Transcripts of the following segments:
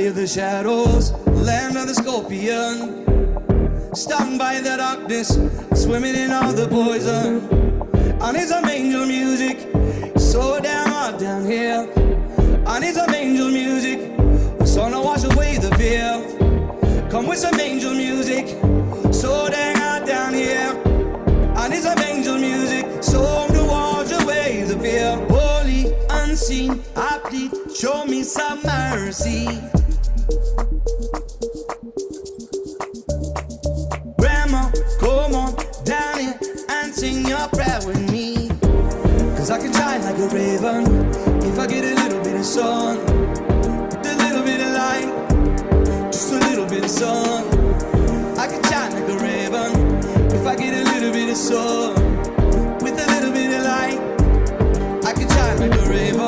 valley of the shadows, land of the scorpion. Stung by the darkness, swimming in all the poison. I need some angel music, so damn hot down here. I need some angel music, so to wash away the fear. Come with some angel music, so damn hot down here. I need some angel music, so to wash away the fear. Holy, unseen, I plead, show me some mercy. Grandma, come on down here and sing your prayer with me. Cause I can shine like a raven if I get a little bit of sun, a little bit of light, just a little bit of sun. I can shine like a raven if I get a little bit of sun, with a little bit of light. I can shine like a raven.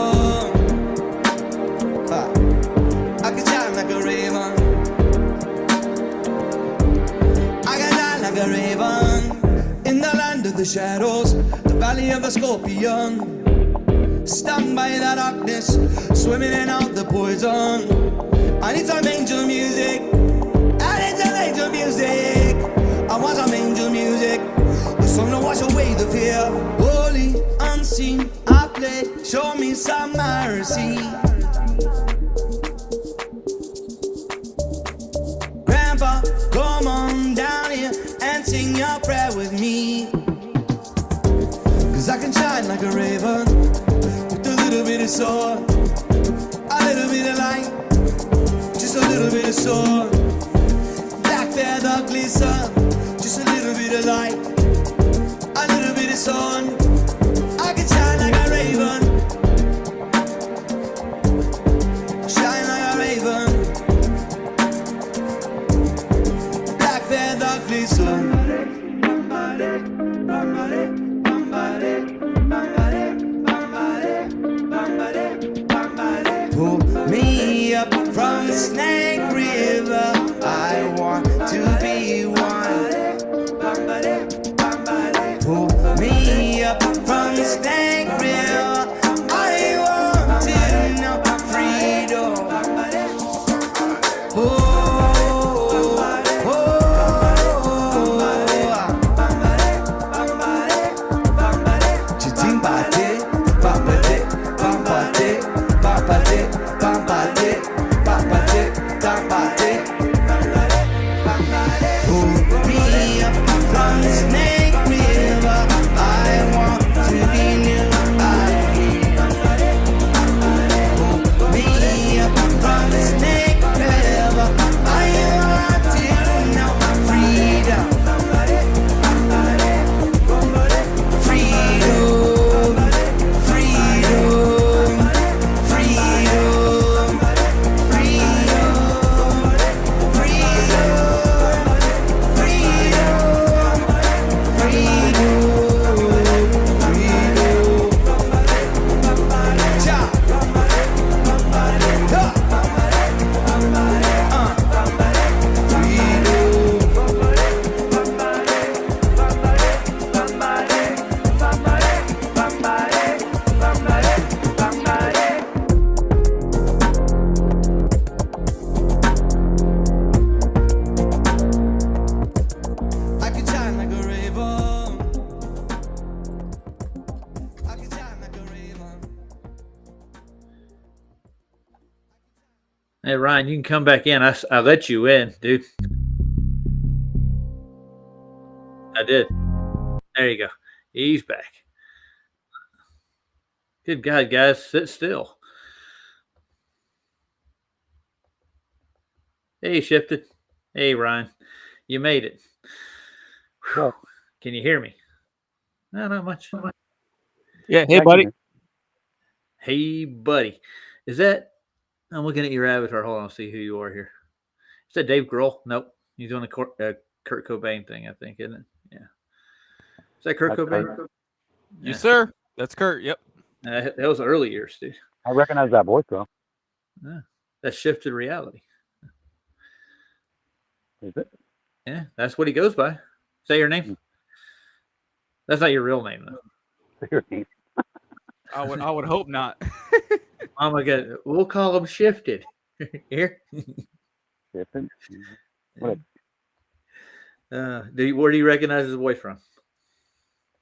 I can shine like a raven. I can shine like a raven in the land of the shadows, the valley of the scorpion. Stung by the darkness, swimming in out the poison. I need some angel music. I need some angel music. I want some angel music, the song to wash away the fear. Holy, unseen, I play, show me some mercy. Grandpa, come on down here and sing your prayer with me. Cause I can shine like a raven with a little bit of sun, a little bit of light, just a little bit of sun. Black feather glisten, just a little bit of light, a little bit of sun. I can shine like a raven, shine like a raven. Black feather glisten. Pull me up from the Snake River, I want to be one. Pull me up from the Snake River, I want to know freedom. Hey, Ryan, you can come back in. I let you in, dude. I did. There you go. He's back. Good God, guys. Sit still. Hey, Shifted. Hey, Ryan. You made it. Whew. Can you hear me? No, not much. Yeah. Hey, buddy. Hey, buddy. Is that... I'm looking at your avatar. Hold on, I'll see who you are here. Is that Dave Grohl? Nope. He's doing the Kurt Cobain thing, I think, isn't it? Yeah. Is that Kurt Cobain? Kurt. Yeah. Yes, sir. That's Kurt. Yep. That was early years, dude. I recognize that voice, though. Yeah. That shifted reality. Is it? Yeah, that's what he goes by. Say your name. That's not your real name, though. Say your name. I would hope not. Oh my God, we'll call him Shifted. Here. Different. What Where do you recognize his voice from?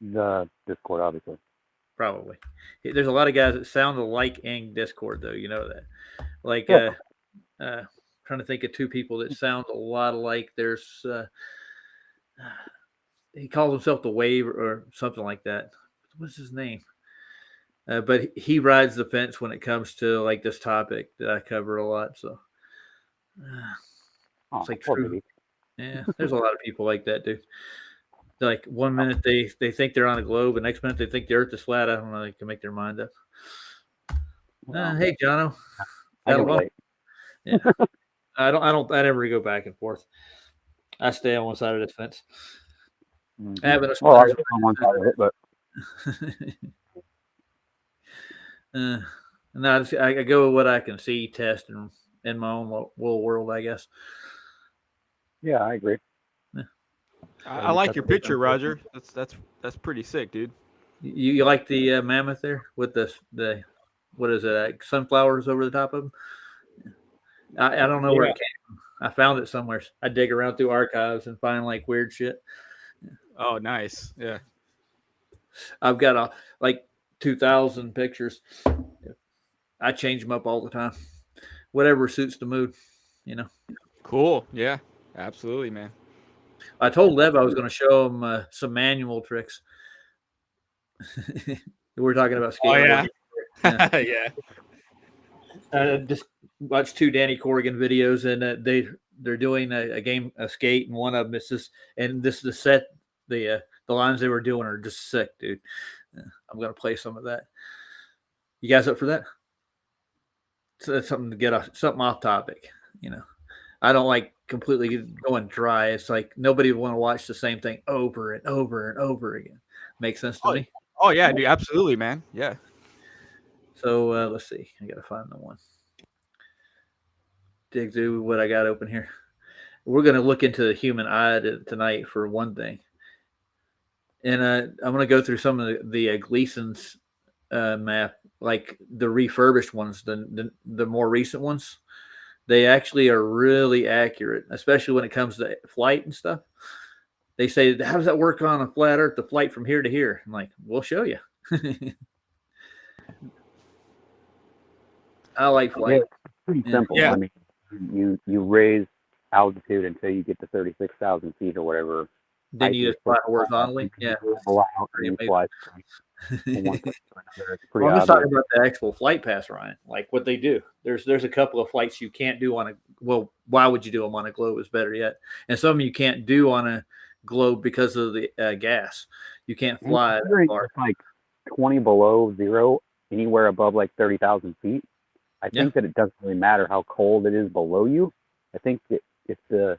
the Discord, obviously. Probably. There's a lot of guys that sound alike in Discord, though. You know that. Like, Yeah. trying to think of two people that sound a lot alike. There's he calls himself the Wave or something like that. What's his name? But he rides the fence when it comes to like this topic that I cover a lot. So it's like poor true. baby. Yeah, there's a lot of people like that, dude. Like 1 minute they think they're on a globe, and next minute they think the Earth is flat. I don't know. They can make their mind up. Well, Hey, Jono. I can That'll relate. Yeah. I never go back and forth. I stay on one side of the fence. Mm-hmm. I have a Well, I was on one side of it, but no, I go with what I can see, test, and in my own little world, I guess. yeah, I agree. Yeah. I like your picture, Roger. That's pretty sick, dude. You like the mammoth there with the what is it? Like sunflowers over the top of them? I don't know where it came from. I found it somewhere. I dig around through archives and find like weird shit. Oh, nice. Yeah. I've got like 2,000 pictures. I change them up all the time. Whatever suits the mood, you know. Cool. Yeah. Absolutely, man. I told Lev I was going to show him some manual tricks. We're talking about skateboarding. Oh, yeah. Yeah. Just watched 2 Danny Corrigan videos, and they're doing a skate, and one of them is just, and this is the set, the lines they were doing are just sick, dude. I'm gonna play some of that. You guys up for that? So that's something to get something off topic. You know, I don't like completely going dry. It's like nobody would want to watch the same thing over and over and over again. Makes sense to me. Oh, yeah, dude. Absolutely, man. Yeah. So let's see. I gotta find the one. Dig through what I got open here. We're gonna look into the human eye tonight for one thing, and I'm gonna go through some of the Gleason's map, like the refurbished ones, the more recent ones. They actually are really accurate, especially when it comes to flight and stuff. They say, "How does that work on a flat Earth? The flight from here to here?" I'm like, "We'll show you." I like flight. Yeah, it's pretty simple. Yeah. I mean, you raise altitude until you get to 36,000 feet or whatever. Then you just fly horizontally. Yeah. Level out, and you fly from one place to another. It's pretty Well, I'm just obvious. talking about the actual flight pass, Ryan. Like what they do. There's a couple of flights you can't do on a. Well, why would you do them on a globe? Is better yet. And some you can't do on a globe because of the gas. You can't fly that Considering far. it's like 20 below zero, anywhere above like 30,000 feet. I think that it doesn't really matter how cold it is below you. I think that if the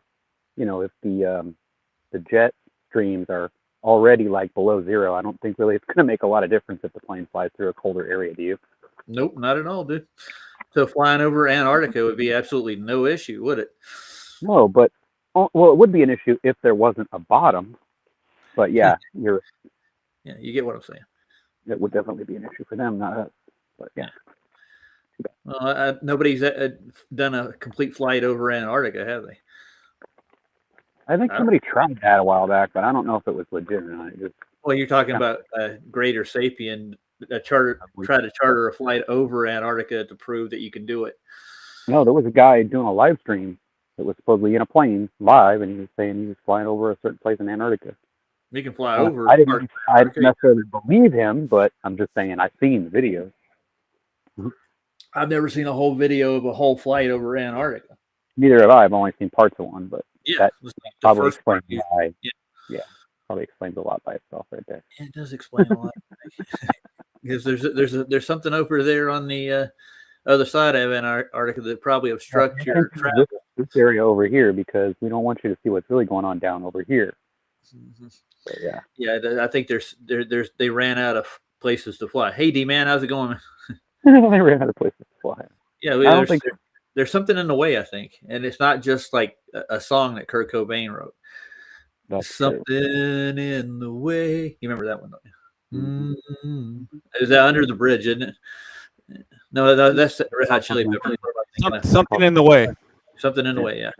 jet streams are already like below zero, I don't think really it's going to make a lot of difference if the plane flies through a colder area. Do you? Nope, not at all, dude. So flying over Antarctica would be absolutely no issue, would it? No, but well, it would be an issue if there wasn't a bottom. But yeah, Yeah, you get what I'm saying. it would definitely be an issue for them, not us. But yeah. Well, nobody's done a complete flight over Antarctica, have they? I think somebody tried that a while back, but I don't know if it was legit or not. Well, you're talking about Greater Sapien try to charter a flight over Antarctica to prove that you can do it. No, there was a guy doing a live stream that was supposedly in a plane live, and he was saying he was flying over a certain place in Antarctica. You can fly over. I didn't necessarily believe him, but I'm just saying I've seen the video. I've never seen a whole video of a whole flight over Antarctica. Neither have I. I've only seen parts of one, but that probably explains why. Yeah, probably explains a lot by itself right there. It does explain a lot because there's something over there on the other side of Antarctica that probably obstructs your travel. This area over here, because we don't want you to see what's really going on down over here. Mm-hmm. So, yeah. Yeah, I think they ran out of places to fly. Hey, D man, how's it going? They ran out of places to fly. Yeah, there's something in the way, I think, and it's not just like a song that Kurt Cobain wrote. That's something true. In the way. You remember that one, don't you? Mm-hmm. Is that Under the Bridge, isn't it? No, that's the Red Hot Chili Peppers. Something in the way. Something in the way, yeah.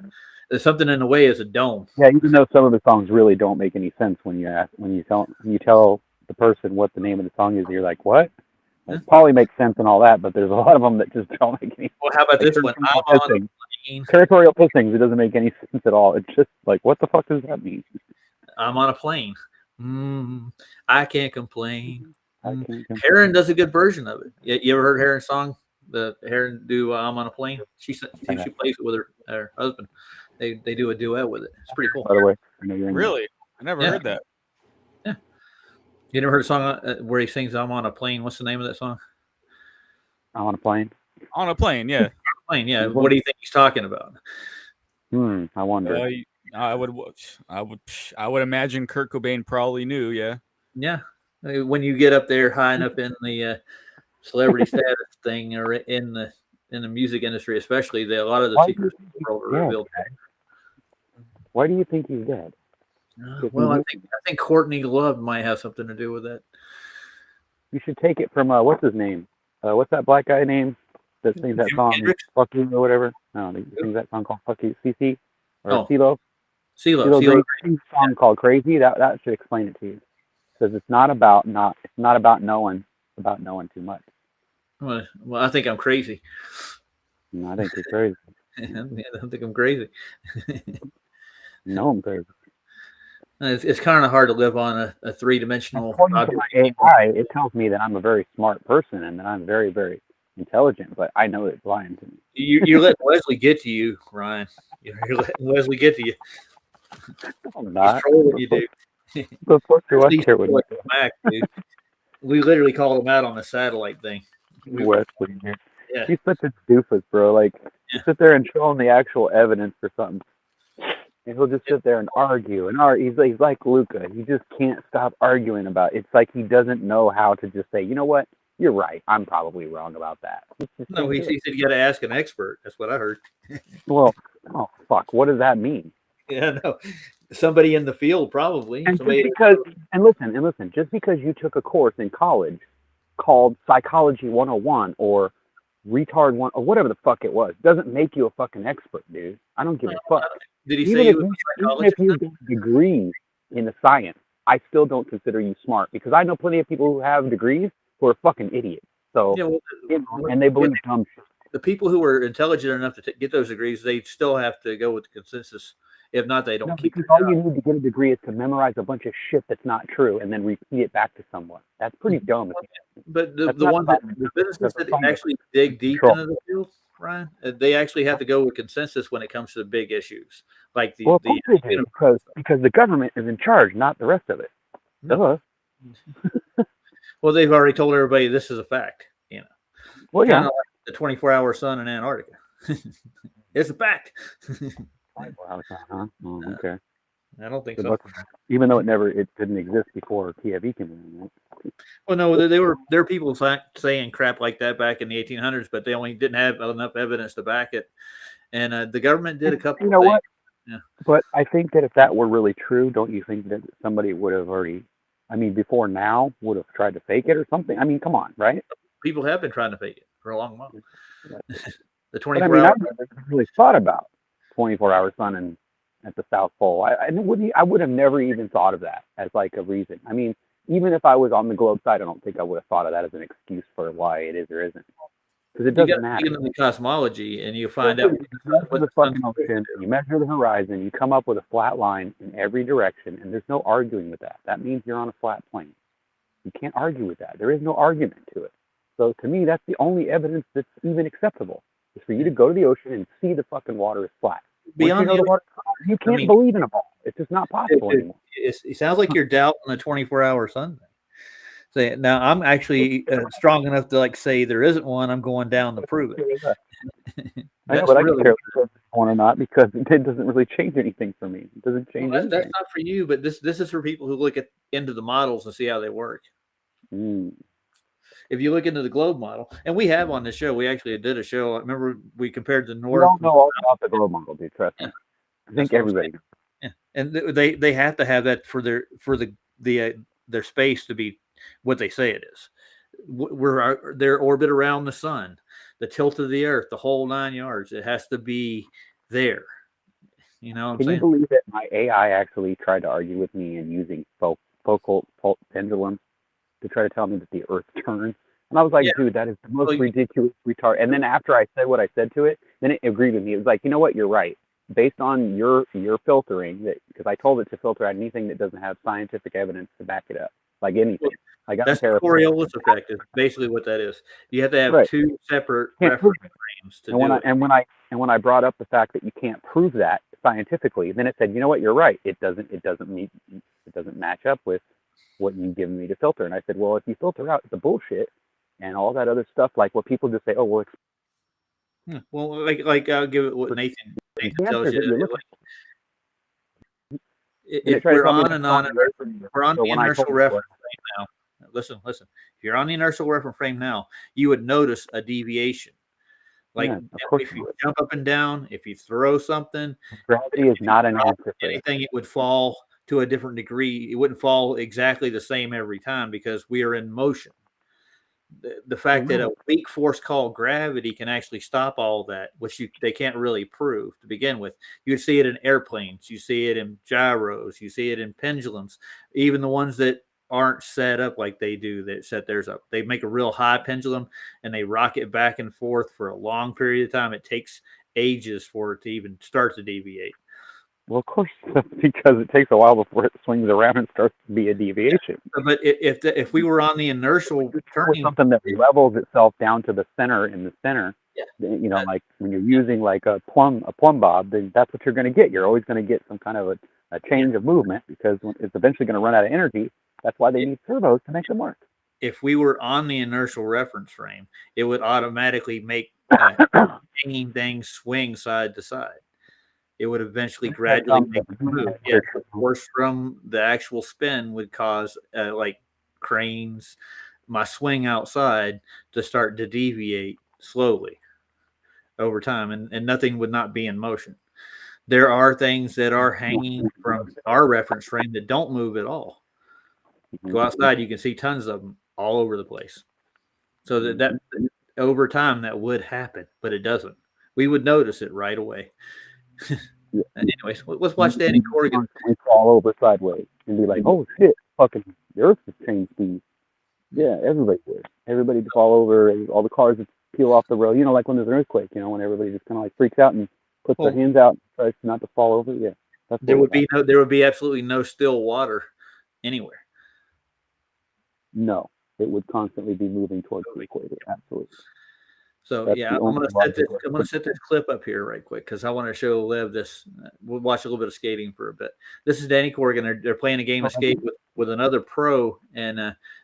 There's something in the way is a dome. Yeah, even though some of the songs really don't make any sense when you tell the person what the name of the song is, you're like, what? It probably makes sense and all that, but there's a lot of them that just don't make any sense. Well, how about this one? I'm on a plane. Territorial pissings, it doesn't make any sense at all. It's just like, what the fuck does that mean? I'm on a plane. I can't complain. Complain. Heron does a good version of it. You ever heard Heron's song? The Heron do "I'm on a Plane." She plays it with her husband. They do a duet with it. It's pretty cool. By the way, Really, I never heard that. Yeah, you never heard a song where he sings "I'm on a plane"? What's the name of that song? I'm on a plane. On a plane, yeah. Plane, yeah. What do you think he's talking about? I wonder. I would imagine Kurt Cobain probably knew. Yeah. Yeah. When you get up there high enough in the celebrity status thing, or in the music industry, especially, a lot of the secrets of the world are revealed. Why do you think he's dead? Well, I think Courtney Love might have something to do with that. You should take it from what's his name? What's that black guy name that sings that song? Fuck You or whatever. No, he sings that song called Fuck You. CC or CeeLo. CeeLo. Song called Crazy. That should explain it to you. Because it's not about knowing. It's about knowing too much. Well, I think I'm crazy. No, I think you're crazy. I don't think I'm crazy. No, I'm crazy. It's kind of hard to live on a three-dimensional object. AI, it tells me that I'm a very smart person and that I'm very, very intelligent, but I know it's lying to me. You're letting Leslie get to you, Ryan. You're letting Leslie get to you. I'm not. What you do. The fuck do I care what you do? Mac, dude. We literally called him out on the satellite thing. Wesley, yeah. He's such a doofus, bro. Like, you sit there and show him the actual evidence for something, and he'll just sit there and argue. And he's like Luca. He just can't stop arguing about it. It's like he doesn't know how to just say, you know what? You're right. I'm probably wrong about that. No, he said you got to ask an expert. That's what I heard. Well, oh fuck. What does that mean? Yeah, no. Somebody in the field, probably. And listen, just because you took a course in college called Psychology 101 or Retard 1 or whatever the fuck it was, doesn't make you a fucking expert, dude. I don't give a fuck. Did he say even if you get degrees in the science, I still don't consider you smart because I know plenty of people who have degrees who are fucking idiots. So, and they believe dumb shit. The people who are intelligent enough to get those degrees, they still have to go with the consensus. If not, they don't keep it. All you need to get a degree is to memorize a bunch of shit that's not true and then repeat it back to someone. That's pretty dumb. But the businesses that actually dig deep into the field, Ryan, they actually have to go with consensus when it comes to the big issues, like because the government is in charge, not the rest of it. No. Well, they've already told everybody this is a fact. Well, yeah, like the 24-hour sun in Antarctica. It's a fact. 24 hours, huh? Oh, okay. I don't think so. Even though it didn't exist before Kiev came in. Right? Well, no, there were people saying crap like that back in the 1800s, but they only didn't have enough evidence to back it. And the government did a couple. You know of things. what? Yeah. But I think that if that were really true, don't you think that somebody would have already? I mean, before now, would have tried to fake it or something? I mean, come on, right? People have been trying to fake it for a long while. The 24 hours. I never really thought about 24-hour sun at the South Pole. I would have never even thought of that as like a reason. I mean, even if I was on the globe side, I don't think I would have thought of that as an excuse for why it is or isn't. Because it doesn't matter. You get into the cosmology and you find out the fucking ocean, you measure the horizon, you come up with a flat line in every direction, and there's no arguing with that. That means you're on a flat plane. You can't argue with that. There is no argument to it. So to me, that's the only evidence that's even acceptable. Is for you to go to the ocean and see the fucking water is flat. Beyond the water, you can't believe in a ball. It's just not possible anymore. It sounds like you're doubting the 24-hour sun thing. So now I'm actually strong enough to say there isn't one. I'm going down to prove it. I know, but I don't care if there's one or not because it doesn't really change anything for me. It doesn't change anything. That's not for you, but this is for people who look into the models and see how they work. If you look into the globe model, and we have on the show, we actually did a show. I remember we compared the North. We don't know all about the globe model, dude. Trust me. I think everybody knows. Yeah, and they have to have that for their space to be what they say it is. Their orbit around the sun, the tilt of the earth, the whole 9 yards. It has to be there. You know what I'm Can you saying? believe that my AI actually tried to argue with me and using focal pendulums to try to tell me that the Earth turns? And I was like, Yeah. dude, that is the most Well, ridiculous retard. And then after I said what I said to it, then it agreed with me. It was like, you know what, you're right. Based on your filtering, that because I told it to filter out anything that doesn't have scientific evidence to back it up, like anything. Like I don't That's the care. Coriolis effect is basically what that is. You have to have Right. two separate Can't prove reference frames to And do when it. when I brought up the fact that you can't prove that scientifically, then it said, you know what, you're right. It doesn't match up with what you've given me to filter. And I said, well, if you filter out the bullshit and all that other stuff, like what people just say, oh, well, it's Well, like I'll give it what Nathan the tells answers that you. you're looking for. And If they try to we're tell me on that's and not on, the answer. we're on So the when I inertial told reference frame now. Listen. If you're on the inertial reference frame now, you would notice a deviation. Like yeah, of course if you you would. jump up and down, if you throw something, Gravity is not an answer for that. anything, it would fall to a different degree. It wouldn't fall exactly the same every time because we are in motion. The fact that a weak force called gravity can actually stop all that, which they can't really prove to begin with. You see it in airplanes, you see it in gyros, you see it in pendulums, even the ones that aren't set up like they do that set theirs up. They make a real high pendulum and they rock it back and forth for a long period of time. It takes ages for it to even start to deviate. Well, of course, because it takes a while before it swings around and starts to be a deviation. But if we were on the inertial turning, something that levels itself down to the center in the center, yeah. You know, like when you're using like a plumb bob, then that's what you're going to get. You're always going to get some kind of a change of movement because it's eventually going to run out of energy. That's why they need servos to make them work. If we were on the inertial reference frame, it would automatically make hanging things swing side to side. It would eventually gradually make it move. Yeah, the force from the actual spin would cause like cranes, my swing outside to start to deviate slowly over time, and nothing would not be in motion. There are things that are hanging from our reference frame that don't move at all. Go outside, you can see tons of them all over the place. So that over time that would happen, but it doesn't. We would notice it right away. Anyways, let's watch Danny Corrigan. We fall over sideways and be like, "Oh shit, fucking the Earth has changed speed." Yeah, everybody would. Everybody would fall over. All the cars would peel off the road. You know, like when there's an earthquake. You know, when everybody just kind of like freaks out and puts their hands out and tries not to fall over. Yeah, there would be absolutely no still water anywhere. No, it would constantly be moving towards the equator. Absolutely. So I'm gonna set this clip up here right quick because I want to show Lev this. We'll watch a little bit of skating for a bit. This is Danny Corrigan. They're playing a game of skate with another pro, and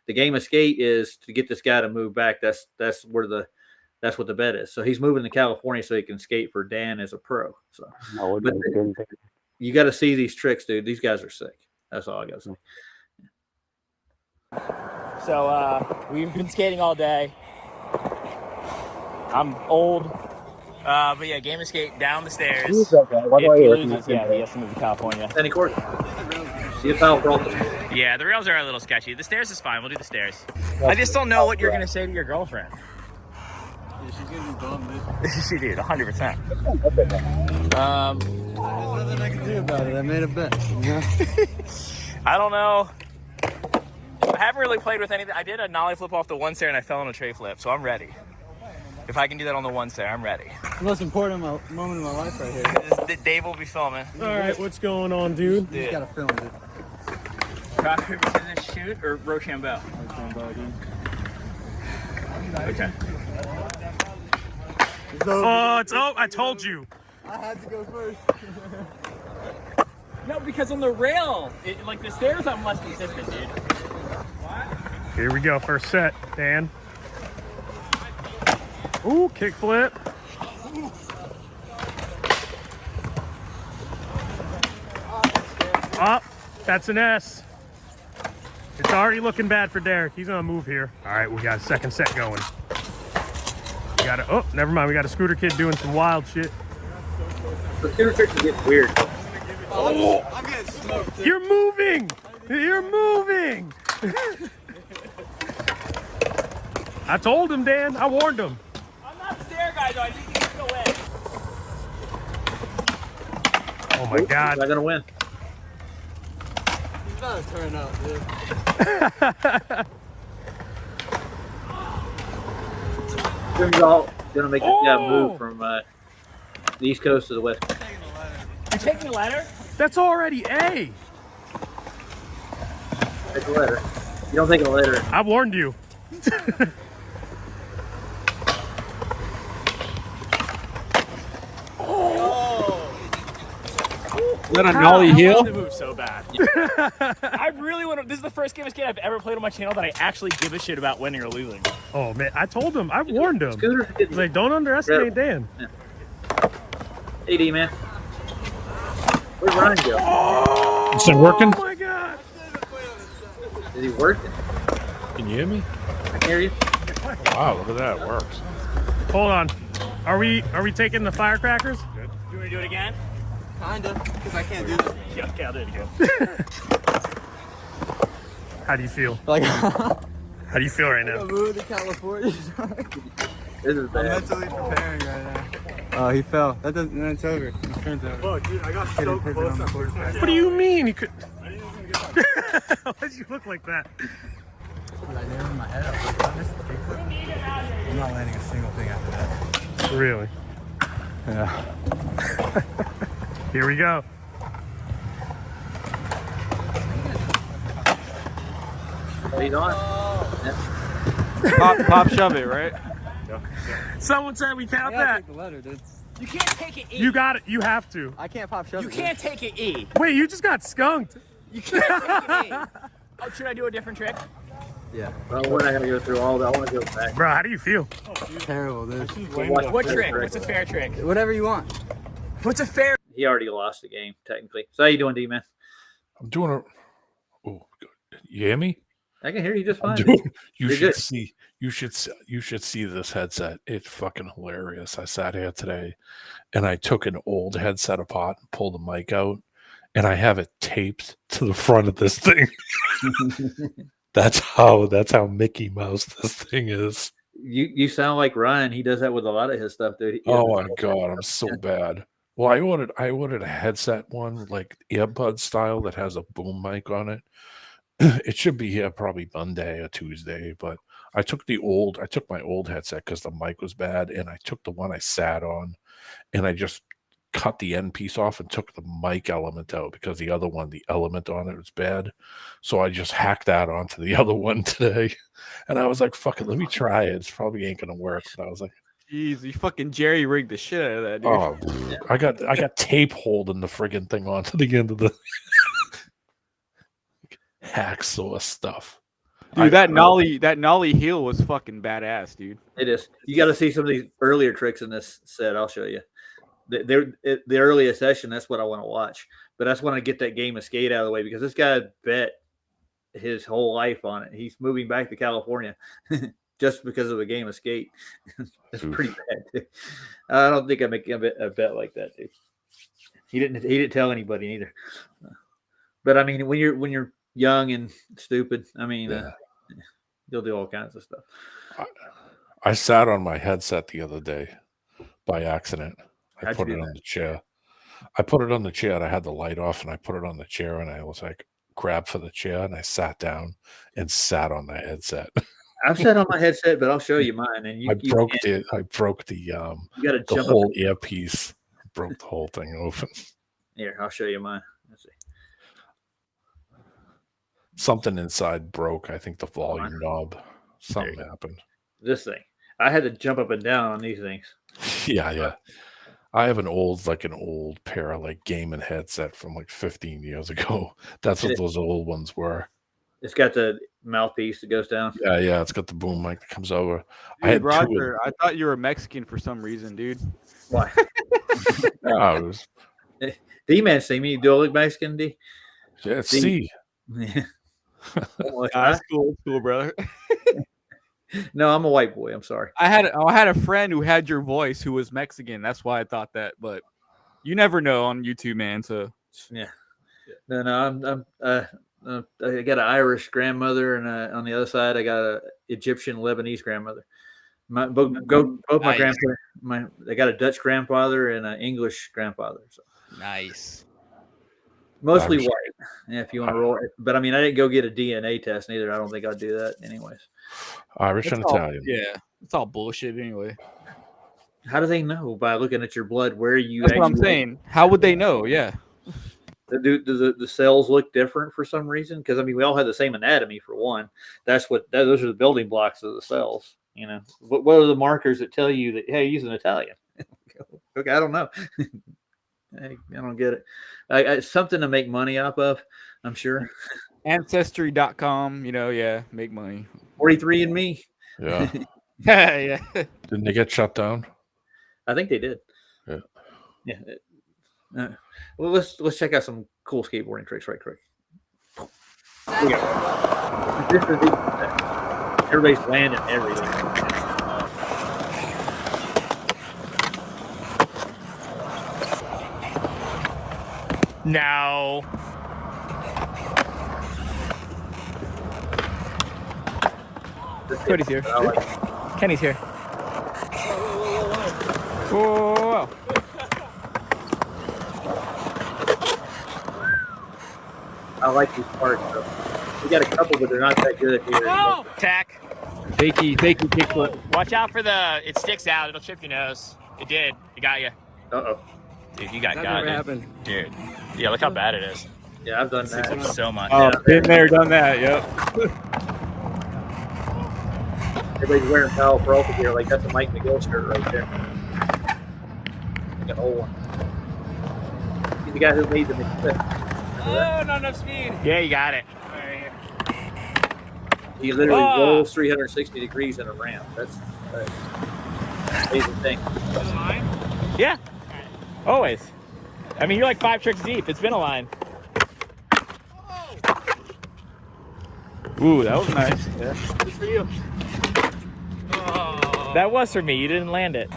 the game of skate is to get this guy to move back. That's what the bet is. So he's moving to California so he can skate for Dan as a pro. So you got to see these tricks, dude. These guys are sick. That's all I got to say. So we've been skating all day. I'm old, but yeah, game of skate down the stairs. If he loses, he has to move to California. Danny Corrigan. See a foul for all this. Yeah, the rails are a little sketchy. The stairs is fine. We'll do the stairs. I just don't know what you're gonna say to your girlfriend. Yeah, she's gonna be bummed, dude. She did, 100%. There's nothing I can do about it. I made a bet. I don't know. I haven't really played with anything. I did a nollie flip off the one stair and I fell on a tray flip, so I'm ready. If I can do that on the one stair, I'm ready. The most important moment of my life right here. Dave will be filming. All right, what's going on, dude? You just gotta film it. Rock, paper, scissors, shoot, or Rochambeau? Okay. Oh, I told you. I had to go first. No, because on the rail, like the stairs, I'm less consistent, dude. Here we go, first set, Dan. Ooh, kick flip. Up, that's an S. It's already looking bad for Derek. He's gonna move here. All right, we got a second set going. We got oh, never mind. We got a scooter kid doing some wild shit. The scooter tricks are getting weird. Oh, I'm getting smoked. You're moving. You're moving. I told him, Dan. I warned him. I'm not so I think you can go in. Oh my God. Not gonna win. He's about to turn up, dude. Who's all gonna make this guy move from the East Coast to the West Coast? You're taking a ladder? That's already A. Take a letter. You don't take a letter. I warned you. Is that a nollie heel? The move so bad. I really want to. This is the first game of skate I've ever played on my channel that I actually give a shit about winning or losing. Oh man, I told him. I warned him. Scooter, I was like, don't underestimate Dan. AD, man. Where's Ryan go? Is it working? Oh my God. Is he working? Can you hear me? I can hear you. Wow, look at that. It works. Hold on. Are we taking the firecrackers? Do you want to do it again? Kinda, because I can't do this. Yeah, okay, I'll do it again. How do you feel? Like, How do you feel right now? moving to California. This is I'm bad. mentally preparing right now. Oh, he fell. That doesn't. It's over. It turns over. Oh, dude, I got so close. What do you mean? You could. Why'd you look like that? I nailed my head up. I'm not landing a single thing after that. Really? Yeah. Here we go. He's on. Pop, shove it, right? Someone said we count that. Take the letter, dude. You can't take it E. You got it. You have to. I can't pop shove You it. can't take it E. Wait, you just got skunked. You can't take it E. Oh, should I do a different trick? Yeah. Well, we're not gonna go through all that. I want to go back. Bro, how do you feel? Terrible, dude. What trick? What's a fair trick? Whatever you want. What's a fair? He already lost the game technically. So how you doing, D man? I'm doing a. Oh, good. You hear me? I can hear you just I'm fine. doing. You You're should good. see. You should see this headset. It's fucking hilarious. I sat here today, and I took an old headset apart and pulled the mic out, and I have it taped to the front of this thing. That's how Mickey Mouse this thing is. You sound like Ryan. He does that with a lot of his stuff, dude. He Oh does my god, I'm so bad. Well, I ordered a headset one, like earbud style, that has a boom mic on it. It should be here probably Monday or Tuesday, but I took my old headset because the mic was bad, and I took the one I sat on, and I just cut the end piece off and took the mic element out because the other one, the element on it was bad. So I just hacked that onto the other one today, and I was like, "Fuck it, let me try it. It's probably ain't gonna work." But I was like, Jeez, you fucking jerry rigged the shit out of that, dude. "Oh, I got tape holding the friggin' thing onto the end of the hacksaw stuff." Dude, that nollie heel was fucking badass, dude. It is. You got to see some of these earlier tricks in this set. I'll show you. The earliest session. That's what I want to watch. But I just want to get that game of skate out of the way because this guy bet his whole life on it. He's moving back to California just because of a game of skate. That's pretty bad. Dude. I don't think I make a bet like that, dude. He didn't tell anybody either. But I mean, when you're young and stupid, I mean, you'll do all kinds of stuff. I sat on my headset the other day by accident. I put it on the chair. I put it on the chair and I had the light off and I put it on the chair and I was like, grab for the chair and I sat down and sat on the headset. I've sat on my headset, but I'll show you mine. And I broke the whole earpiece. Broke the whole thing open. Here, I'll show you mine. Let's see. Something inside broke. I think the volume knob. Something happened. This thing. I had to jump up and down on these things. Yeah. I have an old pair of like gaming headset from like 15 years ago. That's what those old ones were. It's got the mouthpiece that goes down. Yeah. It's got the boom mic that comes over. Dude, Roger, I thought you were Mexican for some reason, dude. Why? D-Man see me. Do I look Mexican, D? Yeah, C. That's cool, brother. No, I'm a white boy. I'm sorry. I had a friend who had your voice who was Mexican. That's why I thought that, but you never know on YouTube, man. So yeah. No, I got an Irish grandmother, and on the other side, I got an Egyptian Lebanese grandmother. Both my Nice. grandparents. They got a Dutch grandfather and an English grandfather. So Nice. mostly Irish. white. Yeah, if you want to roll it. But I mean, I didn't go get a DNA test neither. I don't think I'd do that anyways. Irish and all, Italian. Yeah, it's all bullshit anyway. How do they know by looking at your blood where you? That's what I'm saying. How would they know? Yeah. Do the cells look different for some reason? Because I mean, we all have the same anatomy for one. Those are the building blocks of the cells. You know, what are the markers that tell you that hey, he's an Italian? Okay, I don't know. I don't get it. It's something to make money off of, I'm sure. Ancestry.com, yeah, make money. 43andMe. Yeah. Yeah. Didn't they get shut down? I think they did. Yeah. Yeah. Well, let's check out some cool skateboarding tricks right quick. This is everybody's landing everything. No. Cody's here. Kenny's here. Whoa. I like these parts. Though. We got a couple, but they're not that good here. Oh! Tack. Fakey kickflip. Watch out for it sticks out. It'll chip your nose. It did. It got you. Uh-oh. Dude, you got That God. never happened. Dude. Yeah, look how bad it is. Yeah, I've done that. So much. Oh, been there, done that. Yep. Everybody's wearing Powell Peralta gear. Like, that's a Mike McGill shirt right there. Like an old one. He's the guy who made the McFlip. Oh, not enough speed. Yeah, you got it. He literally rolls 360 degrees in a ramp. That's an amazing thing. Yeah. Always. I mean, you're like 5 tricks deep. It's been a line. Ooh, that was nice. Yeah. Good for you. Oh. That was for me. You didn't land it.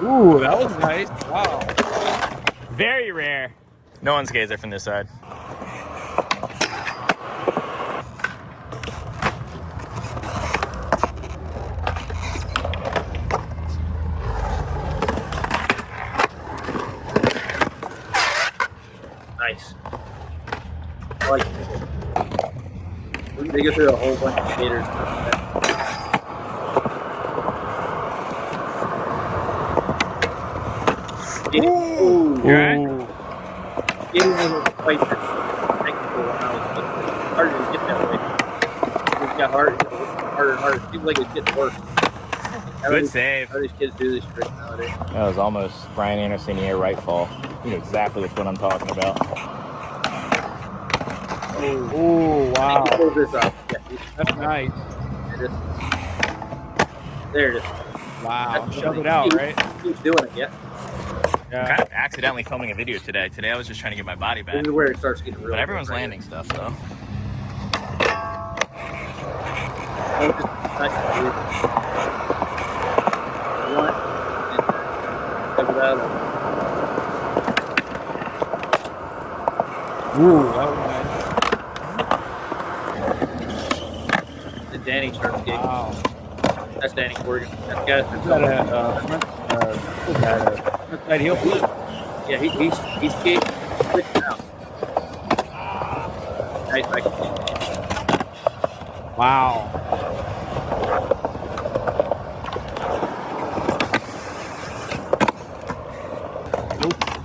Ooh, that was nice. Wow. Very rare. No one skates it from this side. Nice. I like it. They go through a whole bunch of skaters. Ooh. You alright? Skating wasn't quite that technical when I was harder to get that way. It got harder and harder. It seems like it's getting worse. Good save. How do these kids do this trick nowadays? That was almost Brian Anderson air right fall. You know exactly which one I'm talking about. Ooh, wow. Pull this up. Yeah, That's nice. there it is. Wow. Shove it out, right? Keeps doing it, yeah. Yeah. Kind of accidentally filming a video today. Today I was just trying to get my body back. This is where it starts getting real. But everyone's right landing stuff, though. here. Just nice to do. One, and cover that up. Ooh, that was nice. And Danny starts skating. Wow. That's Danny Corrigan. That's the guy that's Is that that heel flip? yeah, he's skating. Switching out. Nice back. Wow.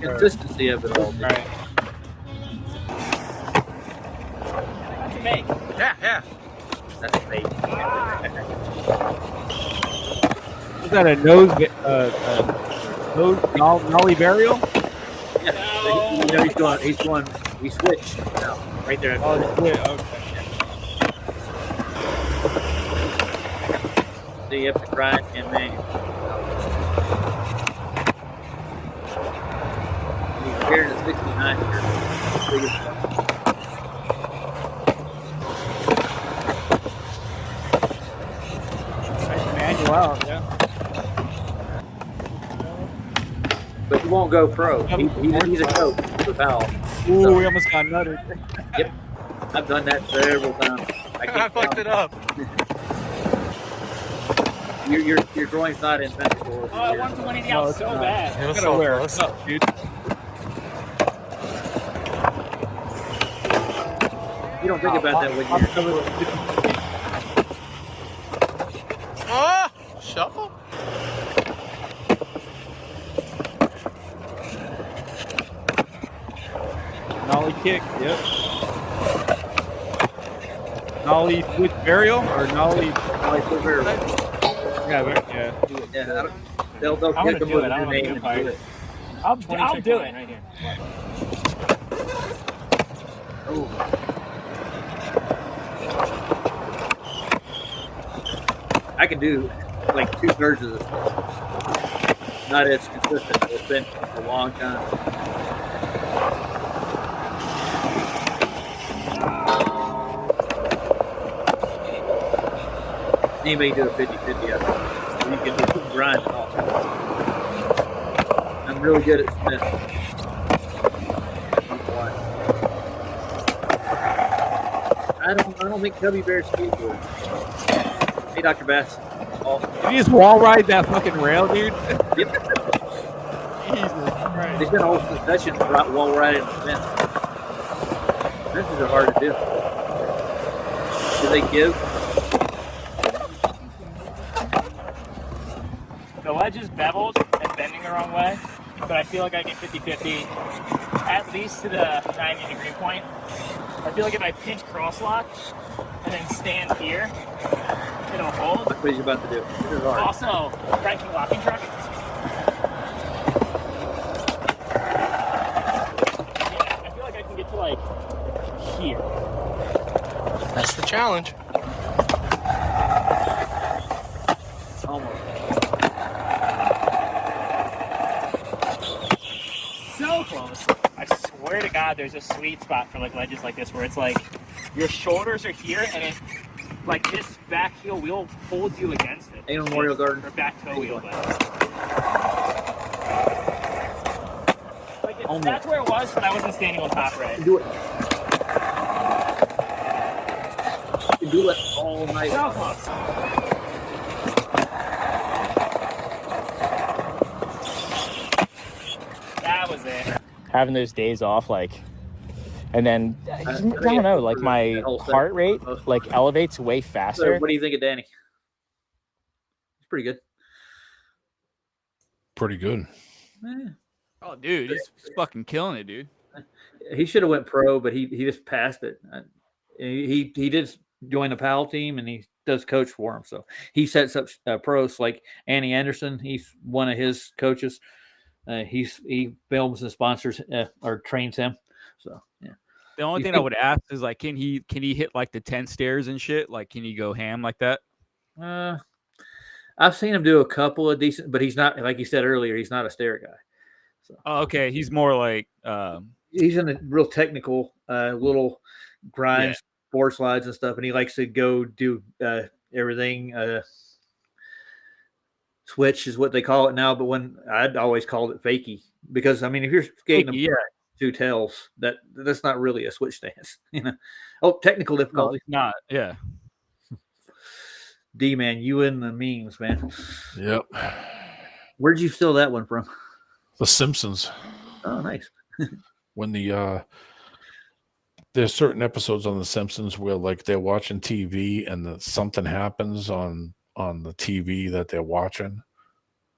Consistency of it all. All right. Yeah. That's fake. Is that a nose nollie burial? Yeah. You know he's going. He switched now. Right there. Oh, shit. Okay. So you have to grind and man. He's carrying a 69 here. Biggest one. Nice manual out, yeah. But won't go pro. He's a coach for Powell. Ooh, So- we almost got nutted. Yep, I've done that several times. I fucked it up. Your groin's not invincible. Oh, I wanted to win it No, out it's so not. bad. It was so close. Up, dude. You don't think about that when you're. Ah, shuffle. Nollie kick. Yep. Nollie with burial or nollie? Yeah, yeah. Yeah, they'll I'm kick gonna them do with it. I your don't want name to and do do it. it. I'll do it right here. I can do like 2/3 of this stuff. Not as consistent. It's been a long time. Anybody do a 50-50 out there? You can do grind off. I'm really good at Smith. I don't think Cubby Bear's skateboard. Hey, Dr. Bass. Oh, Did you just wall ride that fucking rail, dude? yep. Jesus Christ. They spent a whole session while riding the fence. Fences are hard to do. Do they give? The ledge is beveled and bending the wrong way, but I feel like I get 50-50 at least to the 90-degree point. I feel like if I pinch cross lock and then stand here, it'll hold. What are you about to do? This is hard. Also, cranking locking truck. Yeah, I feel like I can get to like here. That's the challenge. Almost. So close. I swear to God, there's a sweet spot for like ledges like this where it's like your shoulders are here and it, like this back heel wheel holds you against it. Hey, Memorial Garden. Or back toe wheel, but like that's where it was, but I wasn't standing on top right. Do it. You can do it all night. So close. That was it. Having those days off, like, and then I don't know, like my heart rate like elevates way So, faster. what do you think of Danny? He's pretty good. Pretty good. Eh, Oh, dude, he's fucking killing it, dude. he should have went pro, but he just passed it. He did join the PAL team, and he does coach for him. So he sets up pros like Annie Anderson. He's one of his coaches. He films and sponsors or trains him. So yeah. The only You thing I think- would ask is like, can he hit like the 10 stairs and shit? Like, can he go ham like that? I've seen him do a couple of decent, but he's not, like you said earlier, he's not a stair guy. So Oh, okay, he's more like he's in a real technical little grinds, board slides and stuff, and he likes to go do everything. Switch is what they call it now, but when I'd always called it fakie, because I mean, if you're skating yeah. two tails, that's not really a switch stance, you know. Oh, technical No, difficulty. it's not. Yeah. D man, you and the memes, man. Yep. Where'd you steal that one from? The Simpsons. Oh, nice. When there's certain episodes on The Simpsons where like they're watching TV and something happens on the TV that they're watching.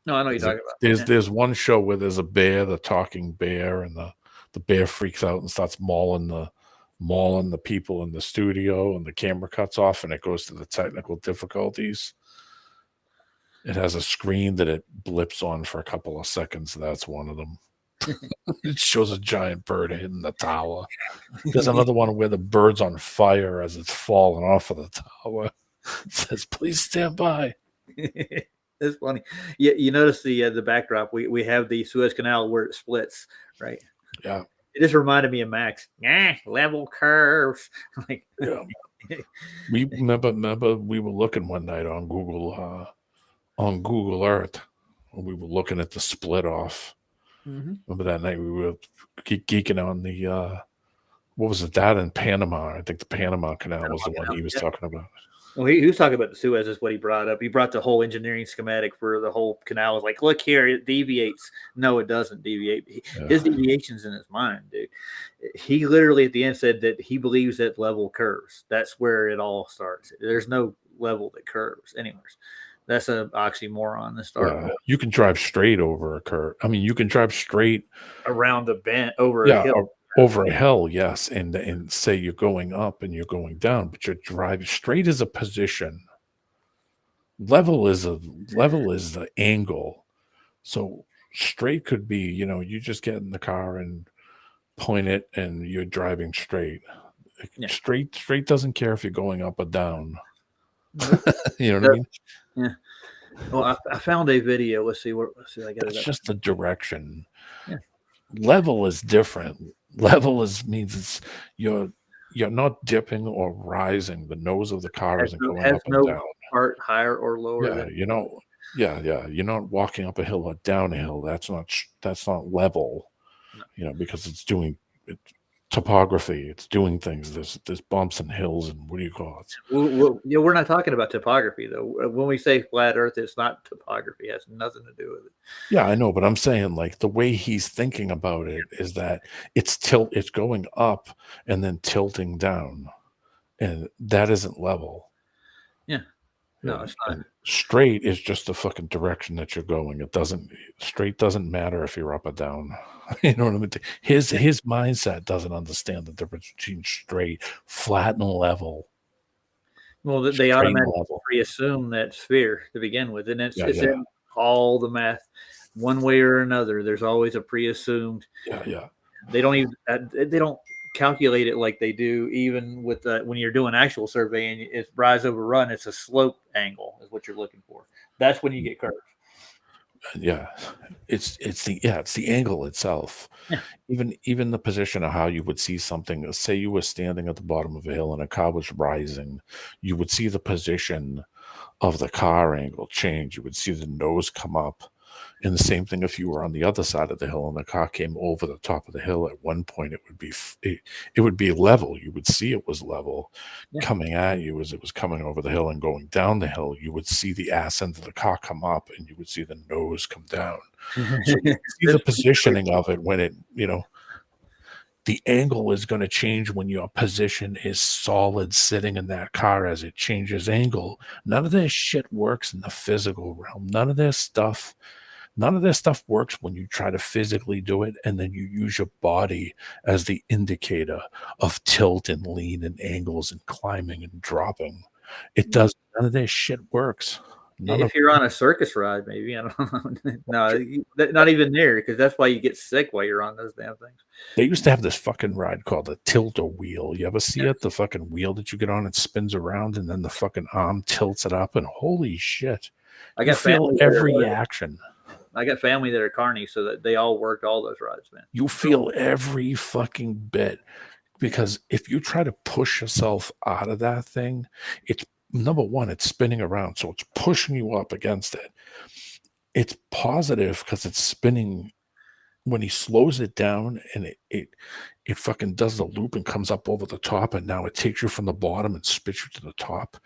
No, I know what you're talking about. There's one show where there's a bear, the talking bear, and the bear freaks out and starts mauling the people in the studio, and the camera cuts off and it goes to the technical difficulties. It has a screen that it blips on for a couple of seconds. That's one of them. It shows a giant bird hitting the tower. There's another one where the bird's on fire as it's falling off of the tower. It says, "Please stand by." It's funny. Yeah, you notice the backdrop. We have the Suez Canal where it splits, right? Yeah. It just reminded me of Max. Yeah, level curves. Like, Yeah. We remember we were looking one night on Google Earth when we were looking at the split off, Remember that night we were geeking on the what was it? That in Panama? I think the Panama Canal was the one he was talking about. Well, he was talking about the Suez is what he brought up. He brought the whole engineering schematic for the whole canal. Like, look here, it deviates. No, it doesn't deviate. His deviation's in his mind, dude. He literally at the end said that he believes that level curves. That's where it all starts. There's no level that curves anywhere. That's an oxymoron to start with. You can drive straight over a curve. I mean, you can drive straight around a bend over a hill. Over a hill, yes, and say you're going up and you're going down, but you're driving straight is a position. Level is the angle. So straight could be, you just get in the car and point it and you're driving straight. Yeah. Straight doesn't care if you're going up or down. You know what I mean? Yeah. Well, I found a video. Let's see. I got it's just the direction. Yeah. Level is different. Level means it's you're not dipping or rising. The nose of the car isn't going up and down. Part higher or lower. Yeah, you're not walking up a hill or down a hill. That's not level. No. Because it's doing topography. It's doing things. There's bumps and hills and what do you call it? Well, we're not talking about topography though. When we say flat Earth, it's not topography. It has nothing to do with it. Yeah, I know, but I'm saying like the way he's thinking about it is that it's going up and then tilting down, and that isn't level. Yeah. No, it's not. And straight is just the fucking direction that you're going. Straight doesn't matter if you're up or down. You know what I mean? His mindset doesn't understand the difference between straight, flat, and level. Well, they automatically pre-assume that sphere to begin with, and it's in all the math, one way or another. There's always a pre-assumed. Yeah. They don't calculate it like they do even with when you're doing actual surveying. It's rise over run. It's a slope angle is what you're looking for. That's when you get curves. Yeah, it's the angle itself. Yeah. Even the position of how you would see something. Say you were standing at the bottom of a hill and a car was rising, you would see the position of the car angle change. You would see the nose come up. And the same thing if you were on the other side of the hill and the car came over the top of the hill. At one point, it would be level. You would see it was level coming at you as it was coming over the hill and going down the hill. You would see the ass end of the car come up and you would see the nose come down. So you see the positioning of it when it, the angle is going to change when your position is solid sitting in that car as it changes angle. None of this shit works in the physical realm. None of this stuff works when you try to physically do it and then you use your body as the indicator of tilt and lean and angles and climbing and dropping. It does. None of this shit works. If you're on a circus ride, maybe. I don't know. No, not even there, because that's why you get sick while you're on those damn things. They used to have this fucking ride called the tilter wheel. You ever see it? The fucking wheel that you get on, it spins around and then the fucking arm tilts it up and holy shit. I got feel every action. I got family that are carny, so that they all worked all those rides, man. You feel every fucking bit, because if you try to push yourself out of that thing, it's number one, it's spinning around, so it's pushing you up against it. It's positive because it's spinning. When he slows it down and it fucking does the loop and comes up over the top, and now it takes you from the bottom and spits you to the top.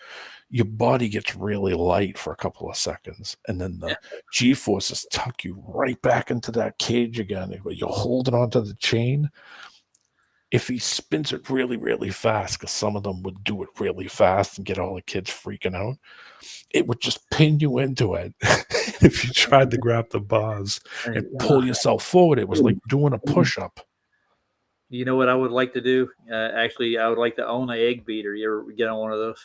Your body gets really light for a couple of seconds, and then the G-forces tuck you right back into that cage again. You're holding onto the chain. If he spins it really, really fast, because some of them would do it really fast and get all the kids freaking out, it would just pin you into it. If you tried to grab the bars and pull yourself forward, it was like doing a push-up. You know what I would like to do? Actually, I would like to own an egg beater. You ever get on one of those?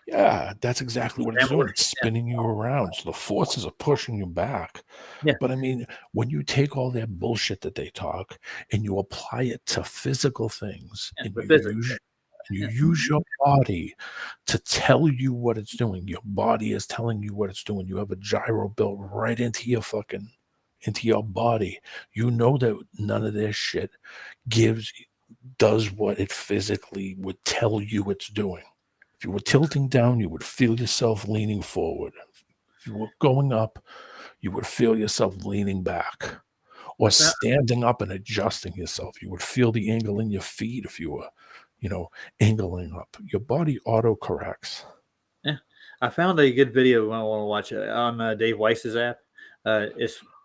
Yeah, that's exactly what it's doing. It's spinning you around. So the forces are pushing you back. Yeah. But I mean, when you take all that bullshit that they talk and you apply it to physical things, and you use your body to tell you what it's doing. Your body is telling you what it's doing. You have a gyro built right into your body. You know that none of this shit does what it physically would tell you it's doing. If you were tilting down, you would feel yourself leaning forward. If you were going up, you would feel yourself leaning back. or standing up and adjusting yourself. You would feel the angle in your feet if you were, angling up. Your body autocorrects. Yeah, I found a good video I want to watch on Dave Weiss's app.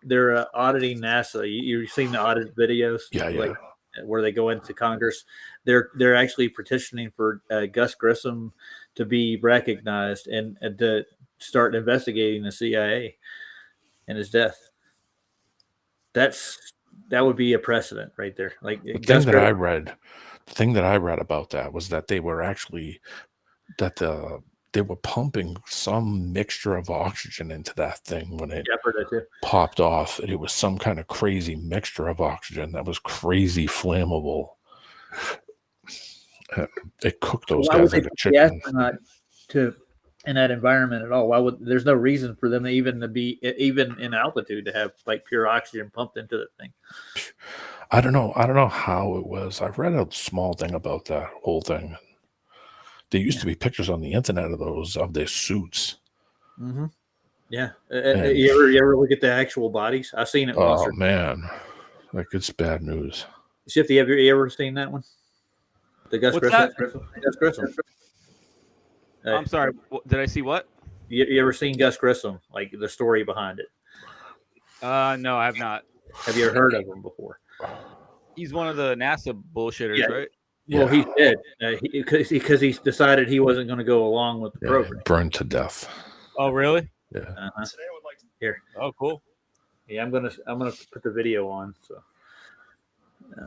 They're auditing NASA. You've seen the audit videos, Yeah. like where they go into Congress. They're actually petitioning for Gus Grissom to be recognized and to start investigating the CIA and his death. That would be a precedent right there. Like The Gus thing that Grissom. I read about that was that they were actually they were pumping some mixture of oxygen into that thing when it popped off, and it was some kind of crazy mixture of oxygen that was crazy flammable. It cooked those guys like a chicken. In that environment at all? Why would there's no reason for them to be even in altitude to have like pure oxygen pumped into the thing? I don't know how it was. I read a small thing about that whole thing. There used to be pictures on the internet of their suits. Mm-hmm. Yeah. You ever look at the actual bodies? I've seen it once. Oh man, like it's bad news. Shifty, have you ever seen that one? The Gus Grissom. I'm sorry. Did I see what? You ever seen Gus Grissom? Like the story behind it? No, I have not. Have you ever heard of him before? He's one of the NASA bullshitters, right? Well, he's dead because he decided he wasn't going to go along with the program. Burned to death. Oh, really? Yeah. Uh-huh. Here. Oh, cool. Yeah, I'm gonna put the video on. So.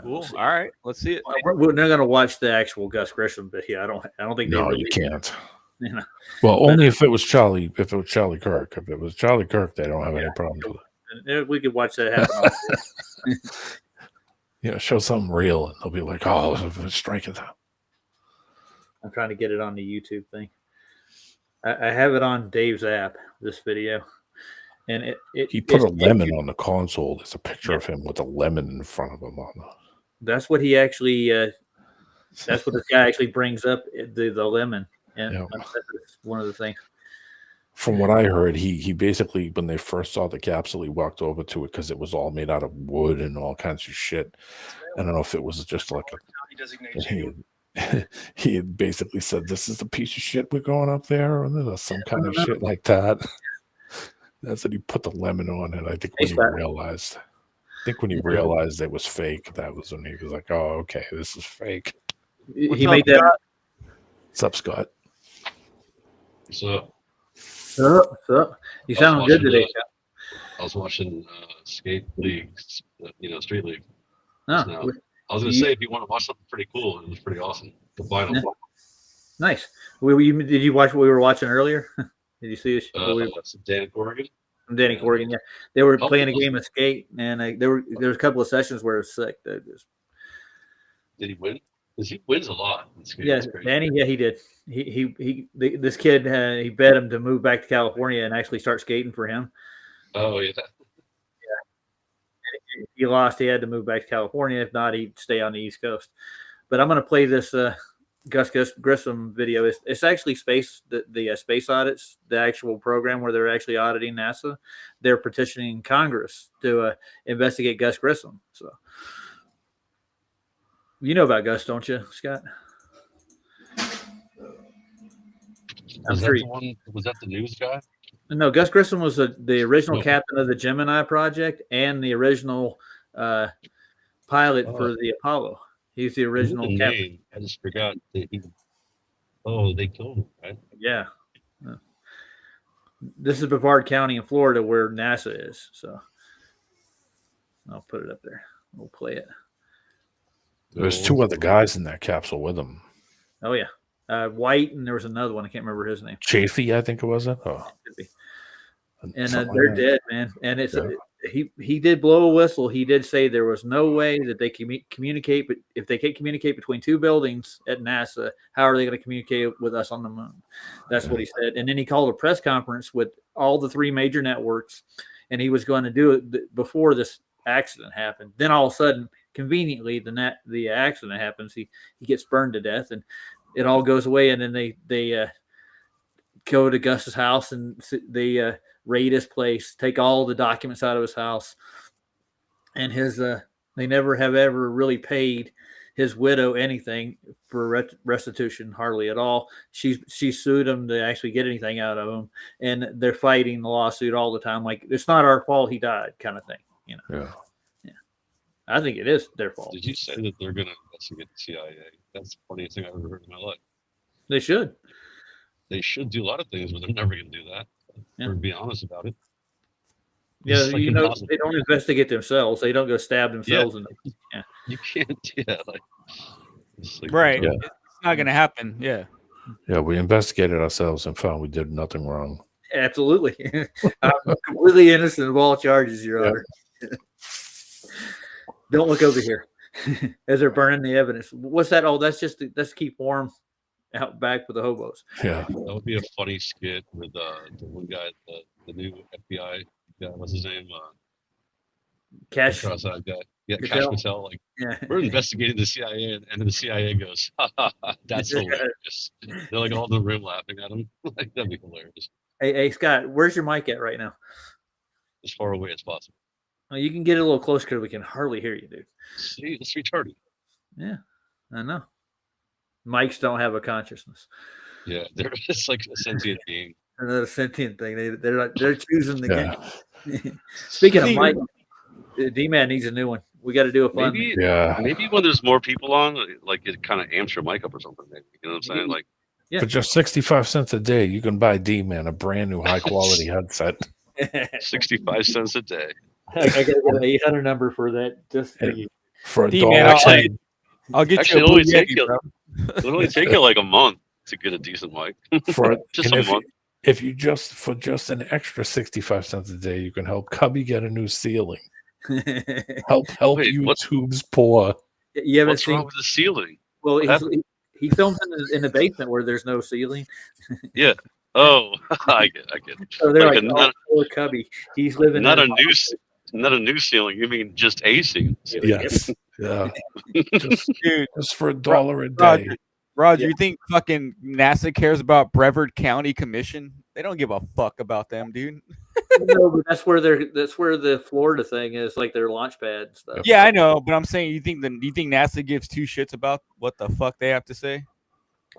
Cool. All right, let's see it. We're not going to watch the actual Gus Grissom video. I don't think. No, you can't. Well, only if it was Charlie. If it was Charlie Kirk. If it was Charlie Kirk, they don't have any problems with it. We could watch that happen. Show something real, and they'll be like, "Oh, strike it." I'm trying to get it on the YouTube thing. I have it on Dave's app. This video, and he put a lemon on the console. There's a picture of him with a lemon in front of him on the. That's what he actually. That's what this guy actually brings up, the lemon, and that's one of the things. From what I heard, he basically, when they first saw the capsule, he walked over to it because it was all made out of wood and all kinds of shit. I don't know if it was just like he had basically said, "This is the piece of shit we're going up there," or some kind of shit like that. That's what he put the lemon on it. I think when he realized. It was fake, that was when he was like, "Oh, okay, this is fake." He made that. What's up, Scott? So, you sound good today, Scott. I was watching skate leagues, street league. Oh, I was going to say, if you want to watch something pretty cool, it was pretty awesome. The final. Yeah. Nice. Did you watch what we were watching earlier? Did you see this? Danny Corrigan. Danny Corrigan, yeah. They were playing a game of skate, and there was a couple of sessions where it was sick. Did he win? Because he wins a lot in skate. Yeah, Danny. Yeah, he did. This kid he bet him to move back to California and actually start skating for him. Oh yeah. If he lost, he had to move back to California. If not, he'd stay on the East Coast. But I'm going to play this Gus Grissom video. It's actually the space audits, the actual program where they're actually auditing NASA. They're petitioning Congress to investigate Gus Grissom. So you know about Gus, don't you, Scott? Was that the news guy? No, Gus Grissom was the original captain of the Gemini project and the original pilot for the Apollo. He's the original captain. I just forgot that they killed him, right? Yeah. This is Brevard County in Florida where NASA is. So I'll put it up there. We'll play it. There's two other guys in that capsule with him. Oh, yeah. White, and there was another one. I can't remember his name. Chafee, I think it was. Oh. And they're dead, man. And it's he did blow a whistle. He did say there was no way that they can communicate. But if they can't communicate between two buildings at NASA, how are they going to communicate with us on the moon? That's what he said. And then he called a press conference with all the three major networks, and he was going to do it before this accident happened. Then all of a sudden, conveniently, the accident happens. He gets burned to death, and it all goes away. And then they go to Gus's house and they raid his place, take all the documents out of his house, and his they never have ever really paid his widow anything for restitution, hardly at all. She sued him to actually get anything out of him, and they're fighting the lawsuit all the time. Like, it's not our fault he died, kind of thing. You know. Yeah. I think it is their fault. Did you say that they're going to investigate the CIA? That's the funniest thing I've ever heard in my life. They should. They should do a lot of things, but they're never going to do that. Yeah. Or be honest about it. Yeah, It's like you know, impossible. they don't investigate themselves. They don't go stab themselves. Yeah. You can't. Yeah, like, it's like Right. Yeah. It's not gonna happen. Yeah. Yeah, we investigated ourselves and found we did nothing wrong. Absolutely. I'm completely innocent of all charges, Your Honor. Don't look over here as they're burning the evidence. What's that? Oh, that's just to keep warm out back with the hobos. Yeah. that would be a funny skit with the one guy, the new FBI guy. What's his name? Cash. Cross-eyed guy. Yeah, Cash Patel. Patel. Like, Yeah. we're investigating the CIA, and then the CIA goes, ha, ha, ha, "That's hilarious." They're like all in the room laughing at him. Like, that'd be hilarious. Hey, Scott, where's your mic at right now? As far away as possible. Oh, you can get it a little closer because we can hardly hear you, dude. See, it's retarded. Yeah, I know. Mics don't have a consciousness. Yeah, they're just like a sentient being. Another sentient thing. They're choosing the Yeah. game. Speaking of Mike, D-Man needs a new one. We got to do a fun. Maybe when there's more people on, like it kind of amps your mic up or something. Maybe, you know what I'm saying? Like, For just 65 cents a day, you can buy D-Man a brand new high quality headset. 65 cents a day. I got to get an 800 number for that just for you. For a D-Man, dollar. I'll get Actually, you a it'll only take you like a month to get a decent mic. For Just and a month. if you for just an extra 65 cents a day, you can help Cubby get a new ceiling. Help Wait, YouTube's poor. You haven't What's seen? wrong with the ceiling? Well, he films in the basement where there's no ceiling. Yeah. Oh, I get it. So they're Like like, a- oh, poor Cubby. He's living Not in not a new ceiling. You mean just a ceiling? Yes. Yeah. Dude, Just for $1 a day. Roger, you think fucking NASA cares about Brevard County Commission? They don't give a fuck about them, dude. No, but that's where the Florida thing is, like their launch pad and stuff. Yeah, I know, but I'm saying, you think NASA gives two shits about what the fuck they have to say?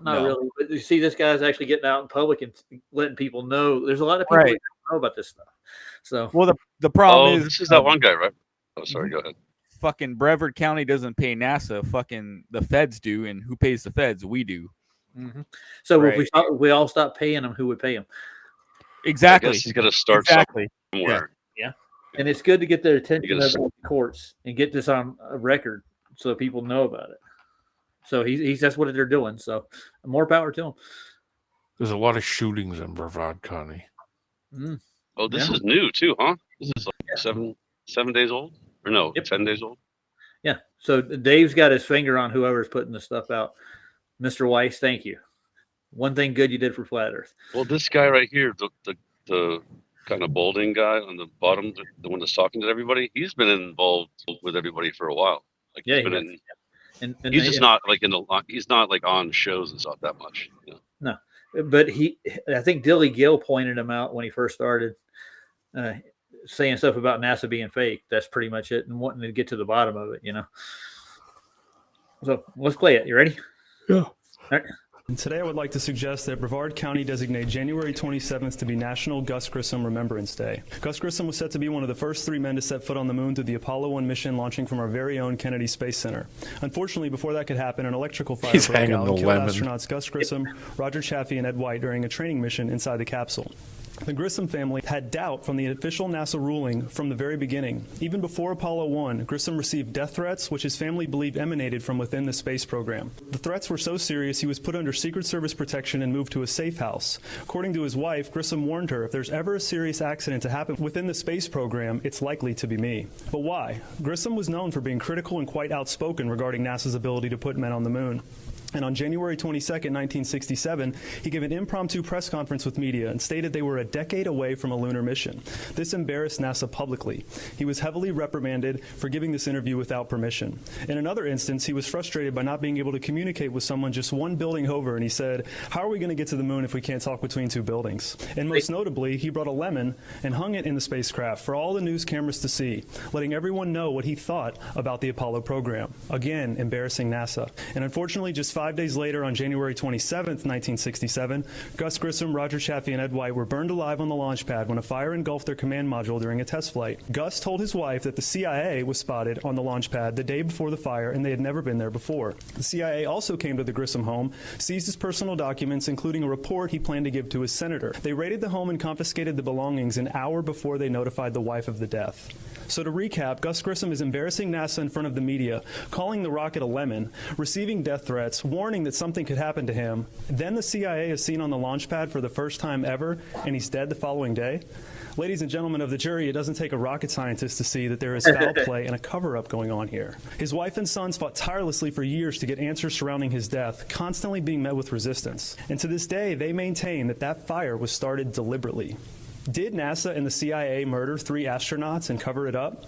Not No. really. But you see, this guy's actually getting out in public and letting people know. There's a lot of people that don't know about this stuff. So, Well, the problem is, this is that one guy, right? Oh, sorry. Go ahead. fucking Brevard County doesn't pay NASA. Fucking the feds do, and who pays the feds? We do. so Right. if we all stop paying them, who would pay them? Exactly. I guess he's got to start somewhere. Yeah. And it's good to get their attention You gotta of the courts and get this on a record so people know about it. So he's that's what they're doing. So more power to him. There's a lot of shootings in Brevard County. Oh, this is new too, huh? This is like 7 days old, or no, 10 days old. Yeah. So Dave's got his finger on whoever's putting this stuff out. Mr. Weiss, thank you. One thing good you did for Flat Earth. Well, this guy right here, the kind of balding guy on the bottom, the one that's talking to everybody, he's been involved with everybody for a while. Like, Yeah, he's he been has. And he's just not like he's not like on shows and stuff that much. You know? No, but I think Dilly Gill pointed him out when he first started saying stuff about NASA being fake. That's pretty much it, and wanting to get to the bottom of it, you know. So let's play it. You ready? Yeah. All right. And today I would like to suggest that Brevard County designate January 27th to be National Gus Grissom Remembrance Day. Gus Grissom was set to be one of the first 3 men to set foot on the moon through the Apollo 1 mission launching from our very own Kennedy Space Center. Unfortunately, before that could happen, an electrical fire broke out and killed astronauts Gus Grissom, Roger Chaffee, and Ed White during a training mission inside the capsule. The Grissom family had doubt from the official NASA ruling from the very beginning. Even before Apollo 1, Grissom received death threats, which his family believed emanated from within the space program. The threats were so serious he was put under Secret Service protection and moved to a safe house. According to his wife, Grissom warned her, if there's ever a serious accident to happen within the space program, it's likely to be me. But why? Grissom was known for being critical and quite outspoken regarding NASA's ability to put men on the moon. And on January 22nd, 1967, he gave an impromptu press conference with media and stated they were a decade away from a lunar mission. This embarrassed NASA publicly. He was heavily reprimanded for giving this interview without permission. In another instance, he was frustrated by not being able to communicate with someone just one building over, and he said, "How are we going to get to the moon if we can't talk between two buildings?" And most notably, he brought a lemon and hung it in the spacecraft for all the news cameras to see, letting everyone know what he thought about the Apollo program. Again, embarrassing NASA. And unfortunately, just 5 days later, on January 27th, 1967, Gus Grissom, Roger Chaffee, and Ed White were burned alive on the launch pad when a fire engulfed their command module during a test flight. Gus told his wife that the CIA was spotted on the launch pad the day before the fire, and they had never been there before. The CIA also came to the Grissom home, seized his personal documents, including a report he planned to give to his senator. They raided the home and confiscated the belongings an hour before they notified the wife of the death. So to recap, Gus Grissom is embarrassing NASA in front of the media, calling the rocket a lemon, receiving death threats, warning that something could happen to him. Then the CIA is seen on the launch pad for the first time ever, and he's dead the following day. Ladies and gentlemen of the jury, it doesn't take a rocket scientist to see that there is foul play and a cover-up going on here. His wife and sons fought tirelessly for years to get answers surrounding his death, constantly being met with resistance. And to this day, they maintain that that fire was started deliberately. Did NASA and the CIA murder 3 astronauts and cover it up?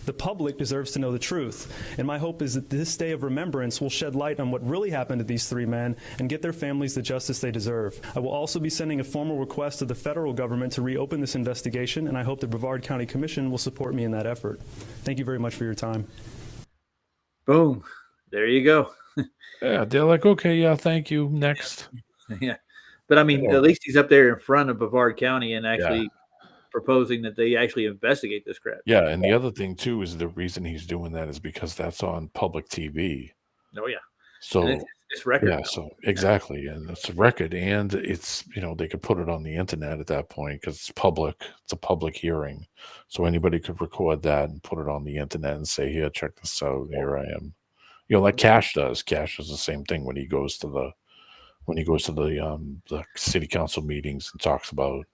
The public deserves to know the truth, and my hope is that this day of remembrance will shed light on what really happened to these 3 men and get their families the justice they deserve. I will also be sending a formal request to the federal government to reopen this investigation, and I hope the Brevard County Commission will support me in that effort. Thank you very much for your time. Boom. There you go. Yeah, they're like, okay, yeah, thank you. Next. Yeah. But I mean, Yeah. at least he's up there in front of Brevard County and actually proposing that they actually investigate this crap. Yeah, and the other thing too is the reason he's doing that is because that's on public TV. Oh yeah. So And it's record. yeah, so exactly, and it's a record, and it's they could put it on the internet at that point because it's public. It's a public hearing, so anybody could record that and put it on the internet and say, "Here, check this out. Here I am." Like Cash does. Cash does the same thing when he goes to the city council meetings and talks about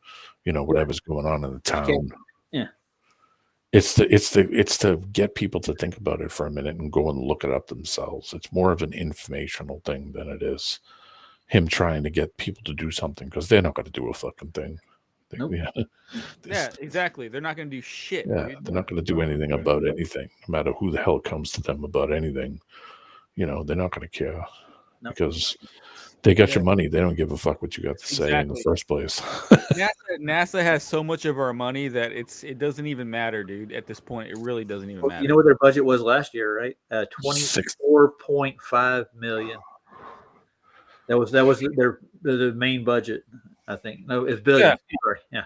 whatever's going on in the town. Yeah. It's to get people to think about it for a minute and go and look it up themselves. It's more of an informational thing than it is him trying to get people to do something, because they're not going to do a fucking thing. Nope. Yeah, exactly. They're not going to do shit. Yeah, Dude. they're not going to do anything about anything, no matter who the hell comes to them about anything. They're not going to care because they got your money. They don't give a fuck what you got to say in the first place. NASA has so much of our money that it doesn't even matter, dude. At this point, it really doesn't even matter. You know what their budget was last year, right? 24.5 million. That was the main budget, I think. No, it's billion. Yeah. Sorry. Yeah.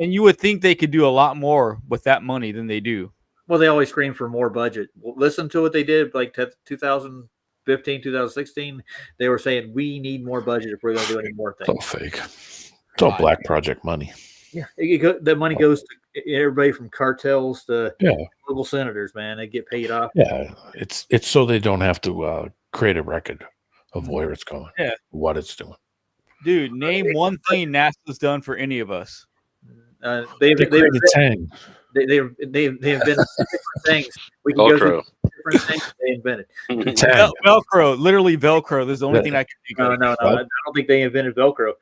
And you would think they could do a lot more with that money than they do. Well, they always scream for more budget. Well, listen to what they did, like 2015, 2016. They were saying we need more budget if we're going to do any more things. It's all fake. It's all black project money. Yeah, the money goes to everybody from cartels to Yeah. local senators. Man, they get paid off. Yeah, it's so they don't have to create a record of where it's going, what it's doing. Dude, name one thing NASA's done for any of us. They've created Tang. They have been different things. We can Velcro. go through different things they invented. Tang. Velcro, literally Velcro. This is the only thing I can think of. No. I don't think they invented Velcro.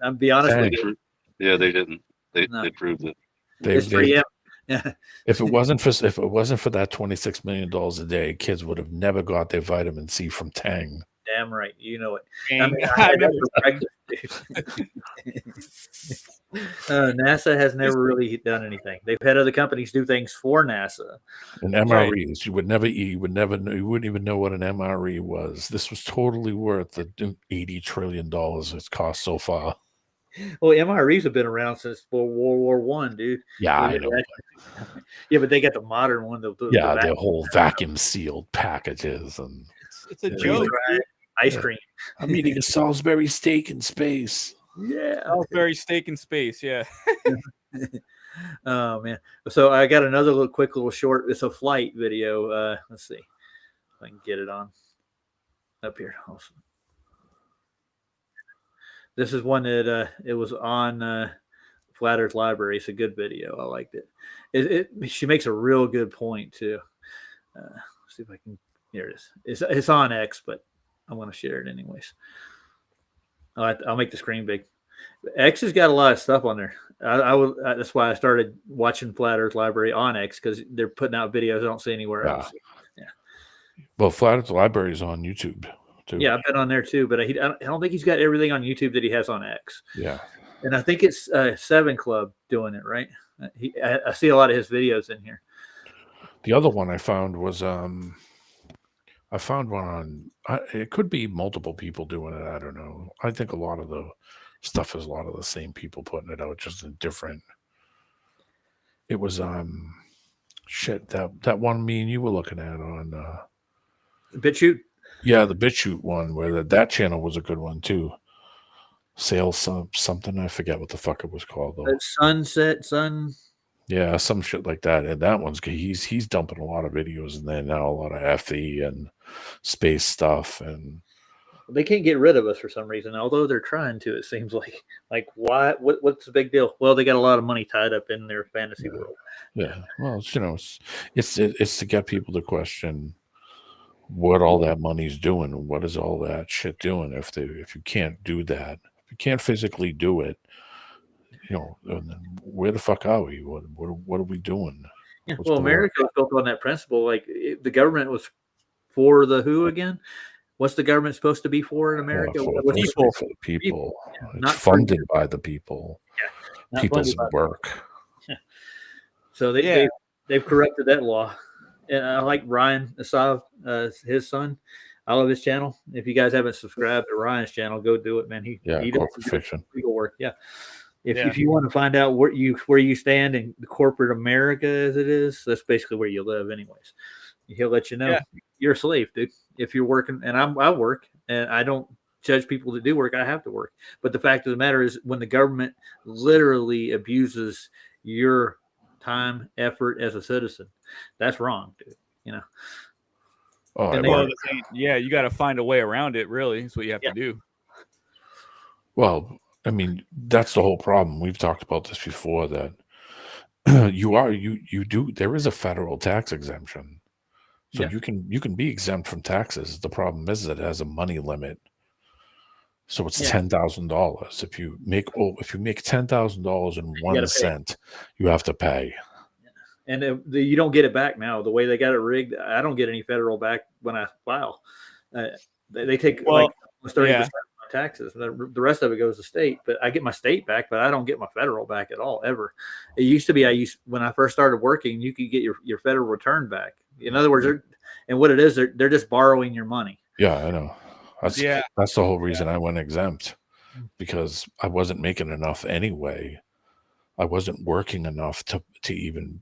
I'll be honest with you. Yeah, they didn't. They proved it. It's 3M. Yeah. If it wasn't for that $26 million a day, kids would have never got their vitamin C from Tang. Damn right, you know it. Tang. I mean, I had that for breakfast. NASA has never really done anything. They've had other companies do things for NASA. And MREs, you wouldn't even know what an MRE was. This was totally worth the $80 trillion it's cost so far. Well, MREs have been around since World War I, dude. Yeah, I know. Yeah, but they got the modern one. Their whole vacuum sealed packages and it's a joke. Ice cream. I'm eating a Salisbury steak in space. Yeah, Salisbury steak in space. Yeah. Oh man. So I got another quick little short. It's a flight video. Let's see if I can get it on up here. Awesome. This is one that it was on Flat Earth Library. It's a good video. I liked it. She makes a real good point too. Let's see if I can. Here it is. It's on X, but I'm gonna share it anyways. I'll make the screen big. X has got a lot of stuff on there. That's why I started watching Flat Earth Library on X, because they're putting out videos I don't see anywhere else. Yeah. Well, Flat Earth Library is on YouTube too. Yeah, I've been on there too, but I don't think he's got everything on YouTube that he has on X. Yeah. And I think it's 7 Club doing it, right? I see a lot of his videos in here. The other one I found was I found one on. It could be multiple people doing it. I don't know. I think a lot of the stuff is a lot of the same people putting it out, just in different. It was shit, that one me and you were looking at on BitChute. Yeah, the BitChute one, where that channel was a good one too. Sales something, I forget what the fuck it was called though. Sunset Sun. Yeah, some shit like that. And that one's he's dumping a lot of videos in there now, a lot of FE and space stuff, and they can't get rid of us for some reason, although they're trying to. It seems like why? What's the big deal? Well, they got a lot of money tied up in their fantasy world. Yeah, well, it's to get people to question what all that money's doing. What is all that shit doing? If you can't do that, if you can't physically do it, where the fuck are we? What are we doing? Yeah, well, America was built on that principle. Like the government was for the who again? What's the government supposed to be for in America? For the people. Yeah, it's funded by the people. Yeah, people's work. Yeah. So they've corrupted that law. And I like Ryan Asav, his son. I love his channel. If you guys haven't subscribed to Ryan's channel, go do it, man. He does fiction legal work. Yeah. If you want to find out where you stand in the corporate America as it is, that's basically where you live, anyways. He'll let you know you're a slave, dude. If you're working, and I work, and I don't judge people that do work. I have to work. But the fact of the matter is, when the government literally abuses your time, effort as a citizen, that's wrong, dude. You got to find a way around it. Really, that's what you have to do. Well, I mean, that's the whole problem. We've talked about this before, that there is a federal tax exemption. So you can be exempt from taxes. The problem is that it has a money limit. So it's $10,000. If you make $10,000 and 1 cent, you have to pay. And you don't get it back now. The way they got it rigged, I don't get any federal back when I file. They take almost 30% of my taxes. The rest of it goes to state, but I get my state back, but I don't get my federal back at all, ever. It used to be, when I first started working, you could get your federal return back. In other words, they're just borrowing your money. Yeah, I know. That's the whole reason I went exempt, because I wasn't making enough anyway. I wasn't working enough to even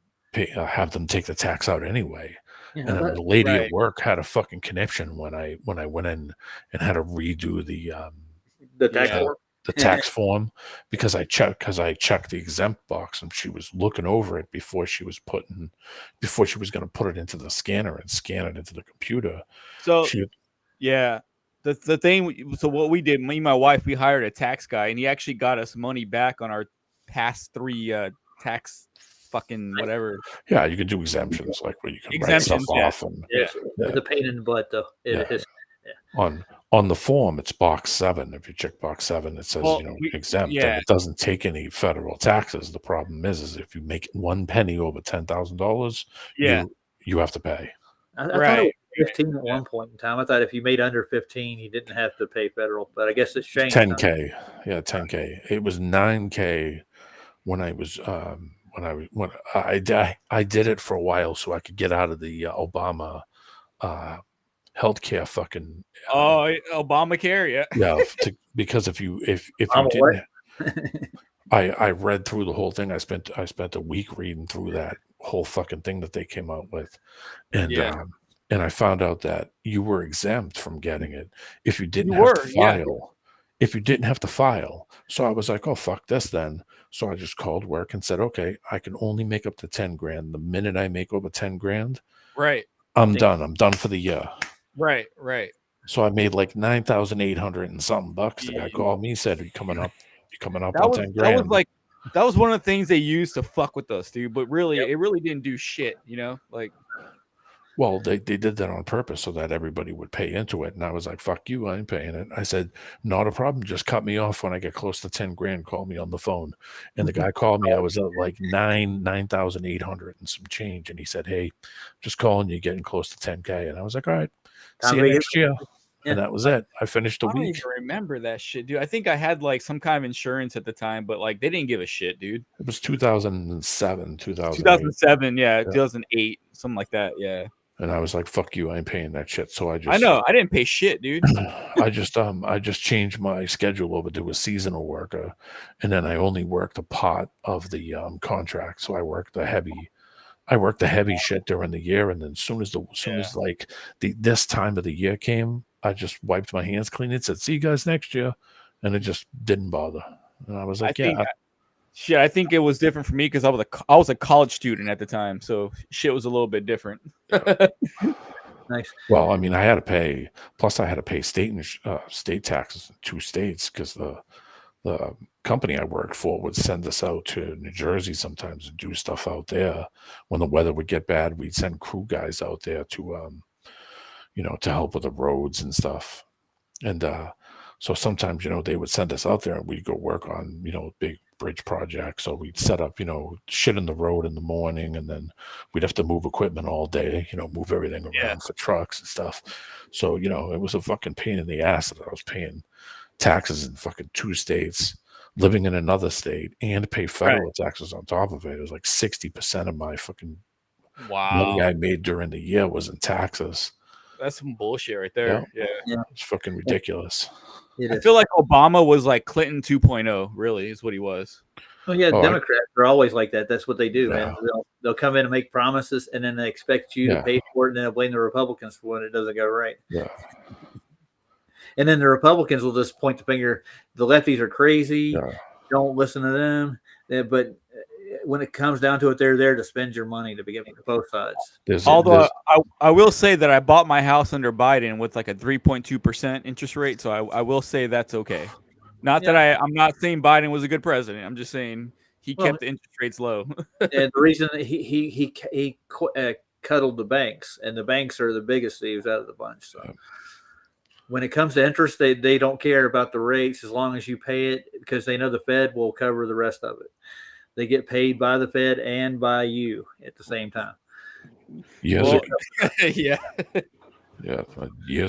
have them take the tax out anyway. And then the lady at work had a fucking conniption when I went in and had to redo the tax form, because I checked the exempt box, and she was looking over it before she was going to put it into the scanner and scan it into the computer. So the thing. So what we did, me and my wife, we hired a tax guy, and he actually got us money back on our past 3 tax fucking whatever. Yeah, you can do exemptions, like where you can write stuff off. And it's a pain in the butt, though. It is. On the form, it's box 7. If you check box 7, it says exempt, and it doesn't take any federal taxes. The problem is if you make 1 penny over $10,000, you have to pay. I thought it was 15 at one point in time. I thought if you made under 15, you didn't have to pay federal, but I guess it's changed. 10K, $10K. It was $9K when I was when I did it for a while so I could get out of the Obama healthcare fucking Obamacare, because if you didn't, I read through the whole thing. I spent a week reading through that whole fucking thing that they came out with, and I found out that you were exempt from getting it if you didn't have to file. If you didn't have to file. So I was like, oh, fuck this then. So I just called work and said, okay, I can only make up to 10 grand. The minute I make over 10 grand, I'm done. I'm done for the year. Right. So I made like 9,800 and something bucks. The guy called me and said, you coming up on 10 grand. That was one of the things they used to fuck with us, dude. But really, it really didn't do shit, Well, they did that on purpose so that everybody would pay into it. And I was like, fuck you, I ain't paying it. I said, not a problem. Just cut me off when I get close to 10 grand. Call me on the phone. And the guy called me. I was at like 9,800 and some change. And he said, hey, just calling you, getting close to 10K. And I was like, all right, see you next year. Yeah. And that was it. I finished the I don't week. even remember that shit, dude. I think I had like some kind of insurance at the time, but like they didn't give a shit, dude. It was 2007, 2008. 2007, yeah, 2008, something like that, yeah. And I was like, fuck you, I ain't paying that shit. So I know, I didn't pay shit, dude. I just changed my schedule over to a seasonal worker, and then I only worked a part of the contract. So I worked the heavy shit during the year, and then as soon as like this time of the year came, I just wiped my hands clean and said, see you guys next year. And it just didn't bother. And I was like, I think it was different for me because I was a college student at the time, so shit was a little bit different. Nice. Well, I mean, I had to pay. Plus, I had to pay state taxes in 2 states because the company I worked for would send us out to New Jersey sometimes and do stuff out there. When the weather would get bad, we'd send crew guys out there to, to help with the roads and stuff. And so sometimes, they would send us out there and we'd go work on, big bridge projects. So we'd set up, shit in the road in the morning, and then we'd have to move equipment all day, move everything around for trucks and stuff. So, it was a fucking pain in the ass that I was paying taxes in fucking 2 states, living in another state, and pay federal taxes on top of it. It was like 60% of my fucking money I made during the year was in taxes. That's some bullshit right there. Yeah. It's fucking ridiculous. I feel like Obama was like Clinton 2.0, really, is what he was. Well, yeah, Democrats are always like that. That's what they do, Yeah. man. They'll come in and make promises, and then they expect you to pay for it, and then they'll blame the Republicans for when it doesn't go right. Yeah. And then the Republicans will just point the finger. The lefties are crazy. Yeah. Don't listen to them. But when it comes down to it, they're there to spend your money to begin with, both sides. Although I will say that I bought my house under Biden with like a 3.2% interest rate, so I will say that's okay. Not that I'm not saying Biden was a good president. I'm just saying he kept the interest rates low. And the reason he cuddled the banks, and the banks are the biggest thieves out of the bunch. So when it comes to interest, they don't care about the rates as long as you pay it, because they know the Fed will cover the rest of it. They get paid by the Fed and by you at the same time. Years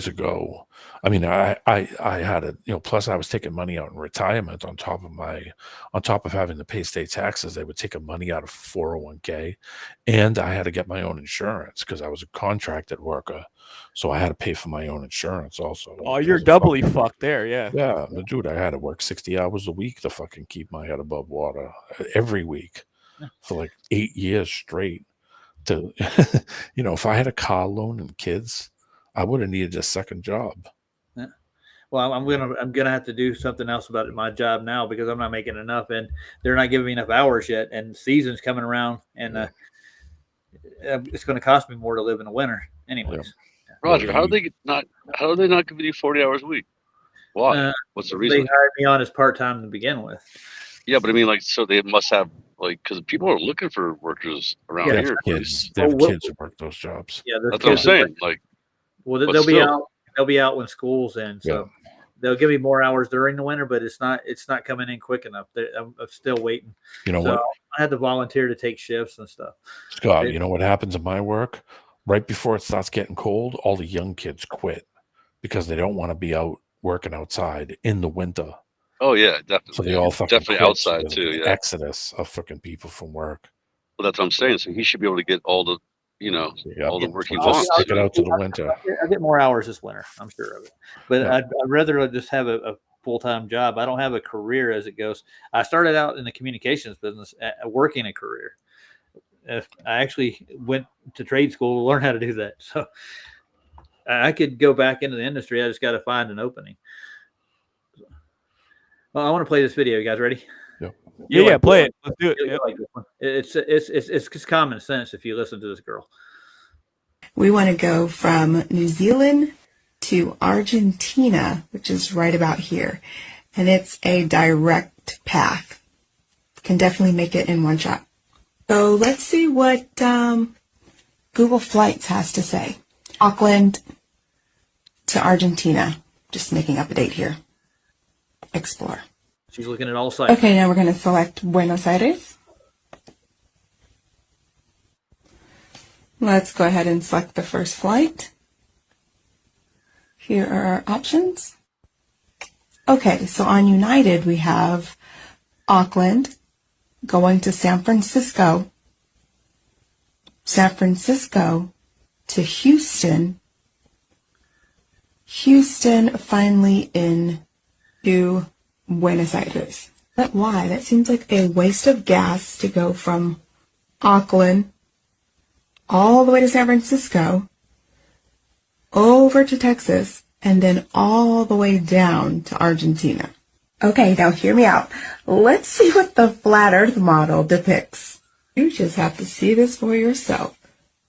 ago. I mean, I had a, plus I was taking money out in retirement on top of having to pay state taxes. They would take money out of 401k, and I had to get my own insurance because I was a contracted worker. So I had to pay for my own insurance also. Oh, you're doubly fucked there. Yeah. Yeah. Dude, I had to work 60 hours a week to fucking keep my head above water every week for like 8 years straight. To, if I had a car loan and kids, I would have needed a second job. Yeah. Well, I'm gonna have to do something else about my job now because I'm not making enough, and they're not giving me enough hours yet. And season's coming around, and it's going to cost me more to live in the winter, anyways. Roger, how are they not giving you 40 hours a week? Why? What's the reason? They hired me on as part-time to begin with. Yeah, but I mean, like, so they must have, like, because people are looking for workers around here. Kids, they have kids who work those jobs. Yeah, that's what I'm saying. Like, well, they'll be out. They'll be out when school's in, so they'll give me more hours during the winter, but it's not coming in quick enough. I'm still waiting. You know what? I had to volunteer to take shifts and stuff. Scott, you know what happens in my work? Right before it starts getting cold, all the young kids quit because they don't want to be out working outside in the winter. Oh yeah, definitely. So they all fucking definitely quit. outside too. Yeah, exodus of fucking people from work. Well, that's what I'm saying. So he should be able to get all the, all the work he wants. Stick it out to the winter. I'll get more hours this winter. I'm sure of it. But I'd rather just have a full-time job. I don't have a career as it goes. I started out in the communications business, working a career. I actually went to trade school to learn how to do that. So I could go back into the industry. I just got to find an opening. Well, I want to play this video. You guys ready? Yeah, play it. Let's do it. Like this one. It's just common sense if you listen to this girl. We want to go from New Zealand to Argentina, which is right about here. And it's a direct path. Can definitely make it in one shot. So let's see what Google Flights has to say. Auckland to Argentina. Just making up a date here. Explore. She's looking at all sites. Okay, now we're going to select Buenos Aires. Let's go ahead and select the first flight. Here are our options. Okay, so on United we have Auckland going to San Francisco, San Francisco to Houston, Houston finally into Buenos Aires. But why? That seems like a waste of gas to go from Auckland all the way to San Francisco, over to Texas, and then all the way down to Argentina. Okay, now hear me out. Let's see what the flat earth model depicts. You just have to see this for yourself.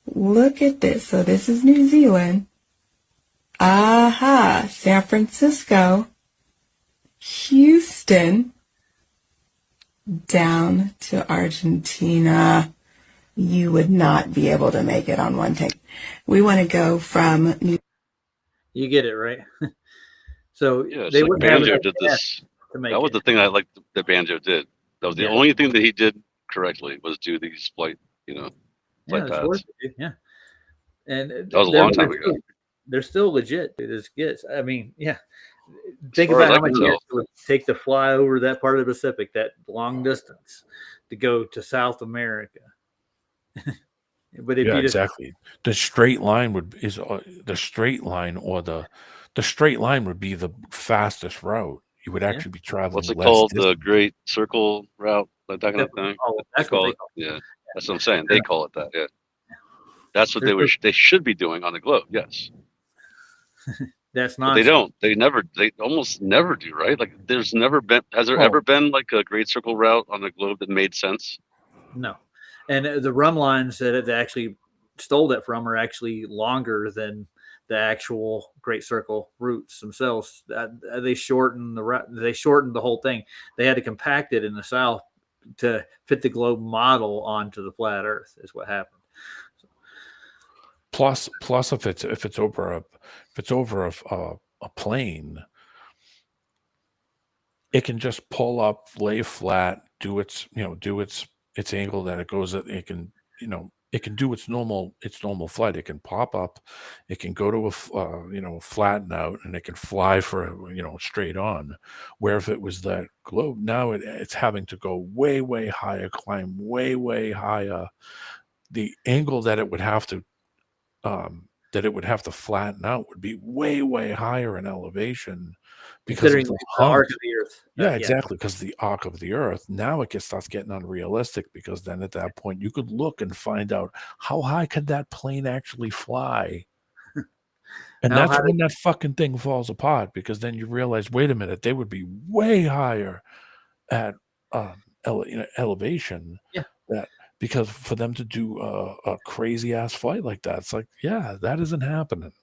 Look at this. So this is New Zealand. Aha, San Francisco, Houston, down to Argentina. You would not be able to make it on one take. We want to go from New. You get it, right? So Yeah, it's they like wouldn't have Banjo enough did gas this. to make That was it. the thing I liked that Banjo did. That was the Yeah. only thing that he did correctly was do these flight, Yeah, flight it's paths. worth it, dude. Yeah. And That was a long time ago. They're still legit, dude. As gets. I mean, yeah. As Think far as about I how much can gas tell. it would take to fly over that part of the Pacific, that long distance, to go to South America. But if Yeah, you just exactly. The straight line would the straight line or the straight line would be the fastest route. You would actually be traveling What's it less called? distance. The Great Circle Route, like that kind of thing. That's what they call it. Yeah, that's what I'm saying. They call it that. Yeah, that's what There's they should be doing on the globe. Yes, that's but they nonsense. don't. They almost never do. Right? Like, there's never been. Has there ever been like a Great Circle Route on the globe that made sense? No. And the rum lines that they actually stole that from are actually longer than the actual Great Circle routes themselves. They shortened the route. They shortened the whole thing. They had to compact it in the South to fit the globe model onto the flat Earth. Is what happened. Plus, if it's over a plane, it can just pull up, lay flat, do its angle that it goes at. It can do its normal flight. It can pop up, it can go to a flatten out, and it can fly for straight on. Where if it was that globe, now it's having to go way higher, climb way higher. The angle that it would have to flatten out would be way higher in elevation because of Considering the the arc hump. of the Earth. Yeah, exactly. Because the arc of the Earth. Now it starts getting unrealistic, because then at that point you could look and find out how high could that plane actually fly. And How that's high when that fucking thing falls apart, because then you realize, wait a minute, they would be way higher at elevation. Yeah. Because for them to do a crazy ass flight like that, it's like, yeah, that isn't happening.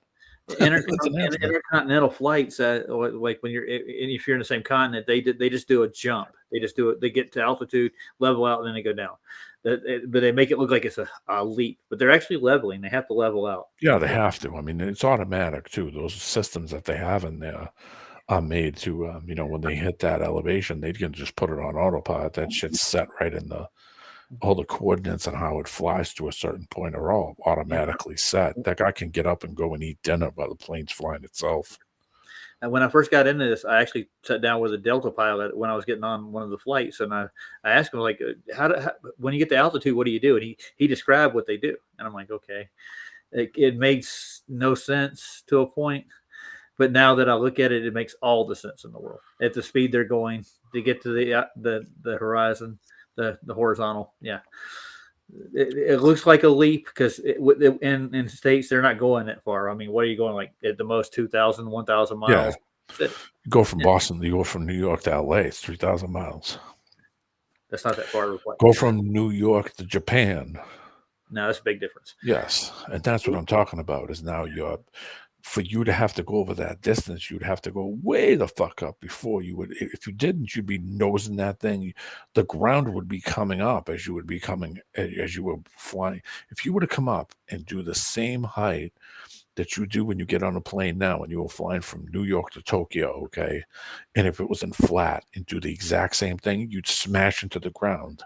Intercontinental flights, like when if you're in the same continent, they just do a jump. They just do it. They get to altitude, level out, and then they go down. But they make it look like it's a leap, but they're actually leveling. They have to level out. Yeah, they have to. I mean, it's automatic too. Those systems that they have in there are made to, when they hit that elevation, they can just put it on autopilot. That shit's set right in all the coordinates and how it flies to a certain point are all automatically set. That guy can get up and go and eat dinner while the plane's flying itself. And when I first got into this, I actually sat down with a Delta pilot when I was getting on one of the flights, and I asked him, like, how when you get to altitude, what do you do? And he described what they do, and I'm like, okay, it makes no sense to a point, but now that I look at it, it makes all the sense in the world. At the speed they're going to get to the horizon, the horizontal, yeah. It looks like a leap because in states they're not going that far. I mean, what are you going, like at the most 2,000, 1,000 miles? Yeah. You go from Boston, you go from New York to LA, it's 3,000 miles. That's not that far of a flight. Go from New York to Japan. No, that's a big difference. Yes, and that's what I'm talking about. Is now for you to have to go over that distance, you'd have to go way the fuck up before you would. If you didn't, you'd be nosing that thing. The ground would be coming up as you would be coming, as you were flying. If you were to come up and do the same height that you do when you get on a plane now, when you were flying from New York to Tokyo, okay, and if it was in flat and do the exact same thing, you'd smash into the ground.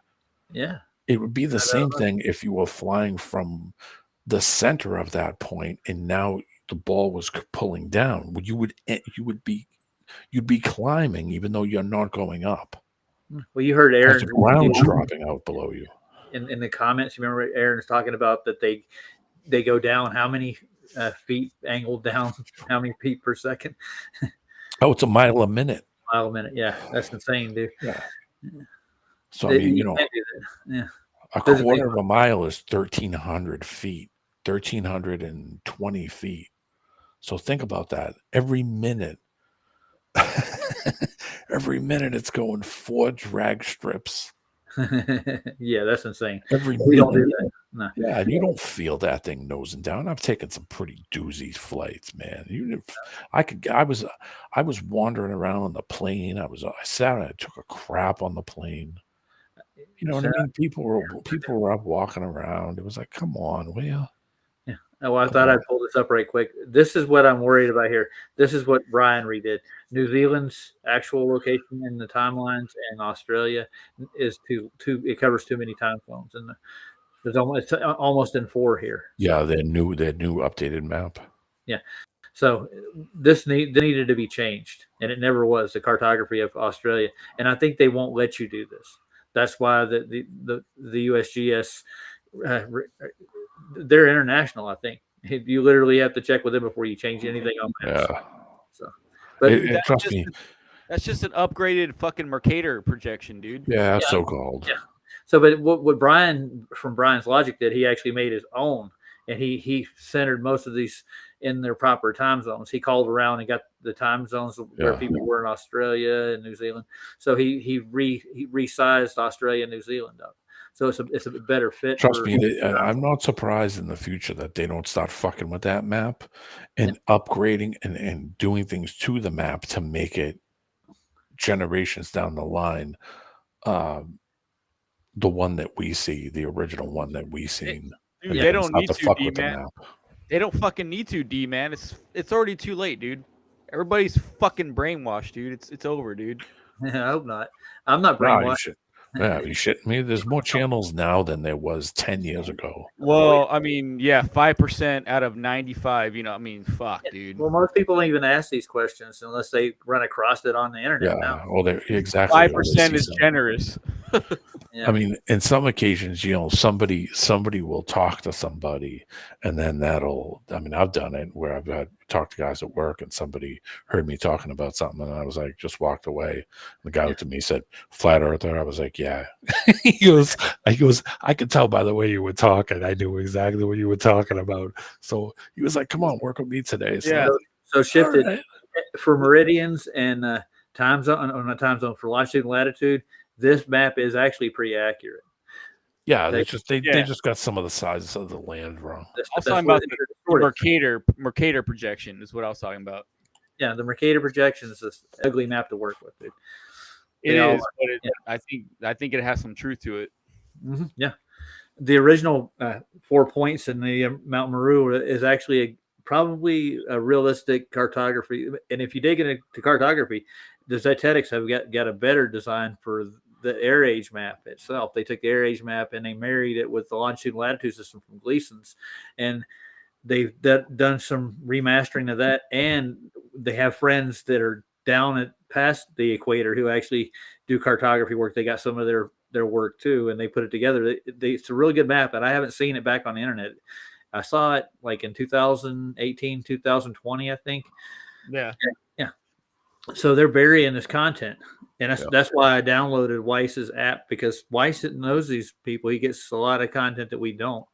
Yeah. It would be the same thing if you were flying from the center of that point and now the ball was pulling down. You'd be climbing even though you're not going up. Well, you heard Aaron. The ground's dropping out below you. In the comments, you remember Aaron was talking about that they go down how many feet angled down, how many feet per second? Oh, it's a mile a minute. Mile a minute. Yeah, that's insane, dude. Yeah. So I mean, you know, yeah. A quarter of a mile is 1,300 feet, 1,320 feet. So think about that. Every minute, it's going 4 drag strips. Yeah, that's insane. We don't do that. No. Yeah, and you don't feel that thing nosing down. I've taken some pretty doozy flights, man. I was wandering around on the plane. I sat and I took a crap on the plane. You know what I mean? People were up walking around. It was like, come on, will you? Yeah. Oh, I thought I'd pull this up right quick. This is what I'm worried about here. This is what Brian redid. New Zealand's actual location in the timelines, and Australia is it covers too many time zones, and it's almost in 4 here. Yeah, their new updated map. Yeah. So this needed to be changed, and it never was, the cartography of Australia. And I think they won't let you do this. That's why the USGS, they're international. I think you literally have to check with them before you change anything on maps. Yeah. So, but trust me, that's just an upgraded fucking Mercator projection, dude. Yeah, so called. Yeah. So, but what Brian from Brian's Logic did, he actually made his own, and he centered most of these in their proper time zones. He called around and got the time zones where people were in Australia and New Zealand. So he resized Australia and New Zealand up. So it's a better fit. Trust me, I'm not surprised in the future that they don't start fucking with that map and upgrading and doing things to the map to make it generations down the line. The one that we see, the original one that we seen. Dude, they don't need to fuck with the map. They don't fucking need to, D, man. It's already too late, dude. Everybody's fucking brainwashed, dude. It's over, dude. I hope not. I'm not brainwashed. Yeah, you shitting me? There's more channels now than there was 10 years ago. Well, I mean, yeah, 5% out of 95. You know, I mean, fuck, dude. Well, most people don't even ask these questions unless they run across it on the internet. Yeah, well, exactly. 5% is generous. Yeah. I mean, in some occasions, you know, somebody will talk to somebody, and then I've done it where I've talked to guys at work, and somebody heard me talking about something, and I was like, just walked away. The guy looked at me, said, "Flat earther." I was like, "Yeah." He goes, "I could tell by the way you were talking. I knew exactly what you were talking about." So he was like, "Come on, work with me today." So, yeah. So shifted for meridians and time zone on a time zone for longitude and latitude. This map is actually pretty accurate. Yeah, they just got some of the sizes of the land wrong. I was talking about the Mercator projection is what I was talking about. Yeah, the Mercator projection is this ugly map to work with, dude. It is, but I think it has some truth to it. Mm-hmm. Yeah, the original 4 points in the Mount Meru is actually probably a realistic cartography. And if you dig into cartography, the Zetetics have got a better design for the air age map itself. They took the air age map and they married it with the longitude and latitude system from Gleason's, and they've done some remastering of that. And they have friends that are down at past the equator who actually do cartography work. They got some of their work too, and they put it together. It's a really good map, and I haven't seen it back on the internet. I saw it like in 2018, 2020, I think. Yeah. So they're burying this content, and that's why I downloaded Weiss's app, because Weiss knows these people. He gets a lot of content that we don't.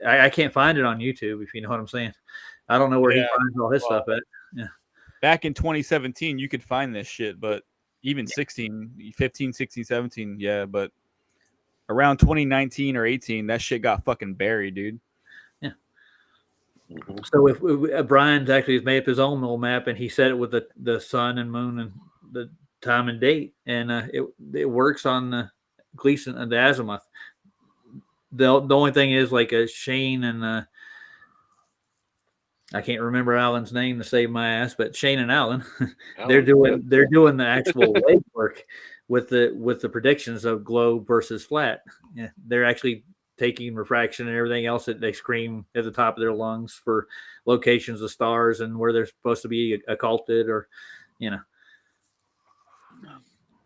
I can't find it on YouTube, if you know what I'm saying. I don't know where he finds all his stuff at. Yeah. Back in 2017, you could find this shit, but even 15, 16, 17, yeah, but around 2019 or 18, that shit got fucking buried, dude. Yeah. Mhm. So if Brian's actually has made up his own little map, and he set it with the sun and moon and the time and date, and it works on the Gleason and the azimuth. The only thing is like Shane and I can't remember Alan's name to save my ass, but Shane and Alan, they're Alan, doing the actual legwork with the predictions of globe versus flat. Yeah, they're actually taking refraction and everything else that they scream at the top of their lungs for locations of stars and where they're supposed to be occulted, or you know,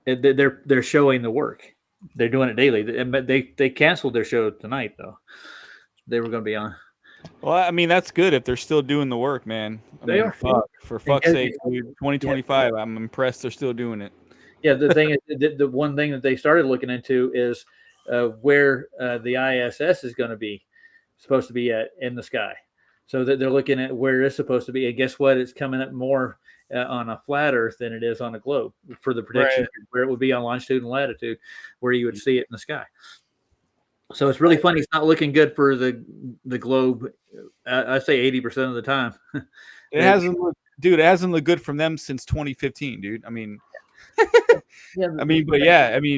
they're showing the work. They're doing it daily. But they canceled their show tonight though. They were going to be on. Well, I mean, that's good if they're still doing the work, man. I They mean, are. for fuck's sake, dude. 2025. I'm impressed they're still doing it. Yeah, the thing is, the one thing that they started looking into is where the ISS is going to be supposed to be at in the sky. So that they're looking at where it's supposed to be, and guess what? It's coming up more on a flat Earth than it is on a globe for the prediction where it would be on longitude and latitude, where you would see it in the sky. So it's really funny. It's not looking good for the globe. I say 80% of the time. It hasn't looked, dude. It hasn't looked good from them since 2015, dude. I mean,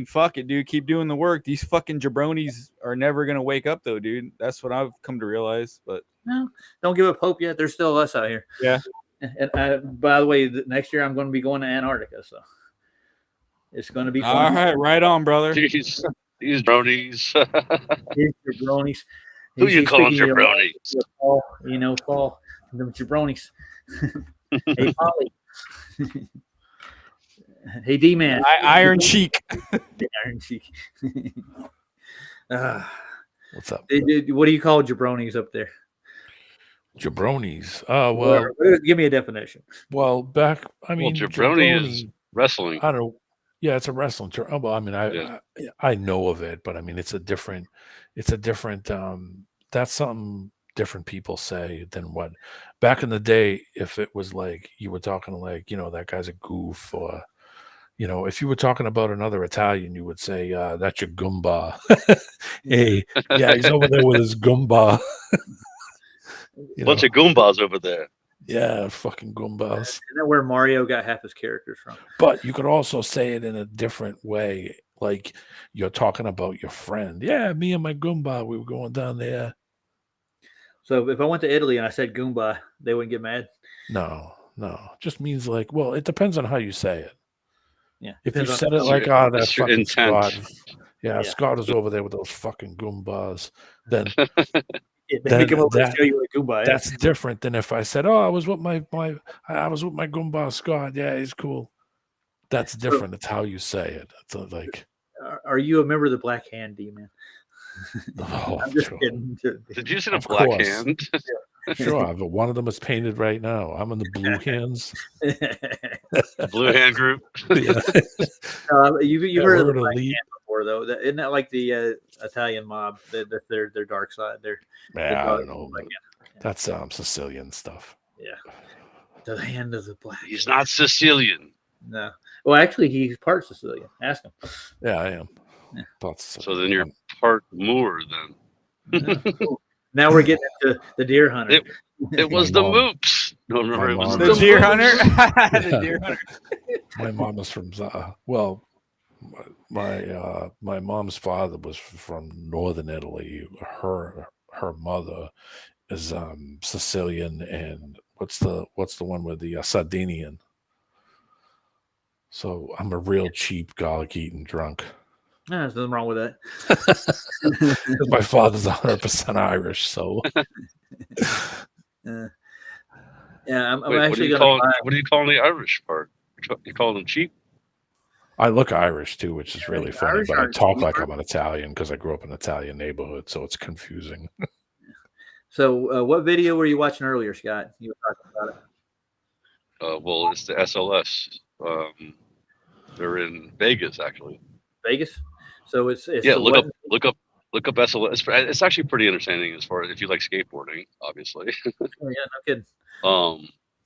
fuck it, dude. Keep doing the work. These fucking jabronis are never gonna wake up, though, dude. That's what I've come to realize. But no, don't give up hope yet. There's still us out here. Yeah. And by the way, next year I'm going to be going to Antarctica, so it's going to be fun. All right, right on, brother. Jeez, these bronies. These jabronis. Who you calling jabronis? Paul, Paul, the jabronis. Hey, Polly. Hey, D-Man. Iron Cheek. Iron Cheek. What's up? What do you call jabronis up there? Jabronis. Well, give me a definition. Well, jabroni is wrestling. I don't know. Yeah, it's a wrestling term. Oh, well, I mean, I know of it, but I mean, it's a different. That's something different people say than what back in the day. If it was like you were talking like that guy's a goof, or if you were talking about another Italian, you would say that's your gumba. Hey, yeah, he's over there with his gumba. Bunch of goombas over there. Yeah, fucking goombas. Isn't that where Mario got half his characters from? But you could also say it in a different way, like you're talking about your friend. Yeah, me and my goomba, we were going down there. So if I went to Italy and I said goomba, they wouldn't get mad? No. Just means like, well, it depends on how you say it. Yeah. If you said it like, oh, that's fucking intent. Scott. Yeah, Scott is over there with those fucking goombas. Then they come over and show you what a goomba is. That's different than if I said, oh, I was with my goomba Scott. Yeah, he's cool. That's different. It's how you say it. It's like, are you a member of the Black Hand, D-Man? Oh, I'm just kidding. Did you say the Black Hand? Sure, but one of them is painted right now. I'm in the Blue Hands. Blue Hand Group. Yeah. You've heard of the Black Hand before, though. Isn't that like the Italian mob? Their dark side. I don't know. That's Sicilian stuff. Yeah. The hand of the black. He's not Sicilian. No. Well, actually, he's part Sicilian. Ask him. Yeah, I am. Yeah. So then you're part Moor, then. Now we're getting into the deer hunter. It was the Moops. No, remember it was the deer hunter. The deer hunter. My mom is from my mom's father was from northern Italy. Her mother is Sicilian, and what's the one with the Sardinian. So I'm a real cheap garlic eating drunk. No, there's nothing wrong with that. My father's 100% Irish, so. Yeah, I'm Wait, actually going to. What do you call the Irish part? You call them cheap? I look Irish too, which is really funny, but I talk like I'm an Italian because I grew up in an Italian neighborhood, so it's confusing. So, what video were you watching earlier, Scott? You were talking about it. Well, it's the SLS. They're in Vegas, actually. Vegas. So it's look up SLS. It's actually pretty entertaining as far as if you like skateboarding, obviously. Oh, yeah, no kidding.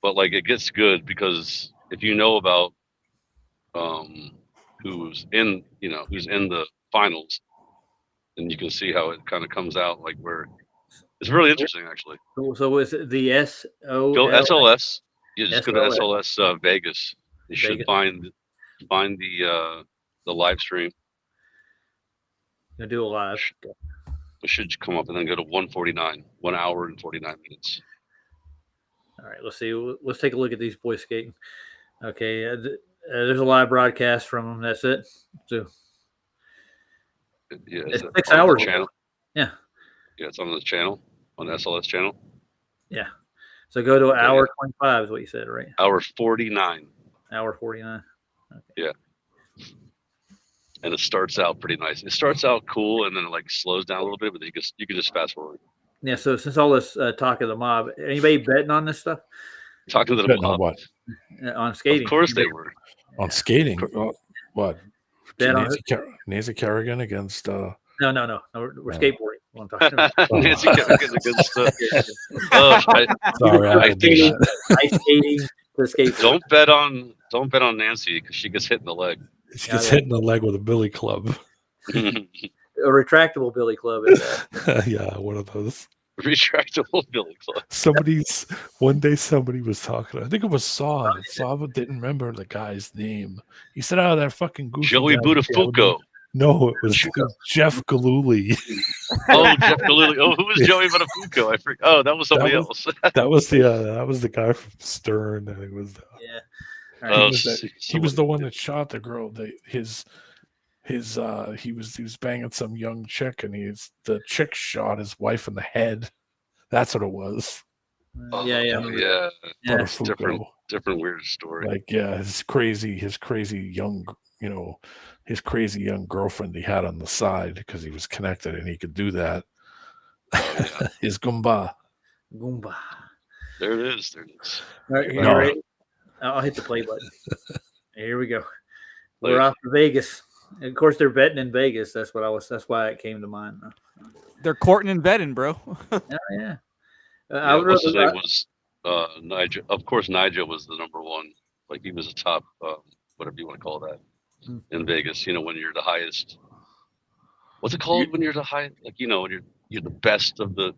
But like it gets good because if you know about who's in the finals, then you can see how it kind of comes out, like where It's really interesting, actually. So was it the SOL? Go SLS. You just go to SOS. SLS Vegas. You should Vegas. find the live stream. Gonna do a live. It should come up and then go to 1:49, 1 hour and 49 minutes. All right, let's see. Let's take a look at these boys skating. Okay, there's a live broadcast from them. That's it. So Yeah, it's 6 hours. Channel. Yeah. Yeah, it's on the channel, on the SLS channel. Yeah. So go to hour 25 is what you said, right? Hour 49. Hour 49. Okay. Yeah. And it starts out pretty nice. It starts out cool and then it like slows down a little bit, but you can just fast forward. Yeah. So since all this talk of the mob, anybody betting on this stuff? Talking to the mob. On what? On skating. Of course they were. On skating? What? Bet on Nancy Kerrigan against. No. We're skateboarding. What I'm talking about. Nancy Kerrigan against. Sorry, I think ice skating. Don't bet on Nancy because she gets hit in the leg. She gets hit in the leg with a billy club. A retractable billy club. Yeah, one of those. Retractable billy club. One day somebody was talking. I think it was Saw. Saw didn't remember the guy's name. He said, "Oh, that fucking goofy Joey guy." Buttafuoco. No, it was Jeff Galooly. Oh, Jeff Galooly. Oh, who was Joey Buttafuoco? I forget. Oh, that was somebody else. that was the guy from Stern. I think it was. He was the one that shot the girl. He was banging some young chick, and the chick shot his wife in the head. That's what it was. Yeah. Different weird story. Like, yeah, his crazy young girlfriend he had on the side because he was connected and he could do that. His Goomba. There it is. All right, you ready? I'll hit the play button. Here we go. We're off to Vegas. And of course, they're betting in Vegas. That's why it came to mind. They're courting and betting, bro. Yeah. What's his name was Nigel. Of course, Nigel was the number one. Like he was a top, whatever you want to call that, in Vegas. You know, when you're the highest. What's it called when you're the high? Like when you're the best of the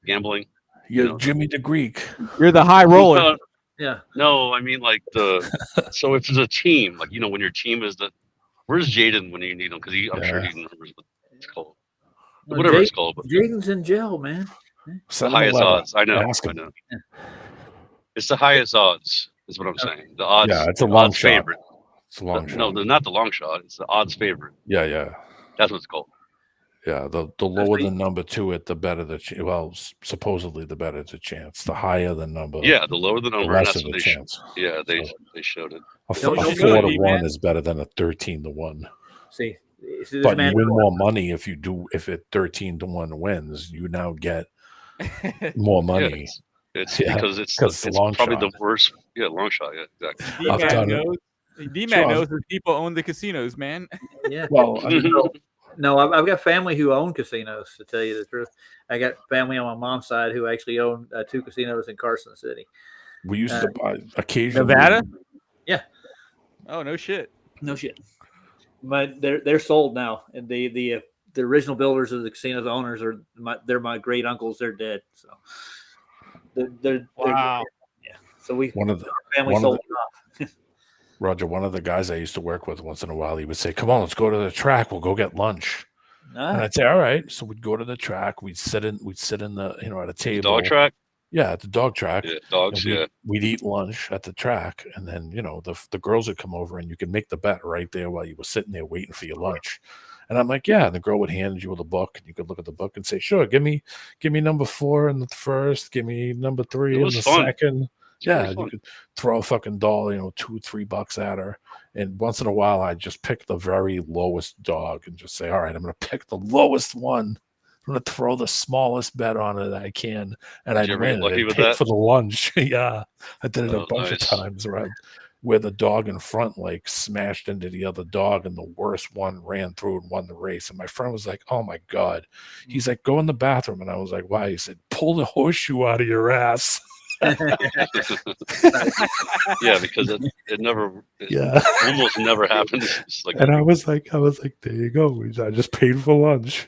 gambling. You're Jimmy the Greek. You're the high roller. Yeah. No, I mean like so if it's a team, like when your team is where's Jaden when you need him? Because I'm sure he remembers what it's called. Whatever it's called. But Jaden's in jail, man. It's the highest odds. I know. Yeah. It's the highest odds, is what I'm saying. The odds. Yeah, it's a long shot. Favorite. It's a long shot. No, they're not the long shot. It's the odds favorite. Yeah. That's what it's called. Yeah, the lower the number to it, the better supposedly the better the chance. The higher the number. Yeah, the lower the number, less of the chance. They showed it. A 4-to-1 is better than a 13-to-1. See, but you win more money if it 13-to-1 wins. You now get more money. It's because it's probably the worst. Yeah, long shot. Yeah, exactly. D-Man knows that people own the casinos, man. Yeah. Well, no, I've got family who own casinos, to tell you the truth. I got family on my mom's side who actually own 2 casinos in Carson City. We used to buy occasionally. Nevada? Yeah. Oh, no shit. No shit. But they're sold now. And the original builders of the casinos owners they're my great uncles. They're dead. So they're wow. Yeah. So one of the family sold it off. Roger, one of the guys I used to work with once in a while, he would say, "Come on, let's go to the track. We'll go get lunch." And I'd say, "All right." So we'd go to the track. We'd sit in the at a table. Dog track. Yeah, at the dog track. Yeah, dogs. We'd eat lunch at the track, and then the girls would come over, and you could make the bet right there while you were sitting there waiting for your lunch. And I'm like, yeah. And the girl would hand you the book, and you could look at the book and say, "Sure, give me number 4 in the first. Give me number 3 in the second." Yeah, you could throw a fucking doll, $2-3 at her. And once in a while, I'd just pick the very lowest dog and just say, all right, I'm going to pick the lowest one. I'm going to throw the smallest bet on it that I can. And I'd win. I'd pick for the lunch. Yeah, I did it a bunch of times where the dog in front smashed into the other dog and the worst one ran through and won the race. And my friend was like, oh my God. He's like, go in the bathroom. And I was like, why? He said, pull the horseshoe out of your ass. Yeah, because it never, almost never happens. And I was like, there you go. I just paid for lunch.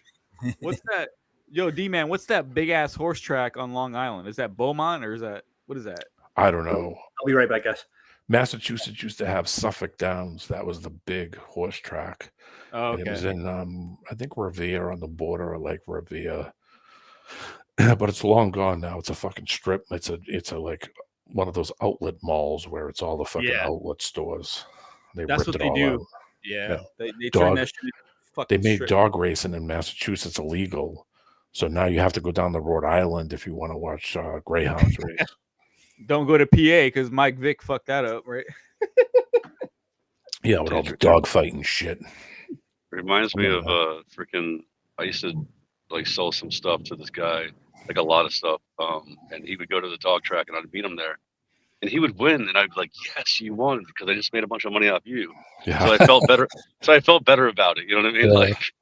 What's that? Yo, D-Man, what's that big-ass horse track on Long Island? Is that Beaumont or is that, what is that? I don't know. I'll be right back, guys. Massachusetts used to have Suffolk Downs. That was the big horse track. Oh, And it was okay. in, I think, Revere, on the border of Lake Revere. But it's long gone now. It's a fucking strip. It's a like one of those outlet malls where it's all the fucking Yeah. outlet stores. They That's ripped what it they all do. out. Yeah. They Dog- turned that shit into They fucking made strip. dog racing in Massachusetts illegal. So now you have to go down to Rhode Island if you want to watch greyhounds race. Don't go to PA because Mike Vick fucked that up, right? Yeah, with all the dog fighting shit. Reminds me of freaking. I used to like sell some stuff to this guy, like a lot of stuff. And he would go to the dog track, and I'd meet him there, and he would win, and I'd be like, "Yes, you won because I just made a bunch of money off you." Yeah. So I felt better. So I felt better about it. You know what I mean? Yeah. Like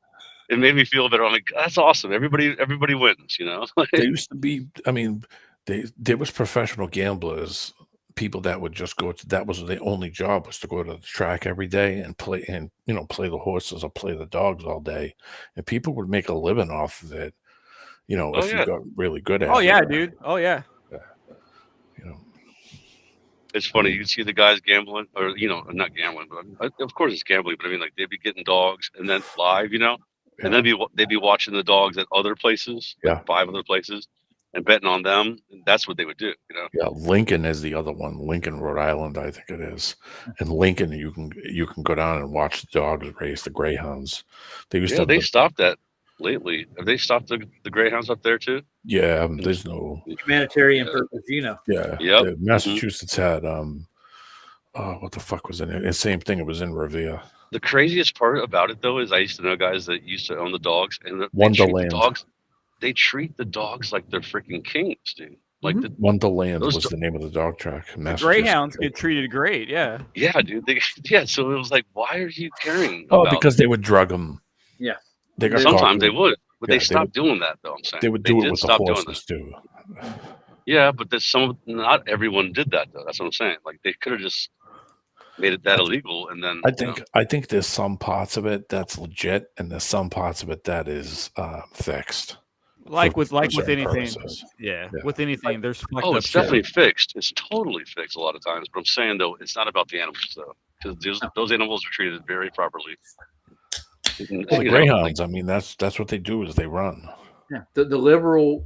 it made me feel better. I'm like, that's awesome. Everybody wins. You know. There used to be. I mean, there was professional gamblers. People that would just go to, that was their only job, was to go to the track every day and play, and play the horses or play the dogs all day, and people would make a living off of it, if you got really good at it. Oh yeah, dude. Oh yeah. It's funny. You see the guys gambling, or not gambling, but of course it's gambling. But I mean, like they'd be getting dogs, and then live, and then they'd be watching the dogs at other places, like 5 other places, and betting on them. And that's what they would do, Yeah, Lincoln is the other one. Lincoln, Rhode Island, I think it is. In Lincoln, you can go down and watch the dogs race, the greyhounds. They used to. They stopped that lately. Have they stopped the greyhounds up there too? Yeah, there's no humanitarian purpose, Yeah. Yep. Massachusetts had what the fuck was in it? The same thing. It was in Revere. The craziest part about it, though, is I used to know guys that used to own the dogs, and Wonderland. They treat the dogs like they're freaking kings, dude. Like Wonderland was the name of the dog track. The greyhounds get treated great. Yeah. Yeah, dude. So it was like, why are you caring? Because they would drug them. Yeah. Sometimes they would, but they stopped doing that, though. I'm saying they would do it with the horses too. Yeah, but not everyone did that though. That's what I'm saying. Like they could have just made it that illegal, and then I think there's some parts of it that's legit, and there's some parts of it that is fixed. Like with anything, purposes. yeah. With anything, there's it's definitely fixed. It's totally fixed a lot of times. But I'm saying though, it's not about the animals though, because those animals are treated very properly. Well, the greyhounds, I mean, that's what they do, is they run. Yeah, the liberal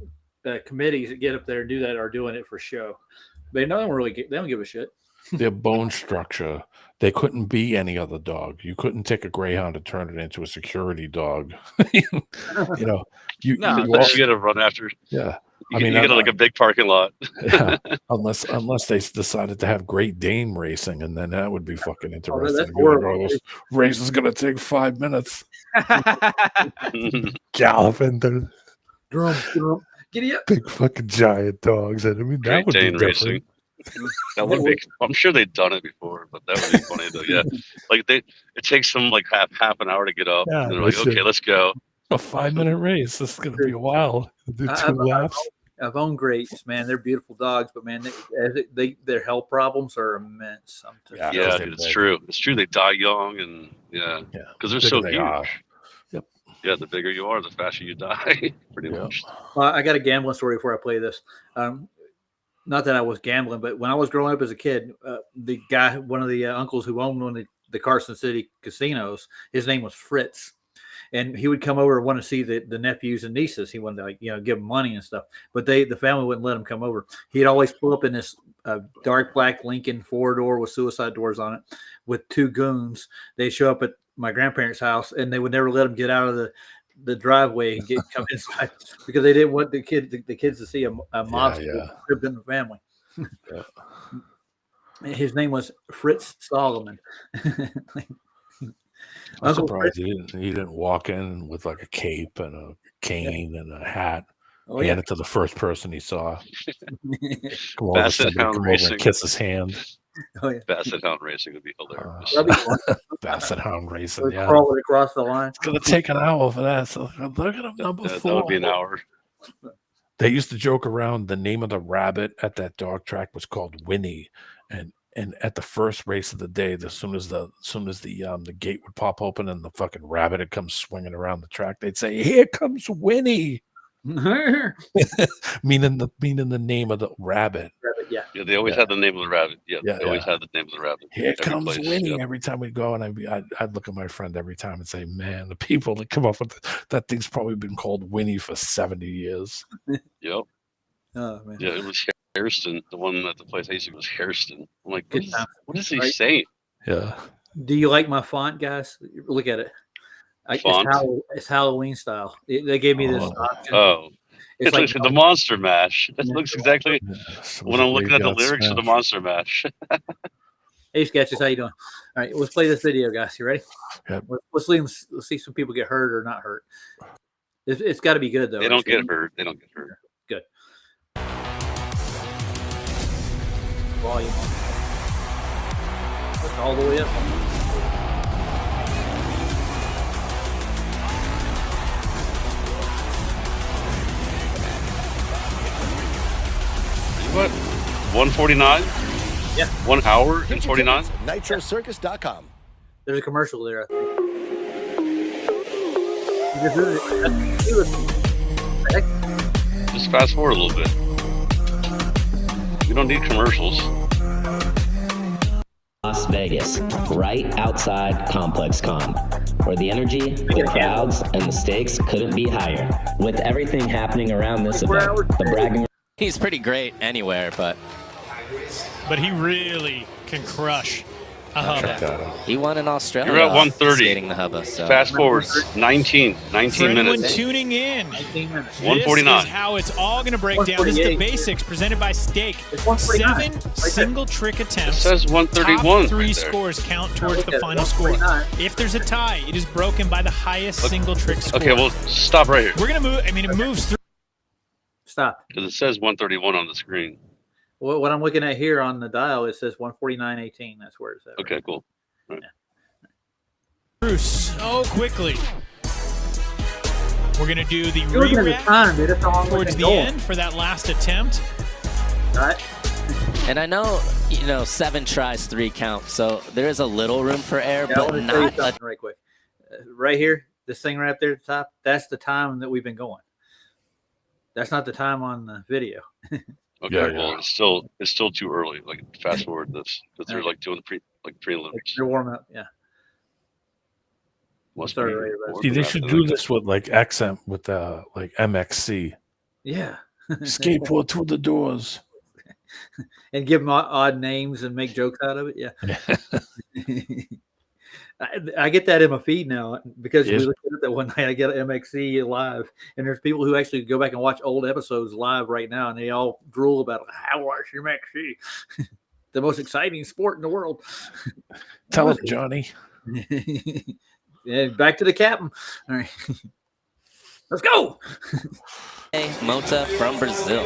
committees that get up there and do that are doing it for show. They don't give a shit. Their bone structure, they couldn't be any other dog. You couldn't take a greyhound and turn it into a security dog. You you got to run after. Yeah, you get like a big parking lot. Yeah, unless they decided to have Great Dane racing, and then that would be fucking interesting. That's horrible. This race is gonna take 5 minutes. Galloping through. Drum. Giddy up. Big fucking giant dogs. And I mean, that would be different. Racing. That would be. I'm sure they've done it before, but that would be funny though. Yeah, like it takes them like half an hour to get up. Yeah, and they're like, okay, let's go. A 5-minute race. This is gonna be a while. Do 2 laps. I've owned greats, man. They're beautiful dogs, but man, their health problems are immense. Yeah, dude, it's true. It's true. They die young, and because they're so huge. Yep. Yeah, the bigger you are, the faster you die. Pretty much. I got a gambling story before I play this. Not that I was gambling, but when I was growing up as a kid, the guy, one of the uncles who owned one of the Carson City casinos, his name was Fritz. And he would come over and want to see the nephews and nieces. He wanted to, give them money and stuff. But the family wouldn't let him come over. He'd always pull up in this dark black Lincoln 4-door with suicide doors on it with 2 goons. They'd show up at my grandparents' house, and they would never let him get out of the driveway and come inside because they didn't want the kids to see a monster lived in the family. His name was Fritz Solomon. I'm surprised he didn't walk in with like a cape and a cane and a hat. Hand it to the first person he saw. Come over, and kiss his hand. Basset hound racing would be hilarious. Basset hound racing, crawling across the line. It's gonna take an hour for that. So look at him, number 4. That would be an hour. They used to joke around. The name of the rabbit at that dog track was called Winnie, and at the first race of the day, as soon as the gate would pop open and the fucking rabbit would come swinging around the track, they'd say, "Here comes Winnie." meaning the name of the rabbit. Yeah. Yeah, they always had the name of the rabbit. Yeah, Yeah, they always had the name of the rabbit. Here every comes place. Winnie Yep. every time we go, and I'd look at my friend every time and say, "Man, the people that come up with that thing's probably been called Winnie for 70 years." Yep. Oh man. Yeah, it was Hairston. The one at the place I used to go was Hairston. I'm like, Good time. what is he Right. saying? Yeah. Do you like my font, guys? Look at it. Font? It's Halloween style. They gave me this option. Oh. It's like the Monster Mash. That looks exactly It when was I'm a looking at the graveyard lyrics of the smash. Monster Mash. Hey, Sketches, how you doing? All right, let's play this video, guys. You ready? Yep. Let's see some people get hurt or not hurt. It's got to be good though. They don't get hurt. They don't get hurt. Good. Volume on. That's all the way up. What? 149? Yeah. 1 hour and 49? NitroCircus.com. There's a commercial there, I think. Just fast forward a little bit. We don't need commercials. Las Vegas, right outside Complex Con, where the energy, the crowds, and the stakes couldn't be higher. With everything happening around this event, the bragging. He's pretty great anywhere, but he really can crush a hubba. He won in Australia. You're at 130. Skating the hubba. So. Fast forward 19 For anyone minutes. tuning in, 149. This is how it's all going to break down. This is the basics presented by Stake. 7 single trick attempts. It says 131 Top 3 right there. scores count towards the final score. If there's a tie, it is broken by the highest single trick score. Okay, well, stop right here. We're going to move. I mean, it moves through. Stop. Because it says 131 on the screen. What I'm looking at here on the dial, it says 149.18. That's where it's at. Okay, cool. Right. Through so quickly. We're going to do the You're looking at the time, dude. That's how long towards it's the going. end for that last attempt. Right. And I know, 7 tries, 3 count, so there is a little room for error, Yeah, I but want to tell you not something right quick. Right here, this thing right there at the top, that's the time that we've been going. That's not the time on the video. Okay, well, it's still too early. Like, fast forward this because they're like doing prelims. They're warming up, yeah. Must Sorry, be right, warm See, they after should that. do this with like accent with like MXC. Yeah. Skateboard through the doors. And give them odd names and make jokes out of it. Yeah. I get that in my feed now because Yes. we looked at it that one night. I get MXC live, and there's people who actually go back and watch old episodes live right now, and they all drool about how watch MXC, the most exciting sport in the world. Tell it, Johnny. Yeah, back to the captain. All right, let's go. Mota from Brazil.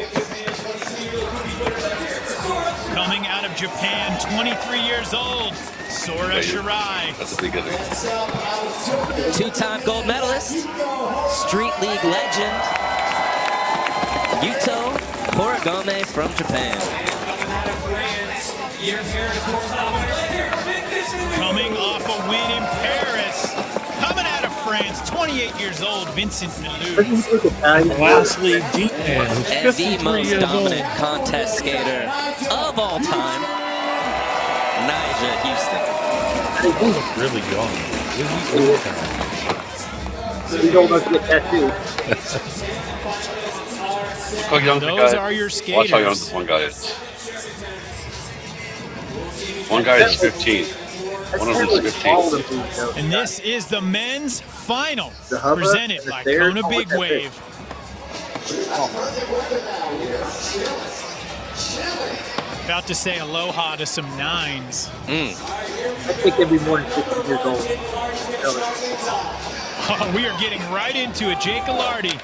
Coming out of Japan, 23 years old, Sora Shirai. That's the beginning. 2-time gold medalist, Street League legend, Yuto Horigome from Japan. Coming off a win in Paris. Coming out of France, 28 years old, Vincent Milou. Lastly, D-Man, And who's the 53 most years old. dominant contest skater of all time, Nigel Houston. He looks really young. He's old now. He's old enough to get tattooed. Look how young the Those guy. are your Watch how young skaters. this one guy is. One guy is 15. One of them is 15. And this is the men's final, The Hubba presented and the by stairs. Kona Oh, Big what's that Wave. About to say aloha to some 9s. I think they'd be more than 60 years old. Oh, we are getting right into it. Jake Alardi.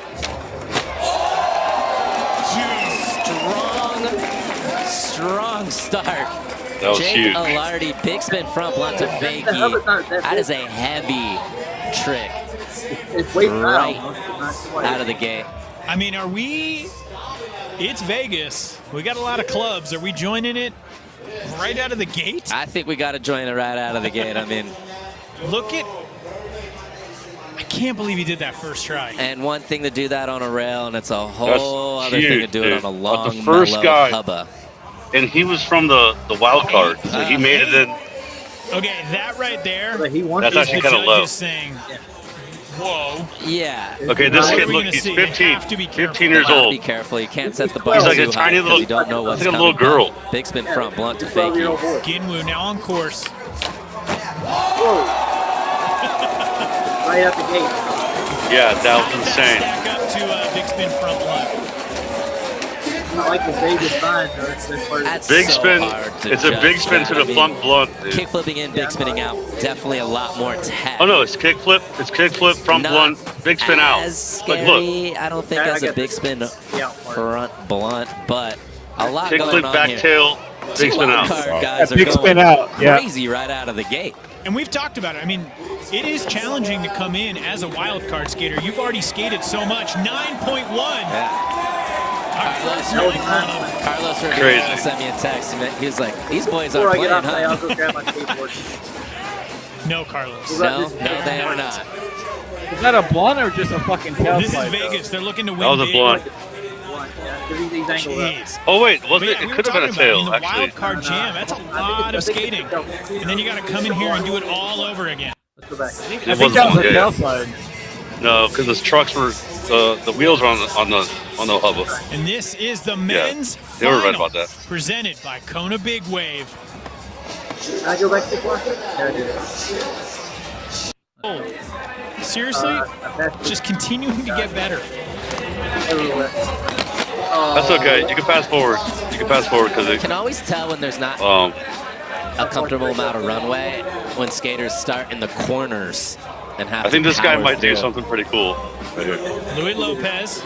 Strong start. That was Jake huge. Alardi, big spin front blunt to fakie. That is a heavy trick. It's way Right out out of the gate. I mean, are we... It's Vegas. We got a lot of clubs. Are we joining it right out of the gate? I think we got to join it right out of the gate. I mean, Look at I can't believe he did that first try. And one thing to do that on a rail, and it's a whole other huge, thing to do it dude. on a long, The first mellow guy, hubba. and he was from the wild card, so he made it in. Okay, that right there. That's actually kind of low. Saying, whoa. Yeah. Okay, this kid, look, he's 15. 15 years old. Be careful. You can't set the bar He's like a too tiny high little. you don't know what's He's like a coming. little girl. Big spin front, blunt to fakie. Ginwoo now on course. Right out the gate. Yeah, that was insane. Stack up to big spin front blunt. Not like the Vegas sign, though. That's Big so spin. hard to It's a big judge spin that. to the I mean, front blunt, dude. Kick flipping in, big spinning out. Definitely a lot more tech. Oh no, it's kick flip. It's kick flip, front Not blunt, big spin out. As Like, scary, look. I don't think as a big spin front blunt, but a lot Kick going flip, on back here. tail, big spin out. Guys are big going spin out. Yeah. crazy right out of the gate. And we've talked about it. I mean, it is challenging to come in as a wild card skater. You've already skated so much. 9.1. Carlos Crazy. sent me a text. And he was like, "These boys aren't playing, I'll huh?" go grab my skateboard. No, Carlos. No, they are not. Is that a blunt or just a fucking tail This is slide, Vegas. They're looking to win. That was a big. blunt. Jeez. Oh wait, was But it? yeah, It we could were have been a talking about, tail, in the actually. wild card jam, that's a lot of skating. And then you got to come in here and do it all over again. Let's go back. I think that was a tail slide. No, because the trucks were the wheels were on the hubba. And this is the men's they were right final, about that. presented by Kona Big Wave. Can I go back to the clock? There it is. Oh, seriously? Just continuing to get better. That's okay. You can pass forward. You can pass forward because You can always tell when there's not a comfortable amount of runway when skaters start in the corners and have I think to this guy power might do through. something pretty cool right here. Louis Lopez.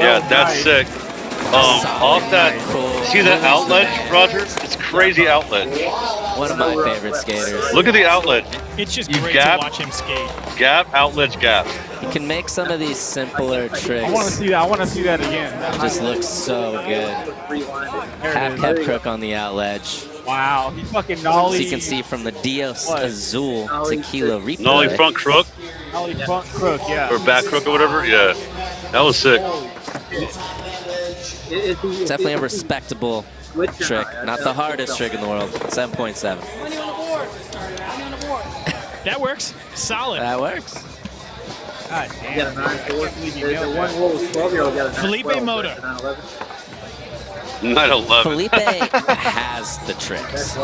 Yeah, that's sick. Off that, see that outlet, Roger? It's crazy outlet. One of my favorite skaters. Look at the outlet. It's just You great gap, to watch him skate. Gap, outlet, gap. He can make some of these simpler tricks. I want to see that. I want to see that again. It just looks so good. Half cab crook on the out ledge. Wow, he fucking nollie. As you can see from the Dios Azul tequila replay. Nollie front crook Nollie front crook, yeah. or back crook or whatever. Yeah, that was sick. It's definitely a respectable trick. Not the hardest trick in the world. 7.7. That works. Solid. That works. God You got a damn. 9-4. There's a one roll 12-year-old got a 9-12. Felipe Moto. 9/11. Felipe has the tricks.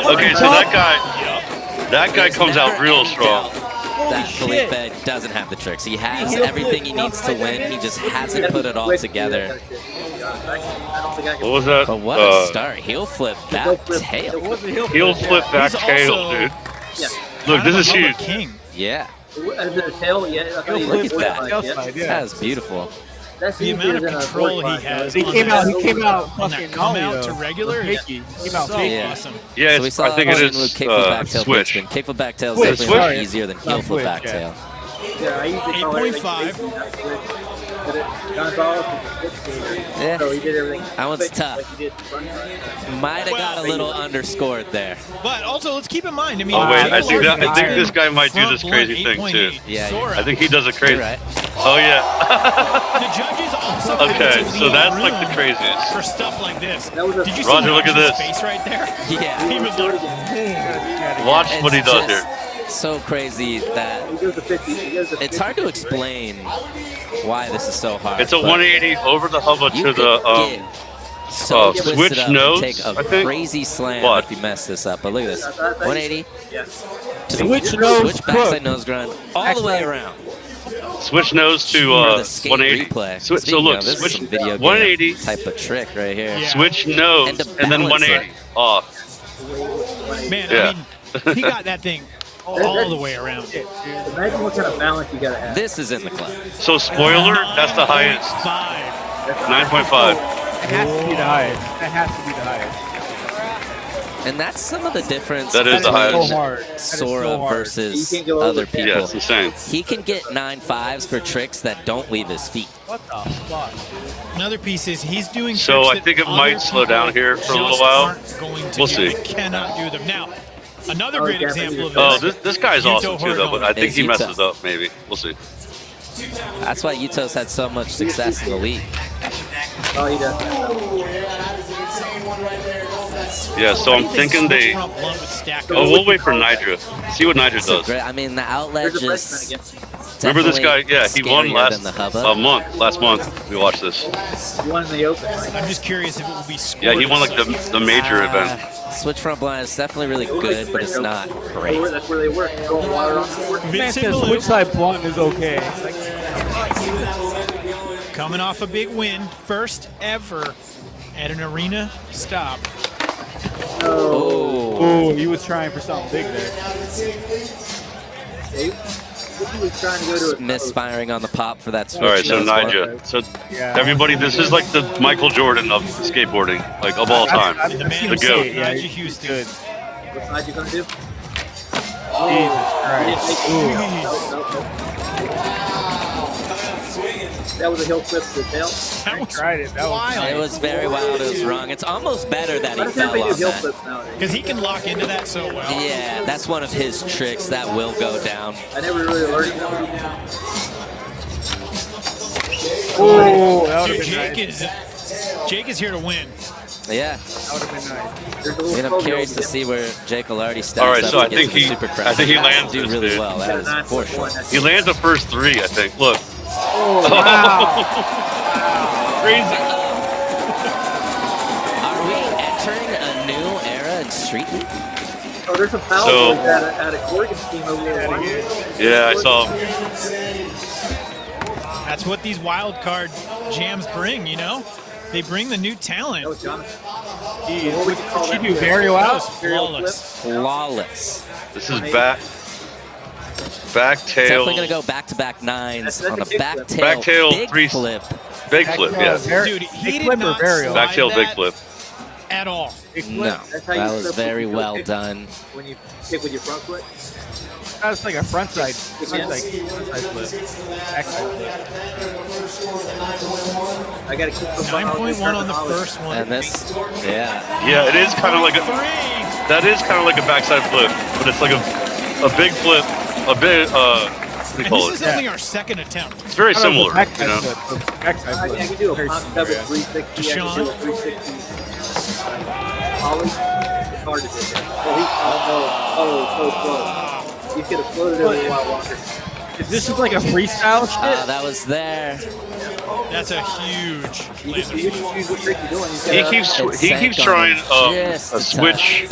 Okay, so that guy comes out real strong. That Felipe doesn't have the tricks. He has everything he needs to win. He just hasn't put it all together. What was that? But what a start. Heel flip, back tail. Heel flip, back tail, dude. Look, this is huge. King. Yeah. Is it a tail? Yeah. Look at that. That is beautiful. The amount of control he has. He on came that- out. He came out on that fucking come nollie, out though. to regular. He came out So fakie. awesome. Yeah, So we saw I think it Ginwoo is kickflip back tail, switch. big spin. Kickflip back tail is Wait, definitely a lot switch? easier than heel flip back tail. Yeah, I usually call 8.5. Yeah. So he did everything. That one's tough. Like he did front side. Might have got a little underscored there. But also, let's keep in mind. I mean, Oh wait, I think Large I think this guy might do front this blunt, crazy thing too. 8.8. Yeah, Sora. I think he does a crazy. You're right. Oh yeah. The judges also Okay, have to so leave that's like the room craziest. for stuff like this. That was a- Did you Roger, see look at Notch's this. face right there? Yeah. He was like, Watch what he It's does just here. so crazy that He goes to 50. He goes to 50. it's hard to explain why this is so hard. It's a but 180 over the hubba you to could the get so twisted switch up nose, and take a I think. crazy slam What? if you mess this up. But look at this. 180 Yeah. to Switch nose switch crook. backside nose grind all the way around. Switch nose to Or the skate 180. replay. So Speaking look, of, this is switch some video game 180, type of trick right here. Yeah. switch nose, And to and then balance 180 off. man, Yeah. I mean, he got that thing all the way around. Imagine what kind of balance you gotta have. This is in the club. So spoiler, that's the highest. 5. 9.5. That has to be the highest. That has to be the highest. And that's some of the difference That is the between highest. So hard. That is so Sora hard. versus You can't go over other 10. people. Yeah, it's insane. He can get 9.5s for tricks that don't leave his feet. What the fuck? Another piece is he's doing. So tricks I that think it other might slow people down here for a little just while. aren't going to We'll do. see. They cannot do them now. Another great example of this. Oh, this guy's Yuto awesome too, though. But I think Is he Yuto. messes up. Maybe we'll see. That's why Yuto's had so much success in the league. Oh, he does. Yeah, so I'm thinking they. Oh, we'll wait for Nidra. See what Nidra does. I mean, the outlet just. Remember this guy? Yeah, he won scarier than the Hubba. last month. We watched this. He won in the open. I'm just curious if it will be scored. Yeah, he won like the major event. Switch front blind is definitely really good, but it's not great. That's where they work. Throwing water on the court. Man says switch side blunt is okay. Coming off a big win, first ever at an arena stop. Oh, he was trying for something big there. He was trying to go to Misfiring on the pop for that switch. All right, so nose one. Nidra. So everybody, this is like the Michael Jordan of skateboarding, like of all time. The man The goat. himself, Nigel Houston. Good. What's Nigel gonna do? Jesus Christ. That was a heel flip to the tail. That was tried it. That was It was very wild. It was wrong. It's almost better that he Why fell do on heel that. flips nowadays? Because he can lock into that so well. Yeah, that's one of his tricks that will go down. I never really learned that. Oh, that would Dude, have been nice. Jake is here to win. Yeah. That would have been nice. There's a I little mean, I'm curious to see where Jake Alardi stacks All right, up so to I get think to the he- Super Crown. I think he He has to lands do this, really dude. well. That is for sure. He lands the first three, I think. Look. Oh, wow. Crazy. Are we entering a new era in Street League? Oh, there's some foul So- boys at a Corrigan team over there. Yeah, I saw him. That's what these wild card jams bring, you know? They bring the new talent. That was Jonathan. What did she do? Varial That out? was flawless. Flawless. This is back tail. Definitely going to go back-to-back nines That's on a a big back flip. tail. Back tail, big three- flip. Big flip, yeah. Dude, he Big did flip or not varial? slide Back tail, big that flip. at all. No, That's how you that was flip very when you well kick. done. When you kick with your front foot. That's like a front side flip. Back side flip. I got to keep them 9.1 on the first one. And this, yeah. Yeah, it is kind of like a. Three. That is kind of like a backside flip, but it's like a big flip, a bit. What do you And call this it? is only our second attempt. It's very similar, you Backside know. flip. Backside I flip. can do a Very pop similar, double yeah. 360. I can do a 360. Ollie. It's hard to do that. Oh, so close. You could have floated it a little while longer. Is this just like a freestyle shit? That was there. That's a huge You laser. just use what trick you're doing. He keeps trying just a a switch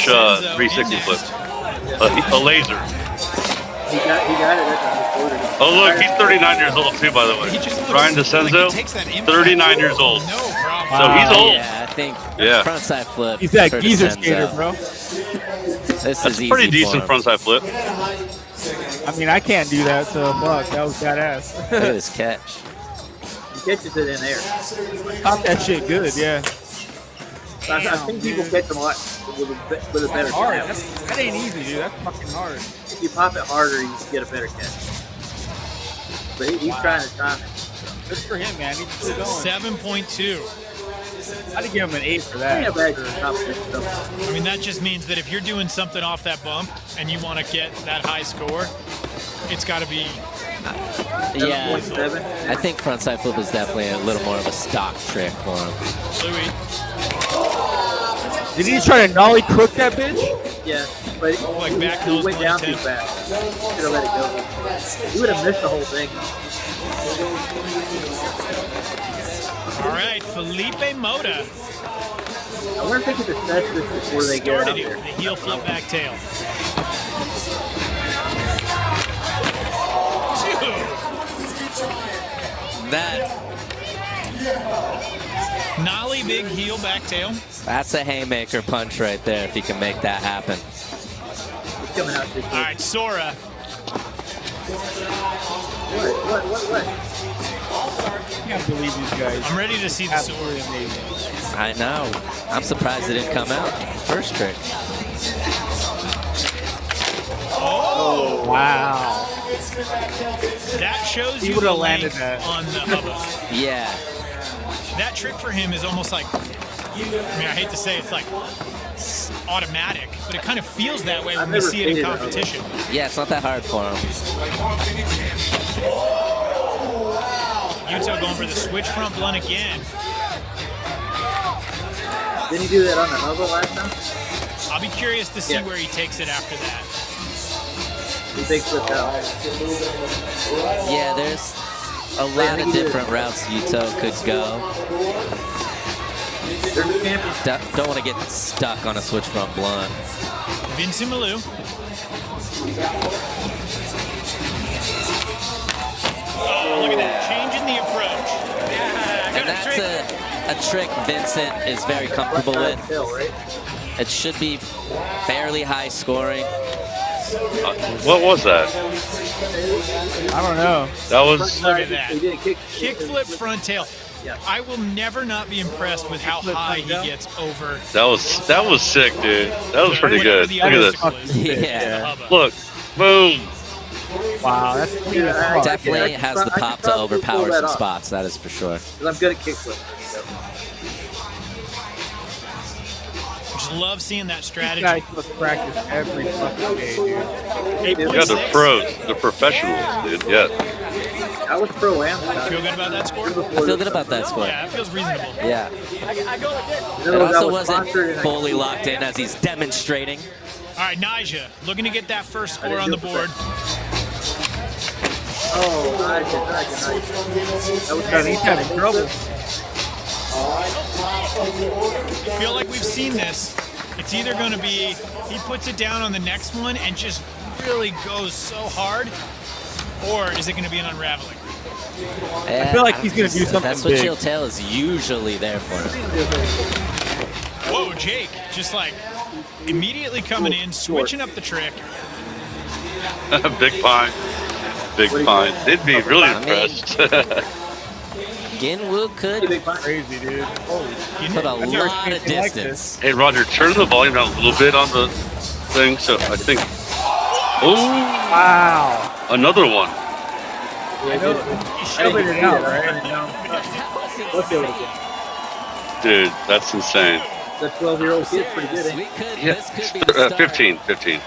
360 flip, a laser. He got it. That's how he floated it. Oh look, he's 39 years old too, by the way. He just looks Ryan like DeCenzo, he takes that impact. 39 years old. No problem. So he's old. Yeah, I think Yeah. frontside flip. He's that for geezer DeCenzo. skater, bro. This That's is a easy pretty for decent him. frontside flip. I mean, I can't do that, so fuck, that was badass. Look at this catch. He catches it in air. Caught that shit good, yeah. I think people catch them a lot with a better Hard. catch. That ain't easy, dude. That's fucking hard. If you pop it harder, you get a better catch. But he's trying to time it. Good for him, man. He's still going. 7.2. I'd give him an 8 for I that. can't imagine the competition stuff. I mean, that just means that if you're doing something off that bump and you want to get that high score, it's got to be. Yeah, 7.7. I think frontside flip is definitely a little more of a stock trick for him. Louis. Did he try to nollie crook that bitch? Yeah, but Like back he nose went down too 110. fast. Should have let it go. He would have missed the whole thing. All right, Felipe Mota I wonder if they could assess this before they get out started it there. with a heel flip back tail. That Nollie big heel back tail. that's a haymaker punch right there if he can make that happen. He's coming out this All right, Sora. What? I can't believe these guys. I'm ready to see the Sora. Absolutely amazing. I know. I'm surprised it didn't come out first trick. Oh, Wow. that shows He you would've the landed length that. on the Hubba. Yeah. that trick for him is almost like, I mean, I hate to say it's like automatic, but it kind of feels that way when we see it in competition. Yeah, it's not that hard for him. Yuto going for the switch front blunt again. Didn't he do that on the hubba last time? I'll be curious to see where he takes it after that. He takes it out. Yeah, there's a lot of different routes Yuto could go. Don't want to get stuck on a switch front blunt. Vincent Malou. Oh, look at that, changing the approach. And that's a trick Vincent is very comfortable with. It should be fairly high scoring. What was that? I don't know. That was. Look at that. Kick flip front tail. I will never not be impressed with how high he gets over. That was sick, dude. That was pretty good. Look at this. Yeah. Look, boom. Wow, that's definitely has the pop to overpower some spots. That is for sure. Because I'm good at kickflip. Just love seeing that strategy. These guys must practice every fucking day, dude. Yeah, the pros, the professionals, dude. Yeah. I was pro-am. Feel good about that score? I feel good about that score. Yeah, it feels reasonable. Yeah. It also wasn't fully locked in as he's demonstrating. All right, Nyjah looking to get that first score on the board. Oh, nice. He's having trouble. I feel like we've seen this. It's either going to be he puts it down on the next one and just really goes so hard, or is it going to be an unraveling? I feel like he's going to do something That's what big. Chill Tail is usually there for. Whoa, Jake, just like immediately coming in, switching up the trick. Big pine. Big pine. They'd be really impressed. Ginwoo could crazy, dude. put a lot of distance. Hey, Roger, turn the volume down a little bit on the thing. So I think. Oh! Wow. Another one. I know. He figured it out, right? Dude, that's insane. The 12-year-old kid's pretty good, ain't he? Yeah, 15. 15.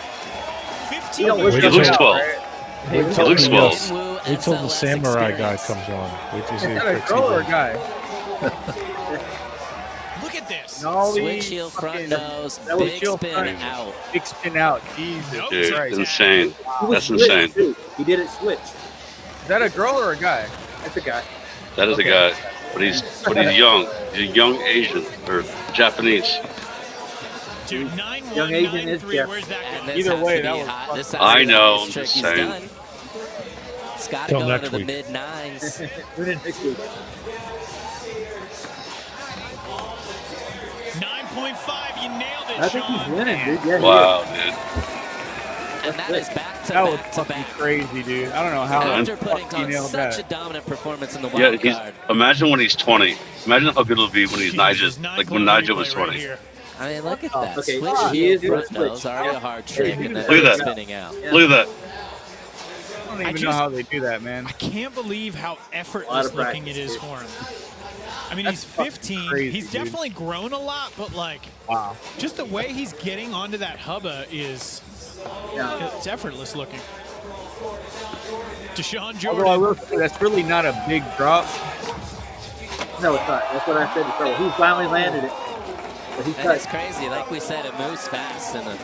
He don't look He good looks now, 12. right? He looks 12. Wait till the samurai guy comes on. Wait till you see Is that a girl or a guy? Look at this. Switch heel front nose, big spin out. Big spin out. Jesus Dude, Christ. insane. He was That's insane. too. He did it switch. Is that a girl or a guy? That's a guy. That is a guy. But he's young. He's a young Asian or Japanese. Dude, Young Asian is 9-1-9-3, Jeff. where's that going? Either way, that was fun. I know, I'm just saying. It's got to Till go next into the week. mid-nines. Tune in next week. 9.5, you nailed it, I think he's Sean. winning, dude. Yeah, Wow, dude. And that is back to That was back to fucking back. crazy, dude. I don't know how After the putting fuck he on nailed such that. a dominant performance in the Yeah, wild he's. card. Imagine when he's 20. Imagine how good it'll be when he's Jesus, Nyjah. Like when Nyjah was 20. I mean, look at that. okay, Switch he heel is doing front nose, switch. already a hard trick, and then Look at that. spinning out. Look at that. I don't even know just- how they do that, man. I can't believe how A lot effortless of looking practice, it is dude. for him. I mean, That's he's fucking 15. crazy, He's dude. definitely grown a lot, but like, Wow. just the way he's getting onto that hubba is, it's effortless looking. Deshaun Although I Jordan. will say that's really not a big drop. No, it's not. That's what I said before. He finally landed it. But he And cut. it's crazy. Like we said, it moves fast. In a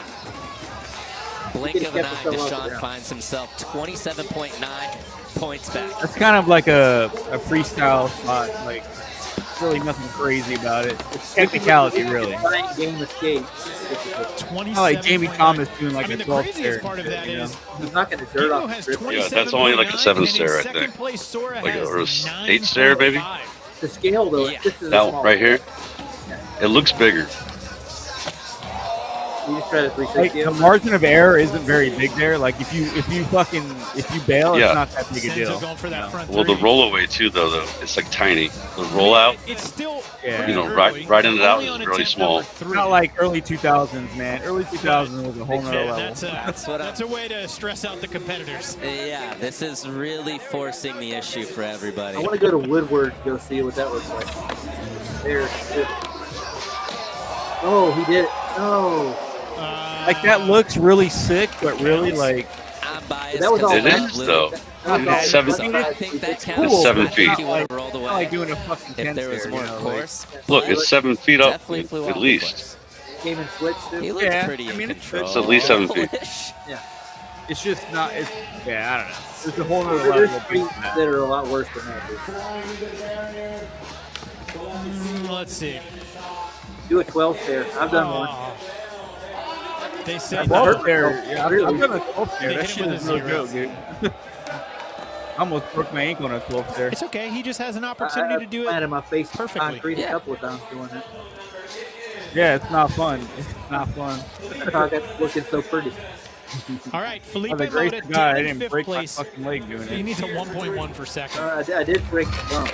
blink could've of an kept eye, himself up, Deshaun yeah. finds himself 27.9 points back. That's kind of like a freestyle spot. Like, really nothing crazy about it. It's technicality, really. Fine game of skate. Not like Jamie Thomas doing like I mean, a the 12 craziest stair. part of that you know? is He's not going to dirt Ginwoo off has the strip. Yeah, that's only like a 7 stair, I think. Second place, Sora Like has or an 8 stair, baby. 9.5. The scale, though, Yeah. this is a That small one right here. It looks bigger. You just try to 360. The margin of error isn't very big there. Like if you bail, Yeah. it's not that big a deal. Going for that front Well, the three. rollaway too, though, it's like tiny. The rollout, It's still you know, riding it out is really small. Not like early 2000s, man. Early 2000s was a whole nother level. That's a way to stress out the competitors. Yeah, this is really forcing the issue for everybody. I want to go to Woodward to go see what that looks like. There. Oh, he did it. No. Like that looks really sick, but really like I'm biased. That was all It is though. It's 7 I think that it's counts. cool. It's 7 I think feet. he would have rolled away. like doing a fucking if there was there, more you know, course. Look, it's 7 feet up Definitely flew at off the least. Came and switched He it. looks Yeah, pretty I mean, in it's control. It's at least 7 feet. Yeah. It's just not. It's yeah, I don't know. There's a whole other There's level of streets being that. that are a lot worse than that. Dude. Let's see. Do a 12 there. I've done one. They say I bought there. Yeah, I've done a 12 there. They That hit shit him is with no a joke, dude. I almost broke my ankle on a 12 there. It's okay. He just has an opportunity to do it. Planted my face perfectly. concrete a couple of times doing it. Yeah, it's not fun. It's not fun. I thought that's looking so pretty. All right, Felipe By the grace Mota of God, I down in didn't fifth break my place. fucking leg doing He it. needs a 1.1 per second. I did break the bump.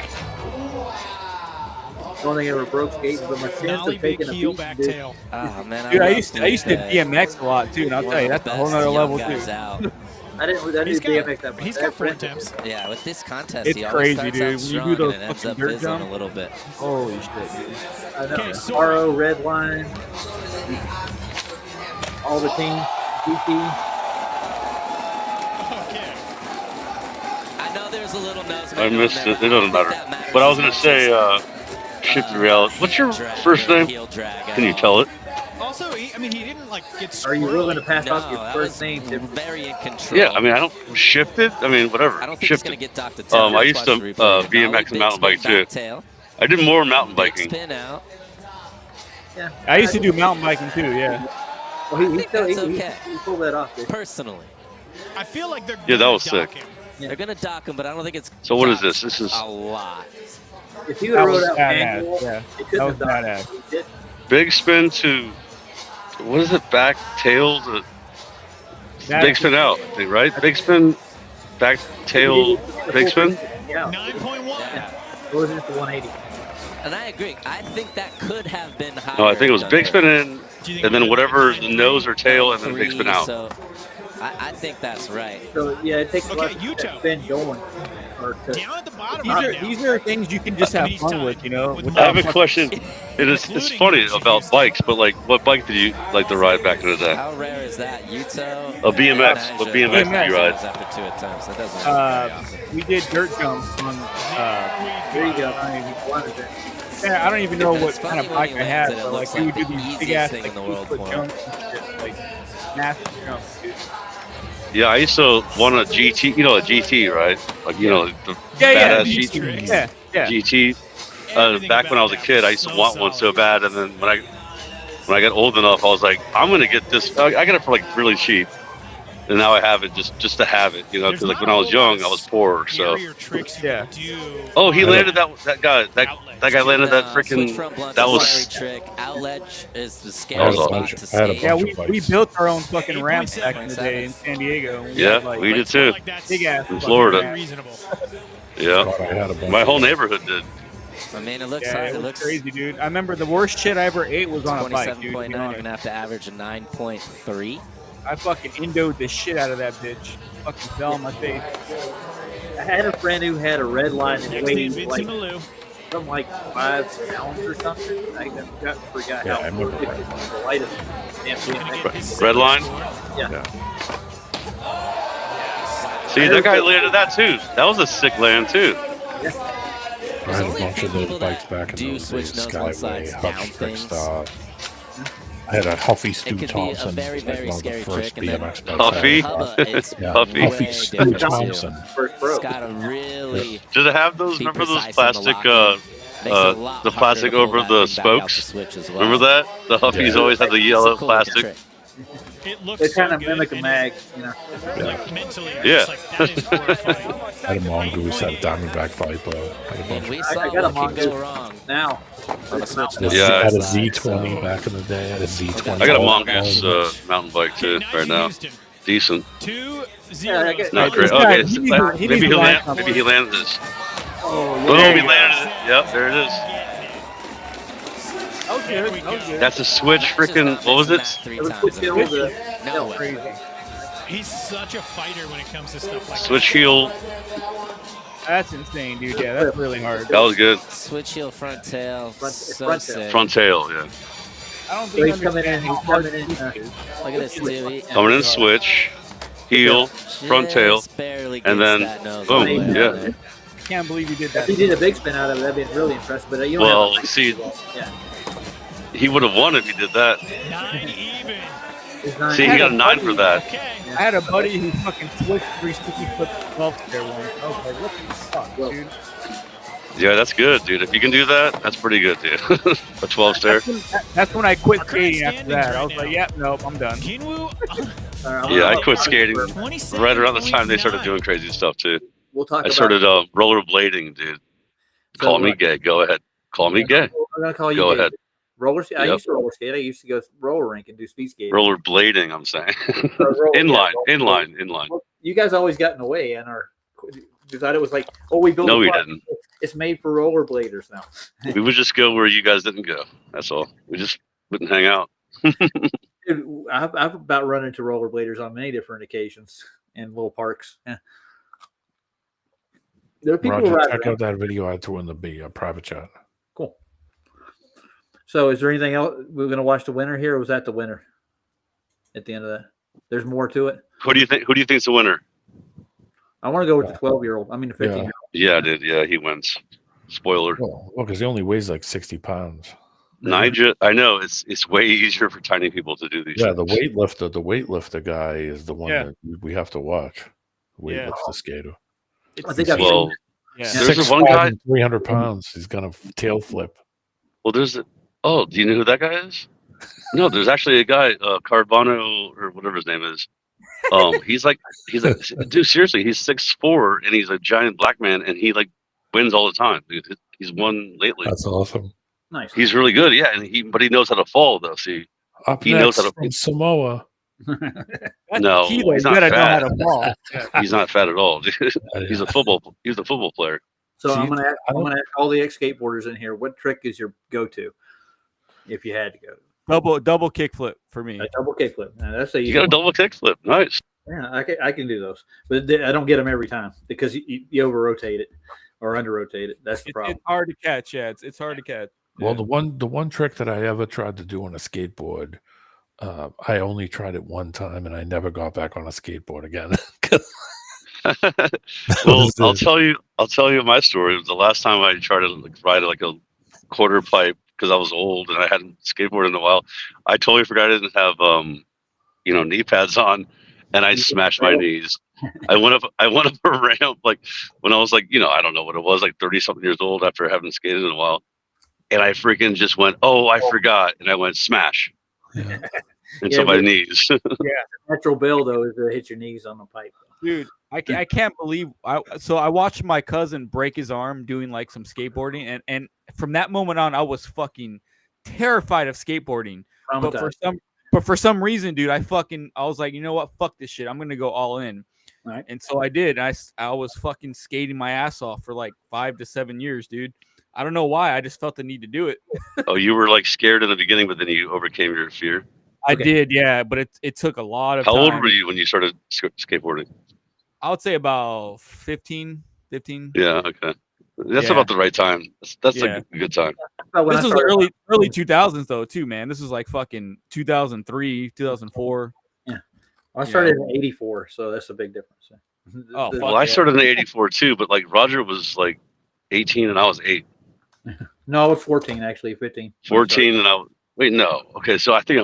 The only thing I ever broke skating, but my chance Nollie of big taking a heel beat, back dude. tail. Oh man, Dude, I love used to Felipe. BMX a lot too, and I'll tell you, that's a whole nother level too. Guys out. I didn't He's do got, BMX that much. he's got 4 attempts. Yeah, with this contest, It's he always crazy, starts dude. out When you strong do those and it ends fucking up dirt fizzling jumps. a little bit. Holy shit, dude. I know. Okay, so- RO, Red Line, all the teams, GT. Okay. I know there's a little nose. I missed it. It doesn't matter. But I was gonna say, shift the reality. What's your first name? Can you tell it? Also, he didn't like get. Are you willing to squirrely. pass off No, your that first was name? To very in control. Yeah, I mean, I don't shift it. I mean, whatever. I don't think Shift he's gonna it. get Dr. Tail. I used to BMX and mountain bike too. Tail. I did more mountain Big biking. spin out. Yeah. I used to do mountain biking too, yeah. Well, I think that's okay. he pulled that off, dude. Personally, I feel like they're. Yeah, that gonna was dock sick. him. they're gonna dock him, but I don't think it's. So what is docked this? This is a lot. If he would have That was rode out manual, badass, yeah. it That couldn't was have done badass. it. He did. big spin to, what is it? Back tail to big spin out, I think, right? Big spin, back tail, big spin. Yeah. 9.1. Yeah. It was just the 180. And I agree. I think that could have been higher. No, I think it was big spin in, Do you think and then it whatever was the nose or tail, and then big three, spin out. So I think that's right. So yeah, it takes Okay, less Yuto. spin going. Or to, Down at the bottom These right are now. these are things you can just have he's fun tied with, you know. with I have a without question. It's funny about bikes, but like, what bike did you like to ride back in the day? How rare is that? Yuto? A BMX. What BMX did you ride? After 2 attempts. That doesn't we did dirt jumps on. there you go. Yeah, I don't even know It's what funny kind of when bike he I had, lands it, it but looks like we would like do the these big easiest ass thing like in the world 8-foot for him. jumps and shit, like massive jumps, dude. Yeah, I used to want a GT. You know, a GT, right? Like, you know, the Yeah, badass GT. yeah, yeah. GT. Back when I was a kid, I used to want one so bad, and then when I got old enough, I was like, I'm gonna get this. I got it for like really cheap, and now I have it just to have it, you know. Because like when I was young, I was poor, so. Yeah. Oh, he landed that guy landed that Switch freaking. front blunt That is a was. scary trick. Outledge is the That scary was spot awesome. to I had a skate. Yeah, bunch of we bikes. built our own fucking ramps back in the day in San Diego. And Yeah, had, like, we did too. big ass In fucking Florida. ramps. Reasonable. Yeah, Thought I had a bunch my of whole bikes. neighborhood did. I mean, it looks Yeah, hard. it It was looks crazy, dude. I remember the worst shit I ever ate was on a bike, dude. to be 27.9. You're honest. gonna have to average a 9.3. I fucking indoed the shit out of that bitch. Fucking fell on my face. I had a friend who had a red line and Next in weighed Vincent like Malou. something like 5 pounds or something. I forgot Yeah, how I remember it was the lightest damn BMX. Red line. Yeah. See, that guy landed that too. That was a sick land too. I had a bunch of those bikes back in those days. Skyway, Huff, Trickstar. I had a Huffy Stu could be a Thompson. very, like very one of the scary first trick, and then BMX bikes. Huffy? I had. Hubba, it's Yeah, Huffy. Huffy way Stu different, too. Thompson. First pro. It's got to really Did it have those? be Remember those precise on the plastic, lock-in. Makes it a lot the harder plastic to pull over that the thing back out the spokes? switch as well. Remember that? The Huffies Yeah. always had the It's a yellow cool looking plastic. trick. It looks They so kind of good, mimic a and mag, you know. like mentally, you're Yeah. just like, that is horrifying. Had a mongoose, had a diamondback viper, had a bunch We of. saw I got a what can mongoose go wrong now. on the Switch. Yeah. Had a side, Z20 so back in the day. Had a Z20. I got a all- mongoose all- mountain bike too right now. Decent. 2-0. Not great. This guy, Okay, he so, needs to- he maybe needs he to land land. something. Maybe he landed this. Oh, Boom! There He you landed it. Yep, there it is. That was good. That was good. That's a switch. Freaking what was it? No way. He's such a fighter when it comes to stuff like Switch that. heel. That's insane, dude. Yeah, that's really hard. That was good. Switch heel, front tail. So front tail. sick. Front tail. Yeah. I don't So think he's coming in. He's coming in. Look at this, dude. Coming in switch, heel, front tail, Just barely and gets then that nose boom. all the way Yeah. on there. I can't believe he did If that. he did a big spin out of it, that'd be really impressive. But you don't Well, have see, yeah. he would have won if he did that. 9 even. It's not- See, he got a 9 for that. I had a buddy who fucking switched 360 foot 12 stair once. I was like, what the fuck, dude? Yeah, that's good, dude. If you can do that, that's pretty good, dude. A 12 stair. That's when I quit skating after that. I was like, yeah, nope, I'm done. Yeah, I quit skating right around the time they started doing crazy stuff too. We'll talk I about started rollerblading, dude. So Call me what? gay. Go ahead. Call me gay. I'm gonna call you. Go gay. ahead. Roller skate. I Yep. used to roller skate. I used to go roller rink and do speed skating. Rollerblading, I'm saying. roller- Inline, yeah, inline. Well, you guys always got in the way, and you thought it was like, oh, we built. No, a we park. didn't. It's made for rollerbladers now. We would just go where you guys didn't go. That's all. We just wouldn't hang out. Dude, I've about run into rollerbladers on many different occasions in little parks. Yeah. There are people Roger, who ride check around. out that video I threw in the private chat. Cool. So, is there anything else we're going to watch the winner here, or was that the winner at the end of that? There's more to it. Who do you think? Who do you think's the winner? I want to go with the 12-year-old. I mean, the 15-year-old. Yeah, dude. Yeah, he wins. Spoiler. Well, because he only weighs like 60 pounds. Nigel, I know it's way easier for tiny people to do these. Yeah, the things. weightlifter guy is the one that we have to watch. Yeah. Weightlifter skater. I think I've Well, Yeah. there's this one guy. 300 pounds. He's gonna tail flip. Well, there's a. Oh, do you know who that guy is? No, there's actually a guy, Carvano or whatever his name is. He's like, dude, seriously, he's 6'4" and he's a giant black man, and he like wins all the time. He's won lately. That's awesome. Nice. He's really good, yeah, but he knows how to fall though. See, Up he next knows how to. from Samoa. No, key, though. he's You not gotta know how fat. to fall. He's not fat at all. Dude. He's a football player. So See, I'm gonna ask all the ex-skateboarders in here. What trick is your go-to if you had to go? Double kickflip for me. A double kickflip. Now, that's a You got a double kickflip. Nice. Yeah, I can do those, but I don't get them every time because you over rotate it or under rotate it. That's the problem. It's hard to catch. Yeah, it's hard to catch. Well, the one trick that I ever tried to do on a skateboard, I only tried it one time, and I never got back on a skateboard again. Well, I'll tell you my story. The last time I tried to ride like a quarter pipe because I was old and I hadn't skateboarded in a while, I totally forgot I didn't have knee pads on, and I smashed my knees. I went up a ramp like when I was like, I don't know what it was, like 30-something years old after having skated in a while, and I freaking just went, oh, I forgot, and I went smash into my knees. Yeah, the natural bill though is to hit your knees on the pipe. Dude, I can't believe I watched my cousin break his arm doing like some skateboarding, and from that moment on I was fucking terrified of skateboarding. But for some reason, dude, I was like, you know what, fuck this shit, I'm gonna go all in. Right. And so I did. I was fucking skating my ass off for like 5 to 7 years, dude. I don't know why, I just felt the need to do it. Oh, you were like scared in the beginning, but then you overcame your fear. I did, yeah, but it took a lot of How time. old were you when you started skateboarding? I would say about 15. Yeah, okay. That's Yeah. about the right time. That's Yeah. a good time. This was the early 2000s though, too, man. This was like fucking 2003, 2004. Yeah, I started in '84, so that's a big difference. Oh, Well, I started in '84 too, but like Roger was like 18 and I was 8. No, I was 14 actually, 15. 14 and no. Okay, so I think I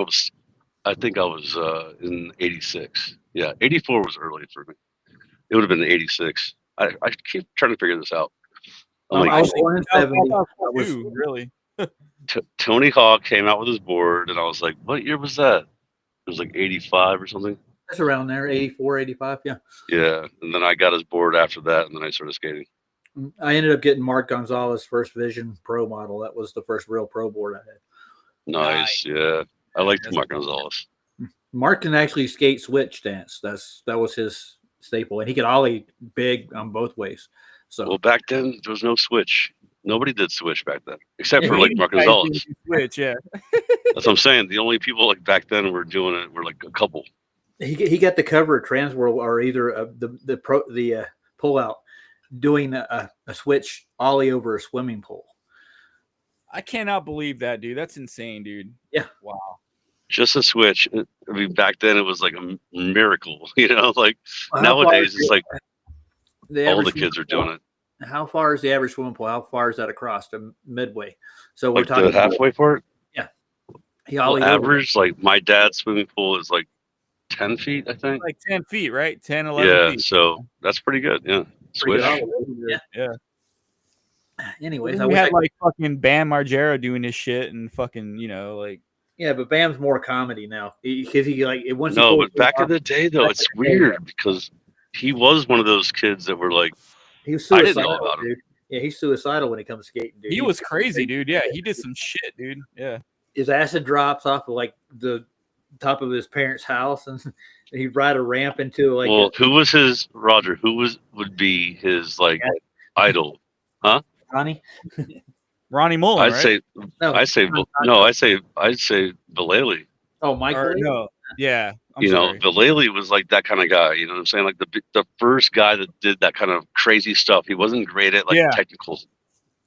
was in '86. Yeah, '84 was early for me. It would have been '86. I keep trying to figure this out. I was born in '70. Really? Tony Hawk came out with his board, and I was like, "What year was that?" was like 85 or something. That's around there, 84, 85, yeah. Yeah, and then I got his board after that, and then I started skating. I ended up getting Mark Gonzalez's first Vision Pro model. That was the first real pro board I had. Nice, yeah. I liked Mark Gonzalez. Mark can actually skate switch stance. That was his staple, and he could ollie big on both ways. So Well, back then there was no switch. Nobody did switch back then, except for like Mark Gonzalez. Switch, yeah. That's what I'm saying. The only people like back then were doing it were like a couple. he got the cover of Transworld or either the pull out doing a switch ollie over a swimming pool. I cannot believe that, dude. That's insane, dude. Yeah. Wow. Just a switch. I mean, back then it was like a miracle, you know. Like nowadays, it's like all the kids are doing it. How far is the average swimming pool? How far is that across to midway? So we're Like talking the halfway part. Yeah. Well, average, like my dad's swimming pool is like 10 feet, I think. Like 10 feet, right? 10, 11 Yeah, feet. so that's pretty good. Yeah. Switch. Yeah. Anyways, we had like fucking Bam Margera doing his shit and fucking, you know, like. Yeah, but Bam's more comedy now because he like it once. No, but back in the day though, it's weird because he was one of those kids that were like, he was I suicidal, didn't know about him. dude. Yeah, he's suicidal when it comes to skating, dude. He was crazy, dude. Yeah, he did some shit, dude. Yeah. His acid drops off of like the top of his parents' house, and he'd ride a ramp into like. Well, who was his Roger? Who would be his like idol? Huh? Ronnie Mullen. I'd right? say I'd say Vallely. Oh, Michael. No, yeah. You know, Vallely was like that kind of guy. You know what I'm saying? Like the first guy that did that kind of crazy stuff. He wasn't great at like technicals.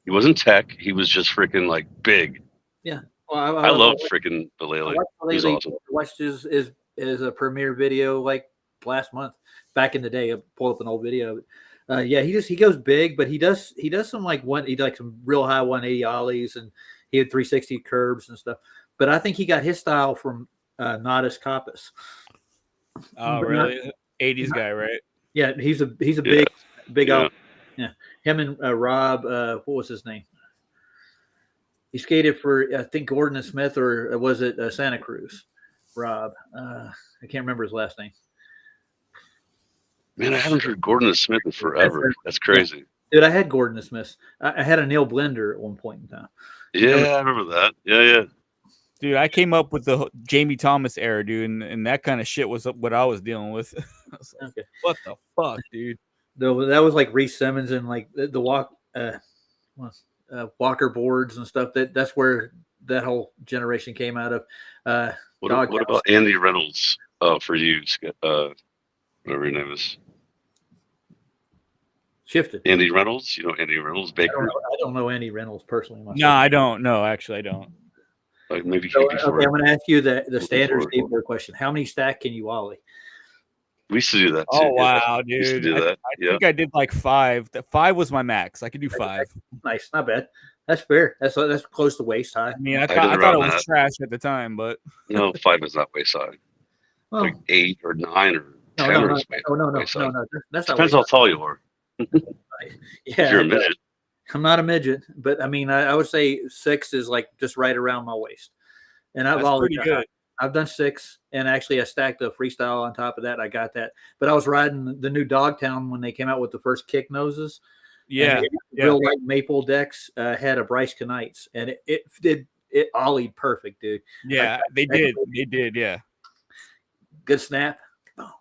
He wasn't tech. He was just freaking like big. Yeah. Well, I love freaking Vallely. He's awesome. I watched his a premiere video like last month. Back in the day, I pulled up an old video. Yeah, he goes big, but he does some like some real high 180 ollies, and he had 360 curbs and stuff. But I think he got his style from Nodis Coppice. Oh, really? 80s guy, right? Yeah, he's a big ollie. Yeah, him and Rob. What was his name? He skated for I think Gordon and Smith, or was it Santa Cruz? Rob. I can't remember his last name. Man, I haven't heard Gordon and Smith in forever. That's crazy. Dude, I had Gordon and Smith. I had a Neil Blender at one point in time. Yeah, I remember that. Yeah. Dude, I came up with the Jamie Thomas era, dude, and that kind of shit was what I was dealing with. I was like, okay. What the fuck, dude? Though that was like Reese Simmons and like the Walker boards and stuff. That's where that whole generation came out of. What about Andy Reynolds for you? Whatever your name is. Shifted. Andy Reynolds, you know Andy Reynolds, Baker. I don't know Andy Reynolds personally myself. No, I don't. No, actually, I don't. Like maybe okay, I'm going to ask you the standard skateboard question. How many stack can you ollie? We used to do that too. Oh wow, We used to dude! do that. I think I did like 5. That 5 was my max. I could do 5. Nice, not bad. That's fair. That's close to waist high. I mean, I thought it was trash at the time, but no, 5 is not waist high. Well, like 8 or 9 or 10 no. That's depends how tall you are. Yeah, you're a midget. I'm not a midget, but I mean, I would say 6 is like just right around my waist, and I've always pretty good. I've done 6, and actually I stacked a freestyle on top of that. I got that, but I was riding the new Dogtown when they came out with the first kick noses. Yeah, real light maple decks had a Bryce Knights, and it ollied perfect, dude. Yeah, they did. Yeah, good snap. Oh,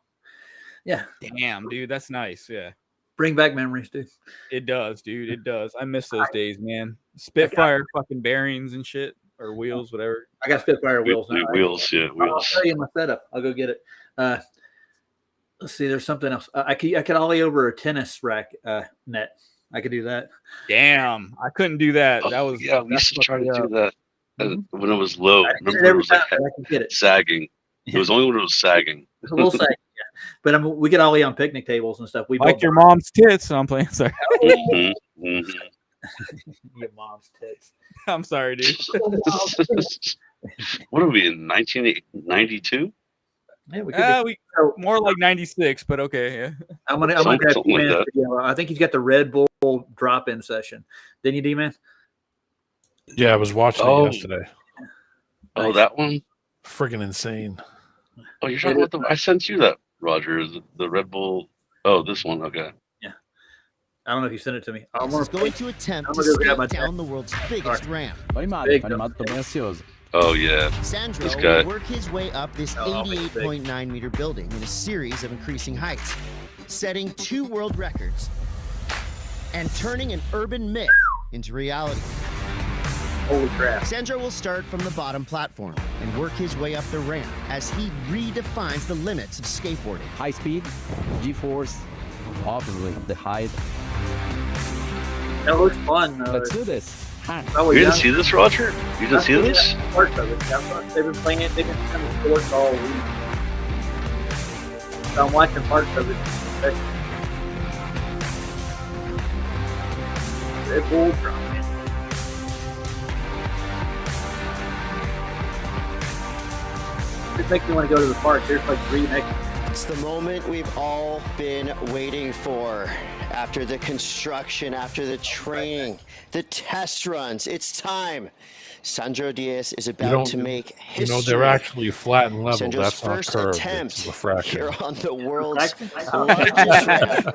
yeah. Damn, dude, that's nice. Yeah. Bring back memories, dude. It does, dude. It does. I miss those days, man. Spitfire fucking bearings and shit, or wheels, whatever. I got Spitfire wheels now. Wheels, yeah, wheels. I'll show you my setup. I'll go get it. Let's see. There's something else. I could ollie over a tennis rack net. I could do that. Damn, I couldn't do that. That was we used to try to do that when it was low. Remember, it was like sagging. It was only when it was sagging. It's a little sagging. But I mean, we get ollie on picnic tables and stuff. We like your mom's tits. I'm playing. Sorry. Your mom's tits. I'm sorry, dude. What are we in 1992? Yeah, we more like 96, but okay. Yeah. I'm gonna grab D-Man. I think he's got the Red Bull drop-in session. Didn't you, D-Man? Yeah, I was watching it yesterday. Oh, that one? Freaking insane. Oh, you're talking about I sent you that, Roger. The Red Bull. Oh, this one. Okay. Yeah. I don't know if you sent it to me. This is going to attempt to skate down the world's biggest ramp. Oh yeah. Sandro This guy. will work his way up this 88.9 meter building in a series of increasing heights, setting 2 world records and turning an urban myth into reality. Holy crap. Sandro will start from the bottom platform and work his way up the ramp as he redefines the limits of skateboarding. High speed, G-force, obviously the height. That looks fun. Let's do this. You didn't see this, Roger? You didn't see this? Parts of it. They've been playing it. They've been kind of sports all week. So I'm watching parts of it. Red Bull drop. It makes me want to go to the park. There's like 3 next. It's the moment we've all been waiting for. After the construction, after the training, the test runs, it's time. Sandro Diaz is about to make history. You know, they're actually flat and level. Sandro's That's not first curved. attempt It's refraction. here on the world's largest ramp.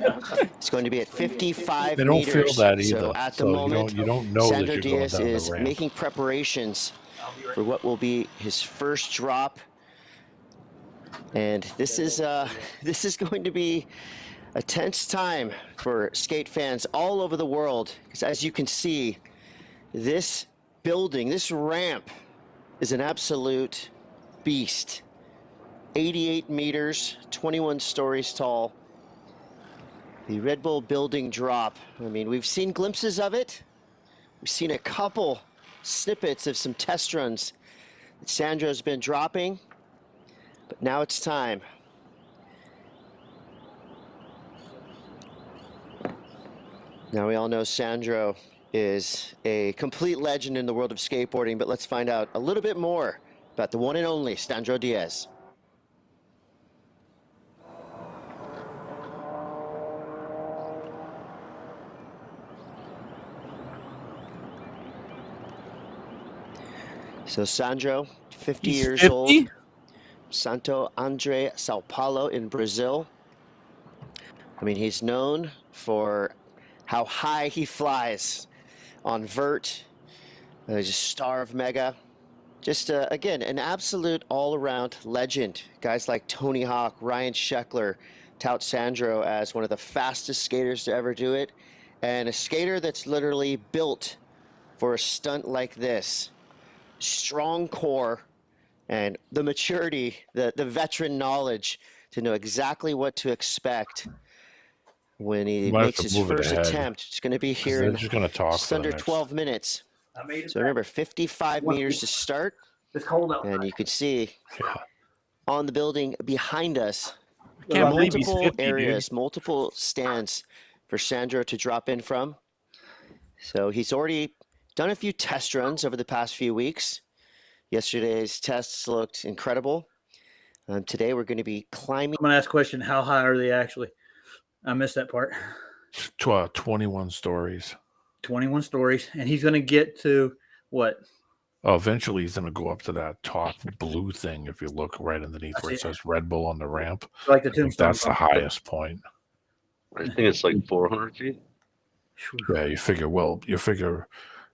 It's going to be at 55 They don't meters. feel that either. So at the So moment, you don't know Sandro that you're going Diaz down the is ramp. making preparations for what will be his first drop. And this is going to be a tense time for skate fans all over the world, because as you can see, this building, this ramp is an absolute beast. 88 meters, 21 stories tall. The Red Bull building drop. I mean, we've seen glimpses of it. We've seen a couple snippets of some test runs that Sandro's been dropping, but now it's time. Now we all know Sandro is a complete legend in the world of skateboarding, but let's find out a little bit more about the one and only Sandro Diaz. So Sandro, 50 years 50? old, Santo Andre, Sao Paulo in Brazil. I mean, he's known for how high he flies on vert. He's a star of Mega. Just, again, an absolute all-around legend. Guys like Tony Hawk, Ryan Sheckler tout Sandro as one of the fastest skaters to ever do it, and a skater that's literally built for a stunt like this. Strong core and the maturity, the veteran knowledge to know exactly what to expect when he makes his first attempt. It's going to be here in just gonna talk just under 12 minutes. So remember, 55 meters to start. It's cold out. And you can see on the building behind us, Can't believe he's multiple 50, areas, multiple stands for Sandro to drop in from. So he's already done a few test runs over the past few weeks. Yesterday's tests looked incredible. Today we're going to be climbing. I'm going to ask a question. How high are they actually? I missed that part. 21 stories. 21 stories. And he's going to get to what? Oh, eventually he's going to go up to that top blue thing. If you look right underneath where it says Red Bull on the ramp, like the I think tombstone. that's the highest point. I think it's like 400 feet. Yeah, you figure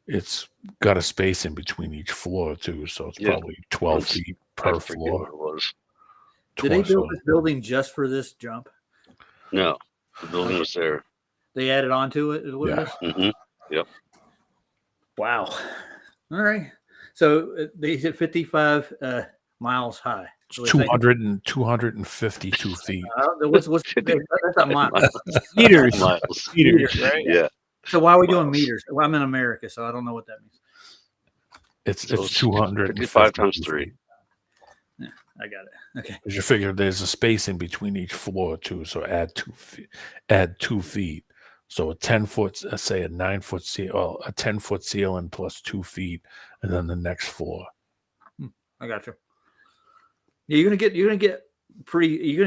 it's got a space in between each floor too, so it's probably 12 feet per floor. What it was. Did they build this building just for this jump? No, the building was there. They added on to it? Is what it is? Mm-hmm. Yep. Wow. All right. So they hit 55 miles high. So 252 feet. What's that's not miles. Meters. Miles. Meters, right? Yeah. So why are we doing meters? Well, I'm in America, so I don't know what that means. It's 255 times 3. Yeah, I got it. Okay. Because you figure there's a space in between each floor too, so add 2 feet. So a 10-foot, say a 9-foot seal, a 10-foot ceiling plus 2 feet, and then the next floor. I got you. Yeah, you're gonna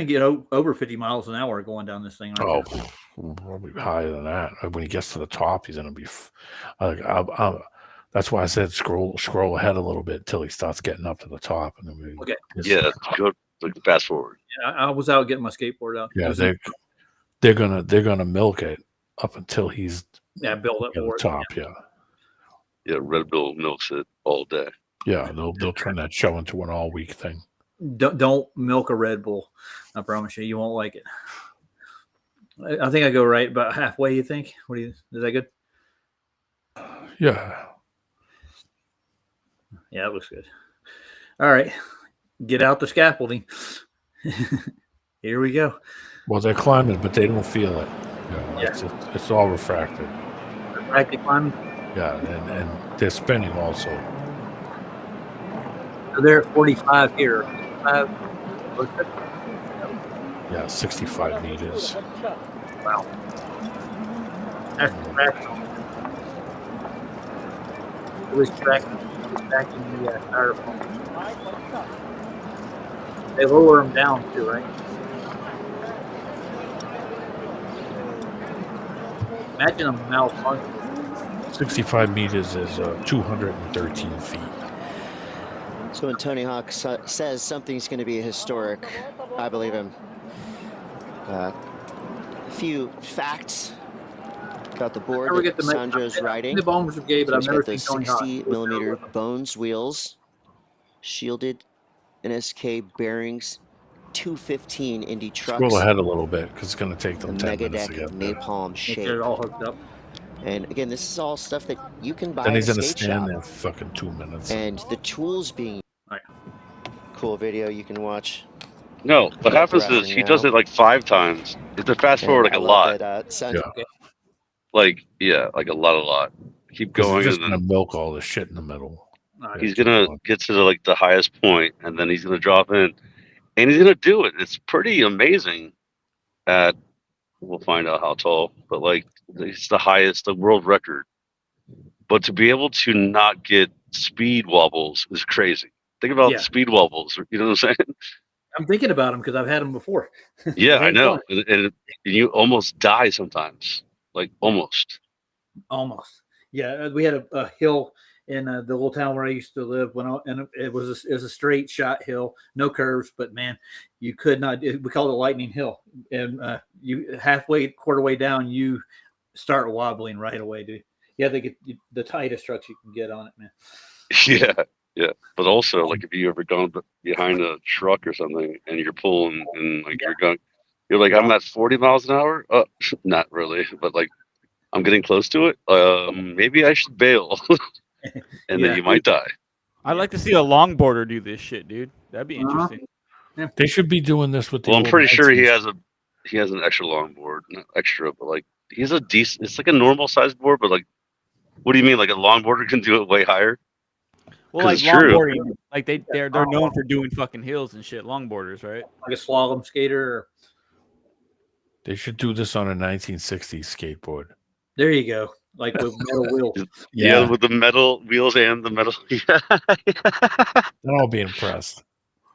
get over 50 miles an hour going down this thing. Oh, probably higher than that. When he gets to the top, he's gonna be. That's why I said scroll ahead a little bit till he starts getting up to the top, and then Yeah, like fast forward. Yeah, I was out getting my skateboard out. Yeah, they're gonna milk it up until he's build up at the for it. top. Yeah. Yeah, Red Bull milks it all day. Yeah, they'll turn that show into an all week thing. Don't milk a Red Bull. I promise you won't like it. I think I go right about halfway. You think? Is that good? Yeah. Yeah, it looks good. All right, get out the scaffolding. Here we go. Well, they're climbing, but they don't feel it. It's all refracted. Refracted climbing. Yeah, and they're spinning also. So they're at 45 here. 55. Yeah, 65 meters. Wow. That's tracking. It was tracking the styrofoam. They lower them down too, right? Imagine a malfunction. 65 meters is 213 feet. So when Tony Hawk says something's going to be historic, I believe him. A few facts about the board that Sandro's riding. The Bones Brigade, but I've never seen Tony Hawk. 60mm Bones wheels, shielded NSK bearings, 215 Indy trucks. Scroll ahead a little bit because it's going to take them 10 minutes to Megadeck get there. napalm shape. They're all hooked up. And again, this is all stuff that you can buy Then at he's a going to skate stand shop. there fucking 2 minutes. And the tools being cool video you can watch. No, what happens is he does it like 5 times. It's a fast forward like a lot. Like a lot. Keep going. He's just going to milk all the shit in the middle. He's gonna get to the highest point, and then he's gonna drop in, and he's gonna do it. It's pretty amazing. We'll find out how tall, but like it's the world record. But to be able to not get speed wobbles is crazy. Think about speed wobbles. You know what I'm saying? I'm thinking about them because I've had them before. Yeah, I know, and you almost die sometimes, like almost. Almost. Yeah, we had a hill in the little town where I used to live and it was a straight shot hill, no curves, but man, you could not. We called it Lightning Hill, and you quarter way down, you start wobbling right away, dude. You have to get the tightest trucks you can get on it, man. Yeah. But also, like, if you ever gone behind a truck or something and you're pulling and like you're like, I'm at 40 miles an hour. Not really, but like, I'm getting close to it. Maybe I should bail, and then you might die. I'd like to see a longboarder do this shit, dude. That'd be interesting. They should be doing this with the. Well, I'm pretty sure he has an extra longboard, not extra, but like he's a decent. It's like a normal sized board, but like, what do you mean? Like a longboarder can do it way higher? Well, like longboarding, like they're known for doing fucking hills and shit. Longboarders, right? Like a slalom skater. They should do this on a 1960s skateboard. There you go. Like with metal wheels. Yeah, with the metal wheels and the metal. Then I'll be impressed.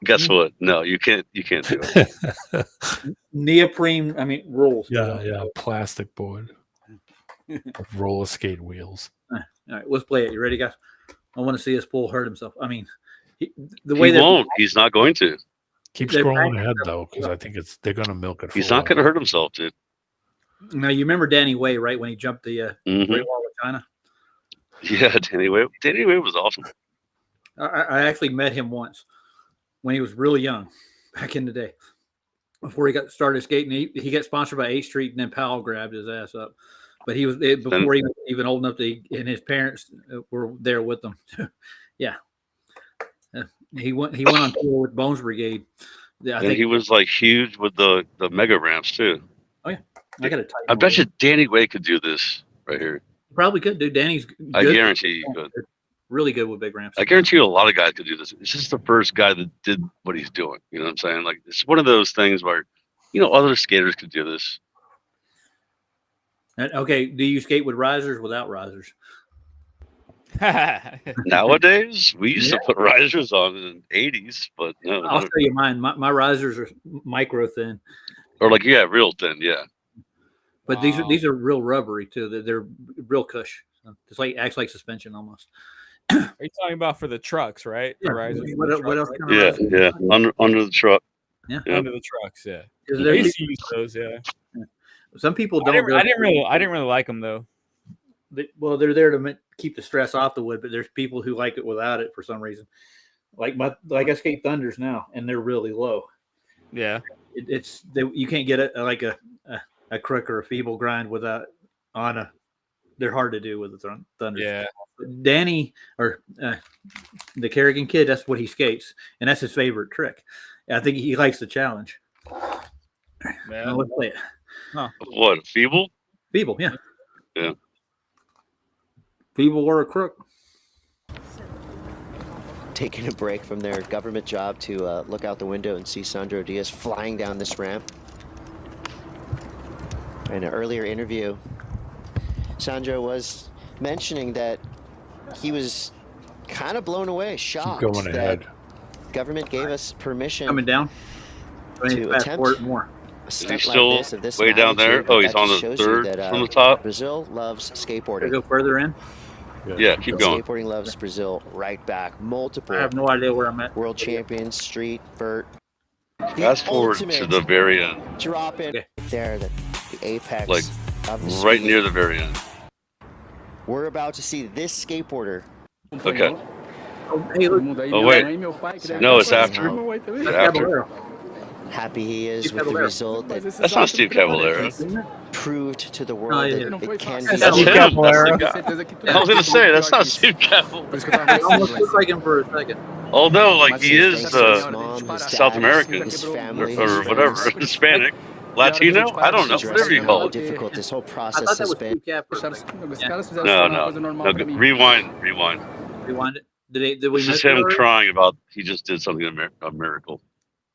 Guess what? No, you can't do it. Neoprene, rules. Yeah, plastic board. With roller skate wheels. All right, let's play it. You ready, guys? I want to see this bull hurt himself. He won't. He's not going to. Keep scrolling ahead though, because I think they're going to milk it. He's not going to hurt himself, dude. Now you remember Danny Way, right? When he jumped the Great Wall of China. Yeah, Danny Way. Danny Way was awesome. I actually met him once when he was really young, back in the day, before he got started skating. He got sponsored by 8th Street, and then Powell grabbed his ass up. But he was before he was even old enough to, and his parents were there with him. Yeah, he went on tour with Bones Brigade. I think he was like huge with the mega ramps too. Oh yeah, I bet you Danny Way could do this right here. Probably could, dude. Danny's good. I guarantee he could. Really good with big ramps. I guarantee you a lot of guys could do this. It's just the first guy that did what he's doing. You know what I'm saying? Like, it's one of those things where, other skaters could do this. And, okay, do you skate with risers, without risers? Nowadays, we used to put risers on in the 80s, but no. I'll show you mine. My risers are micro thin. Or real thin, yeah. But these are real rubbery too. They're real cush. It's acts like suspension almost. Are you talking about for the trucks, right? The risers. What else? Yeah. Under the truck. Yeah, under the trucks. Yeah, Because I there's used to use those. Yeah, some people I don't. didn't really like them though. Well, they're there to keep the stress off the wood, but there's people who like it without it for some reason. Like I skate Thunders now, and they're really low. Yeah, you can't get a crook or a feeble grind without on a. They're hard to do with the Thunders. Yeah, Danny or the Kerrigan kid, that's what he skates, and that's his favorite trick. I think he likes the challenge. Yeah. Let's play it. Huh. What, feeble? Feeble, yeah. Yeah. Feeble or a crook. Taking a break from their government job to look out the window and see Sandro Diaz flying down this ramp. In an earlier interview, Sandro was mentioning that he was kind of blown away, shocked Keep going that ahead. government gave us permission Coming down. to attempt more. a Is stunt he like still this of this way down there? magnitude, Oh, but he's that on just the shows you third that, from the top. Brazil loves skateboarding. Go further in. Yeah, keep going. Skateboarding loves Brazil right back. Multiple. I have no idea where I'm at. World champions, street, vert. Fast forward to the very end. Drop in there, the apex Like of the right speed. near the very end. We're about to see this skateboarder. Okay. Hey, look. Oh wait. No, it's after. It's after. Happy he is Steve with the Caballero. result that That's not Steve Caballero. proved to the world yeah. that it can be. That's him. That's the guy. I was gonna say that's not Steve Caballero. I almost looked like him for a second. Although, like, he is Thanks to his mom, his dad, South American his family, or his whatever, friends. Hispanic, Latino. I don't know, whatever you call How it. difficult this whole I process thought that has was been. Steve Cap for a second. No, rewind. Rewind it. Did we This miss is it him already? crying about he just did something a miracle.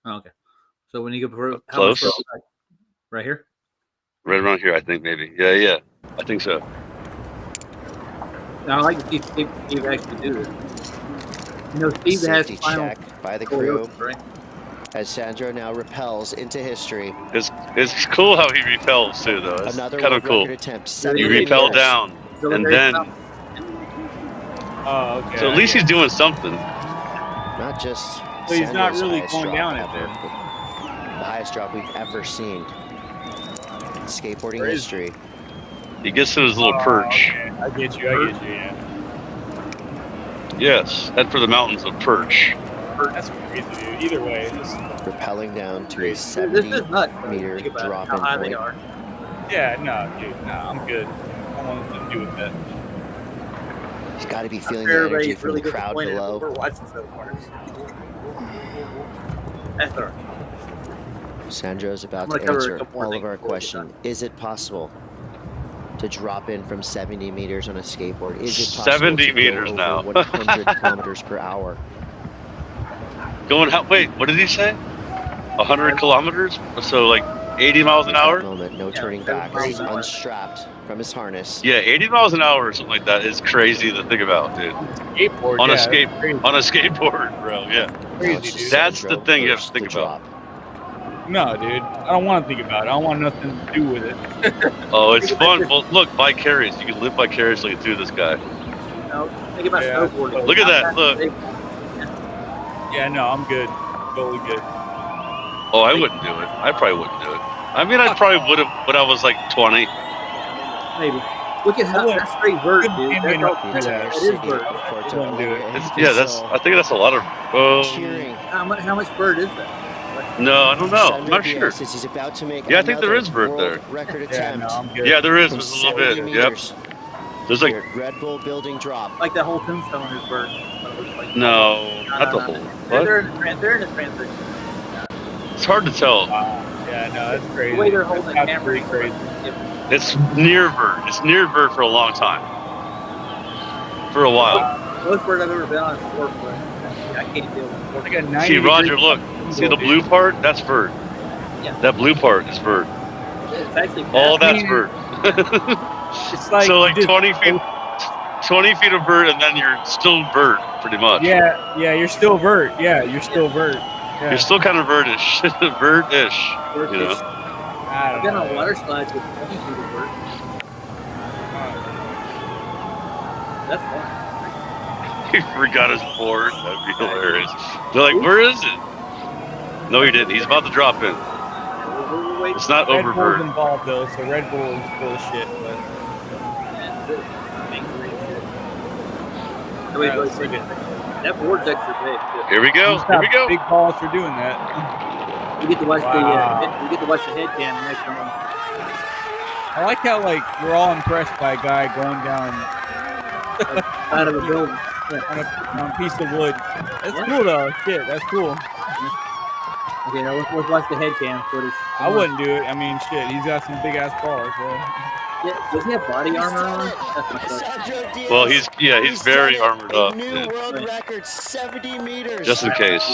Oh, okay. So when you go for Close. right here. Right around here, I think maybe. Yeah, I think so. Now I like to see Steve actually do this. You know, Steve has Safety final check by the crew right? as Sandro now repels into history. It's cool how he repels too, though. It's Another kind of world cool. record attempt. You 70 repel meters. down, and then Oh, okay. so at least he's doing something. Not just So he's not Sandro's really highest going drop down it ever, then. but the highest drop we've ever seen in skateboarding Where is- history. He gets to his little perch. Okay. I get you. Yeah. Yes, head for the mountains of Perch. That's crazy, dude. Either way, this. Rappelling down to a This 70 is nuts. meter Think about drop how in high they point. are. Yeah, no, dude, no, I'm good. I don't want nothing to do with that. He's got to be feeling Sure, the energy everybody's from really the crowd disappointed at what below. we're watching so far. That's all right. Sandro's about I'm to gonna cover a answer couple more all of things our before we get questions. Is it possible to drop in from 70 meters on a skateboard? Is it possible 70 to meters go now. over 100 kilometers per hour? Going how? Wait, what did he say? 100 kilometers? So like 80 miles an At that hour? moment, no turning back. He's unstrapped from his harness. Yeah, 80 miles an hour or something like that is crazy to think about, dude. Skateboard, On yeah, a skate, that's crazy. on a skateboard, bro. Yeah, Crazy, dude. that's the Sandro thing you have to first think to about. No, dude, I don't want to think about it. I don't want nothing to do with it. Oh, it's fun. Well, look, vicarious. You can live vicariously through this guy. No, think about Yeah. snowboarding. Look at that. Look. Yeah, no, I'm good. Totally good. Oh, I wouldn't do it. I probably wouldn't do it. I mean, I probably would have when I was like 20. Maybe. Look at how that's straight vert, dude. That's all, The that entire is city vert. of Porto Wouldn't do it. Alegre It's, in yeah, that's. Brazil I think that's a lot of. cheering. How much vert is that? No, I don't know. I'm Sandro not sure. Diaz as he's about to make Yeah, I think there another is vert world there. record Yeah, attempt no, I'm good. Yeah, there is. from There's a little 70 bit. Yep. meters. There's like Here at Red Bull building drop. Like that whole tombstone is vert. no, not the whole. What? They're in the transition. It's hard to tell. Yeah, no, that's crazy. The way they're holding the That's camera. pretty crazy. It's near vert. It's near vert for a long time. For a while. Most vert I've ever been on is 4 foot. I can't deal with 4 Like a foot. 90 See, Roger, degree look. See the blue part? That's vert. Yeah. That blue part is vert. It's actually All fast. that's vert. It's like So like just- 20 feet of vert, and then you're still vert, pretty much. Yeah, you're still vert. Yeah, you're still vert. Yeah. You're still kind of vertish. Vert-ish, you know. I I've don't been know. on water slides with 20 feet of vert. That's fun. He forgot his board. That'd be hilarious. They're like, where is it? No, he didn't. He's about to drop in. It's not Red Bull's overbird. involved though, so Red Bull is full of shit. But That board's extra big. Too. Here we go. He's Here got we go. Big balls for doing that. We get to watch Wow. we get to watch the head cam next time. I like how we're all impressed by a guy going down Out of a building on a piece of wood. That's cool though. Shit, that's cool. Okay, now let's watch the head cam footage. I wouldn't do it. I mean, shit, he's got some big ass balls. So. Yeah, does he have body armor on? That's my question. Well, he's very armored up. New world record, 70 meters. Just in case.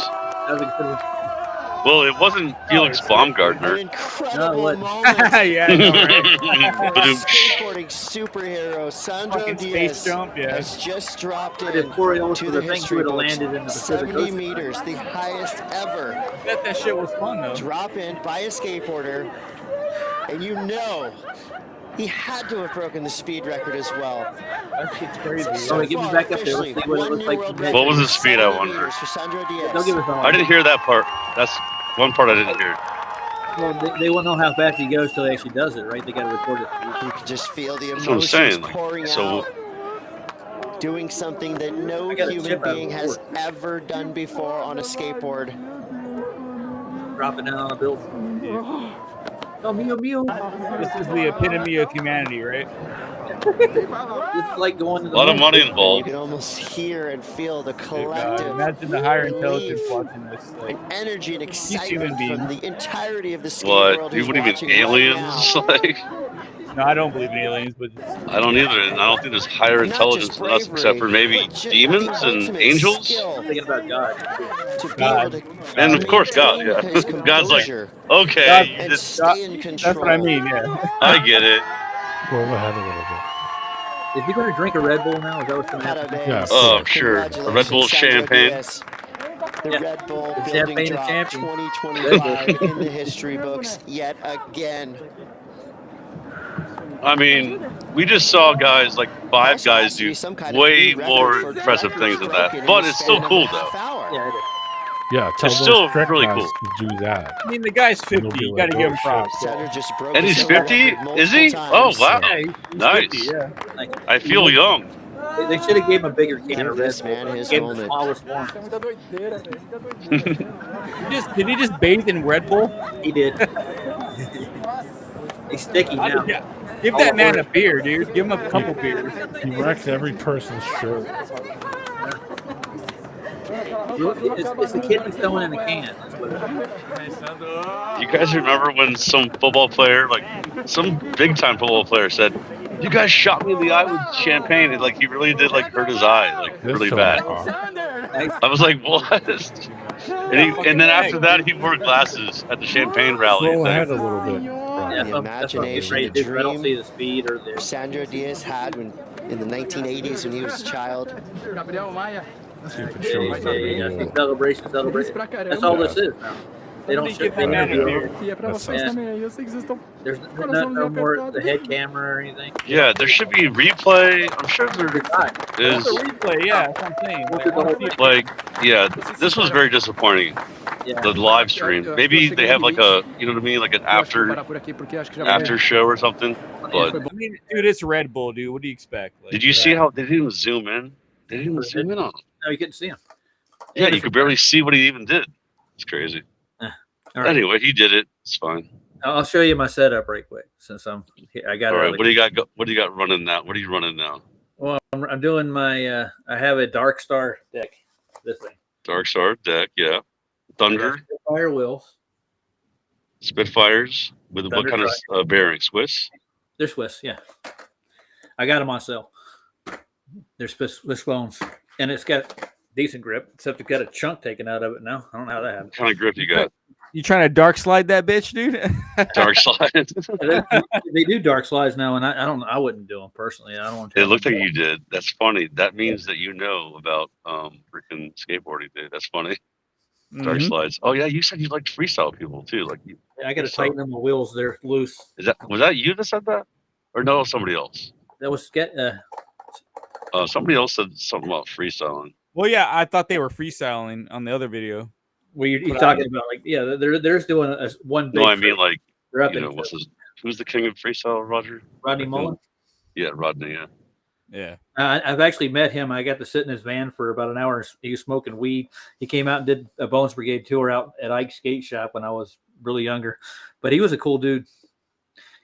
Well, it wasn't Felix Baumgartner. Incredible moment. Yeah, I know, right? Skateboarding superhero Sandro Fucking Diaz space jump, yeah. has just dropped But in if Corey to Olsen the would have history books. landed in the Pacific 70 Ocean. meters, the highest ever. I bet that shit was fun though. Drop in by a skateboarder, and you know he had to have broken the speed record as well. That shit's crazy. Oh, get me back up there. Let's see what it looks like. What was his speed, I wonder? For Sandro Diaz. Don't give us I didn't hear that part. That's one part I didn't hear. Well, they won't know how fast he goes till he actually does it, right? They got to record it. You can just feel the That's what I'm emotions saying. pouring So out. Doing something that no got a human chip out of being the has board. ever done before on a skateboard. Dropping down on a building. Oh, mew, mew. This is the epitome of humanity, right? It's like going to the a lot of moon. money You involved. can almost hear and feel the Dude, collective imagine the higher relief intelligence watching this. Like, and energy and human excitement beings. from the entirety of the skate world What? You who's wouldn't even watching right aliens? now. Like, no, I don't believe in aliens, but I don't either. And I don't think there's higher Not intelligence just than us, except for bravery, maybe but ju- demons the and ultimate angels. skill Thinking about God. to be God. able to And of course, God. maintain Yeah. his God's like, composure okay, God- you and just, stay in control. that's what I mean. Yeah. I get it. Go ahead a little bit. Is he going to drink a Red Bull now? Is that what's going to happen? Yeah. Oh, sure. A Red Bull Congratulations, Sandro champagne. Diaz. The Yeah. Red Bull The building champagne of drop champions. 2025 in the history books yet again. I mean, we just saw guys like five Also guys has to do be some kind of way new more record for impressive records things than that. broken in But the it's still span of cool a half though. hour. Yeah, it is. Yeah, tell It's those still trick really guys cool. to do that. I mean, the guy's It'll 50. be You got to like, give him oh, props. Sandro just broke And his he's own 50? record Is he? multiple Oh, times. wow. Yeah, he's Nice. 50, yeah. Like, I feel young. they should have gave him a bigger can Give of this Red Bull. man his Gave him the moment. smallest one. Did he just bathe in Red Bull? He did. He's sticky now. Yeah. Give that man a beer, dude. Give him a couple beers. He wrecked every person's shirt. It's the kid who's throwing in the can. That's what it is. You guys remember when some football player, like some big time football player, said, "You guys shot me in the eye with champagne," and like he really did like hurt his eye, like This really so bad. far. I was like, "What?" And then after that, he wore glasses at the champagne rally. Go thing. ahead a little bit. Yeah, The that's what I'm imagination, afraid the to do. I don't see dream the speed or the. Sandro Diaz had when in the 1980s when he was a child. See if it shows the Celebration. That's all this is now. They don't Give ship that man a beer. There's no more the head camera or anything. Yeah, there should be replay. I'm sure there It's is. a replay, yeah. That's what I'm saying. Like, I wanna see it. Like, yeah, this was very disappointing. Yeah. The live stream. Maybe they have like a, you know what I mean, like an after show or something. But I mean, dude, it's Red Bull, dude. What do you expect? Like, did you see how they didn't even zoom in? They didn't even zoom in on him. No, you couldn't see him. Yeah, you could barely see what he even did. It's crazy. All right. Anyway, he did it. It's fine. I'll show you my setup right quick since I got All it. right, early. what do you got? What do you got running now? What are you running now? Well, I'm doing my. I have a Dark Star deck. This thing. Dark Star deck, yeah. Thunder, Fire wheels. Spitfires with what Thunder kind of bearing? Swiss. They're Swiss, yeah. I got them on sale. They're Swiss bones, and it's got decent grip, except it's got a chunk taken out of it now. I don't know how that happened. What kind of grip you got? You trying to dark slide that bitch, dude? Dark slide. They do dark slides now, and I don't. I wouldn't do them personally. I don't want to. It looked like you did. That's funny. That means that you know about freaking skateboarding, dude. That's funny. Dark slides. Oh yeah, you said you liked freestyle people too. Like you. I got to tighten them the wheels. They're loose. Was that you that said that, or no, somebody else? That was Somebody else said something about freestyling. Well, yeah, I thought they were freestyling on the other video. Well, you're talking about like they're doing one big. No, I mean like they're up who's the king of freestyle, Roger? Rodney Mullen. Yeah, Rodney. Yeah. Yeah. I've actually met him. I got to sit in his van for about an hour. He was smoking weed. He came out and did a Bones Brigade tour out at Ike's skate shop when I was really younger. But he was a cool dude.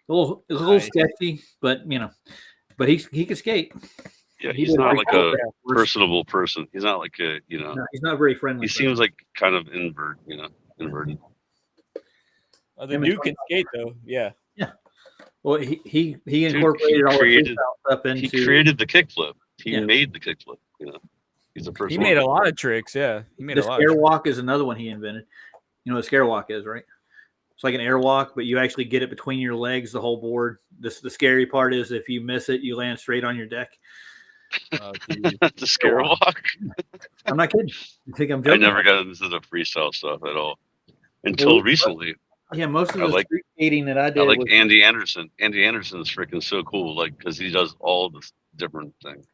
A little sketchy, but but he could skate. Yeah, he's not like a personable person. He's not like a No, he's not very friendly. He seems like kind of inverted. The dude can skate though. Yeah. Yeah. Well, he incorporated all the stuff into. He created the kickflip. He made the kickflip. He's a person. He made a lot of tricks. Yeah, he made the a lot. The scare walk is another one he invented. You know what a scare walk is, right? It's like an airwalk, but you actually get it between your legs, the whole board. The scary part is if you miss it, you land straight on your deck. The scare walk. I'm not kidding. You think I'm joking? I never got into the freestyle stuff at all until recently. Yeah, most of the street skating that I did. I like Andy Anderson. Andy Anderson is freaking so cool, like because he does all the different things.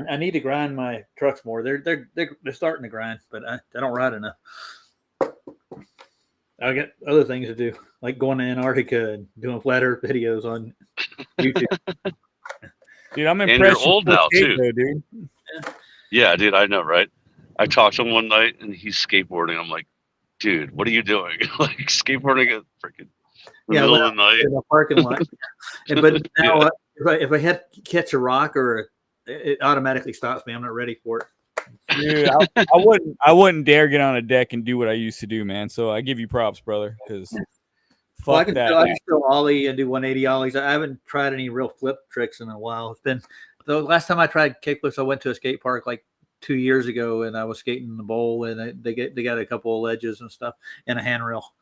I need to grind my trucks more. They're starting to grind, but I don't ride enough. I got other things to do, like going to Antarctica and doing flat Earth videos on YouTube. Dude, I'm impressed. And you're old now too, though, dude. Yeah, dude, I know, right? I talked to him one night, and he's skateboarding. I'm like, dude, what are you doing? Like skateboarding at freaking middle of the night in the parking lot. But now, if I had to catch a rock it automatically stops me. I'm not ready for it. Dude, I wouldn't dare get on a deck and do what I used to do, man. So I give you props, brother, because I can still ollie and do 180 ollies. I haven't tried any real flip tricks in a while. It's been the last time I tried kickflips. I went to a skate park like 2 years ago, and I was skating in the bowl, and they got a couple of ledges and stuff and a handrail,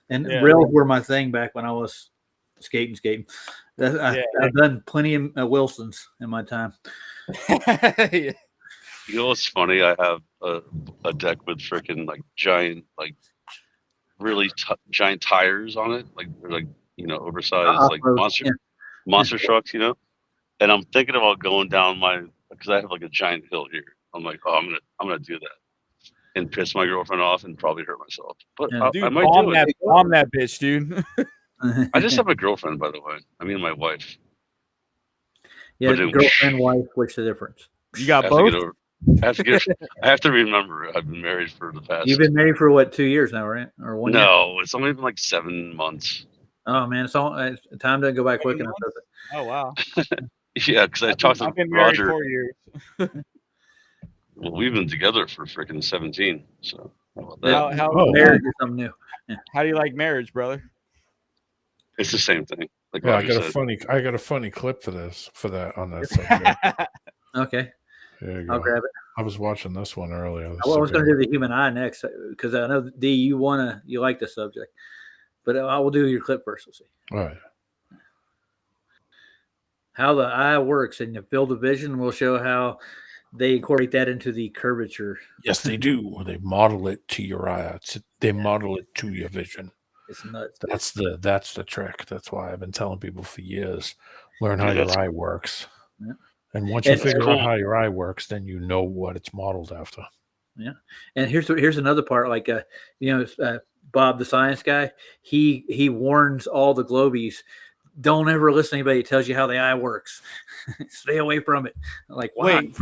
and rails were my thing back when I was skating. I've done plenty of Wilsons in my time. You know what's funny? I have a deck with freaking like giant, like really giant tires on it, like they're like oversized like monster trucks, And I'm thinking about going down because I have like a giant hill here. I'm like, oh, I'm gonna do that and piss my girlfriend off and probably hurt myself. But dude, I might do it. Bomb that bitch, dude. I just have a girlfriend, by the way. I mean, my wife. Yeah, girlfriend, wife. What's the difference? You got both. I have to remember. I've been married for the past. You've been married for what, 2 years now, right? Or 1 year? No, it's only been like 7 months. Oh man, time doesn't go by quick enough, does it? Oh wow. Yeah, because I talked to I've been married Roger. 4 years. Well, we've been together for freaking 17. So how marriage is something new. Yeah. How do you like marriage, brother? It's the same thing. Like yeah, Roger I got a funny clip for that on that subject. Okay. There you go. I'll grab it. I was watching this one earlier. I was going to do the human eye next because I know D, you like the subject, but I will do your clip first. We'll see. All right. How the eye works in the field of vision. We'll show how they incorporate that into the curvature. Yes, they do. They model it to your eye. They model it to your vision. It's nuts. That's the trick. That's why I've been telling people for years. Learn how your eye works. Yeah. And once you figure out how your eye works, then you know what it's modeled after. Yeah. And here's another part. Like Bob, the science guy, he warns all the globies, don't ever listen to anybody who tells you how the eye works. Stay away from it. Like, why? Wait,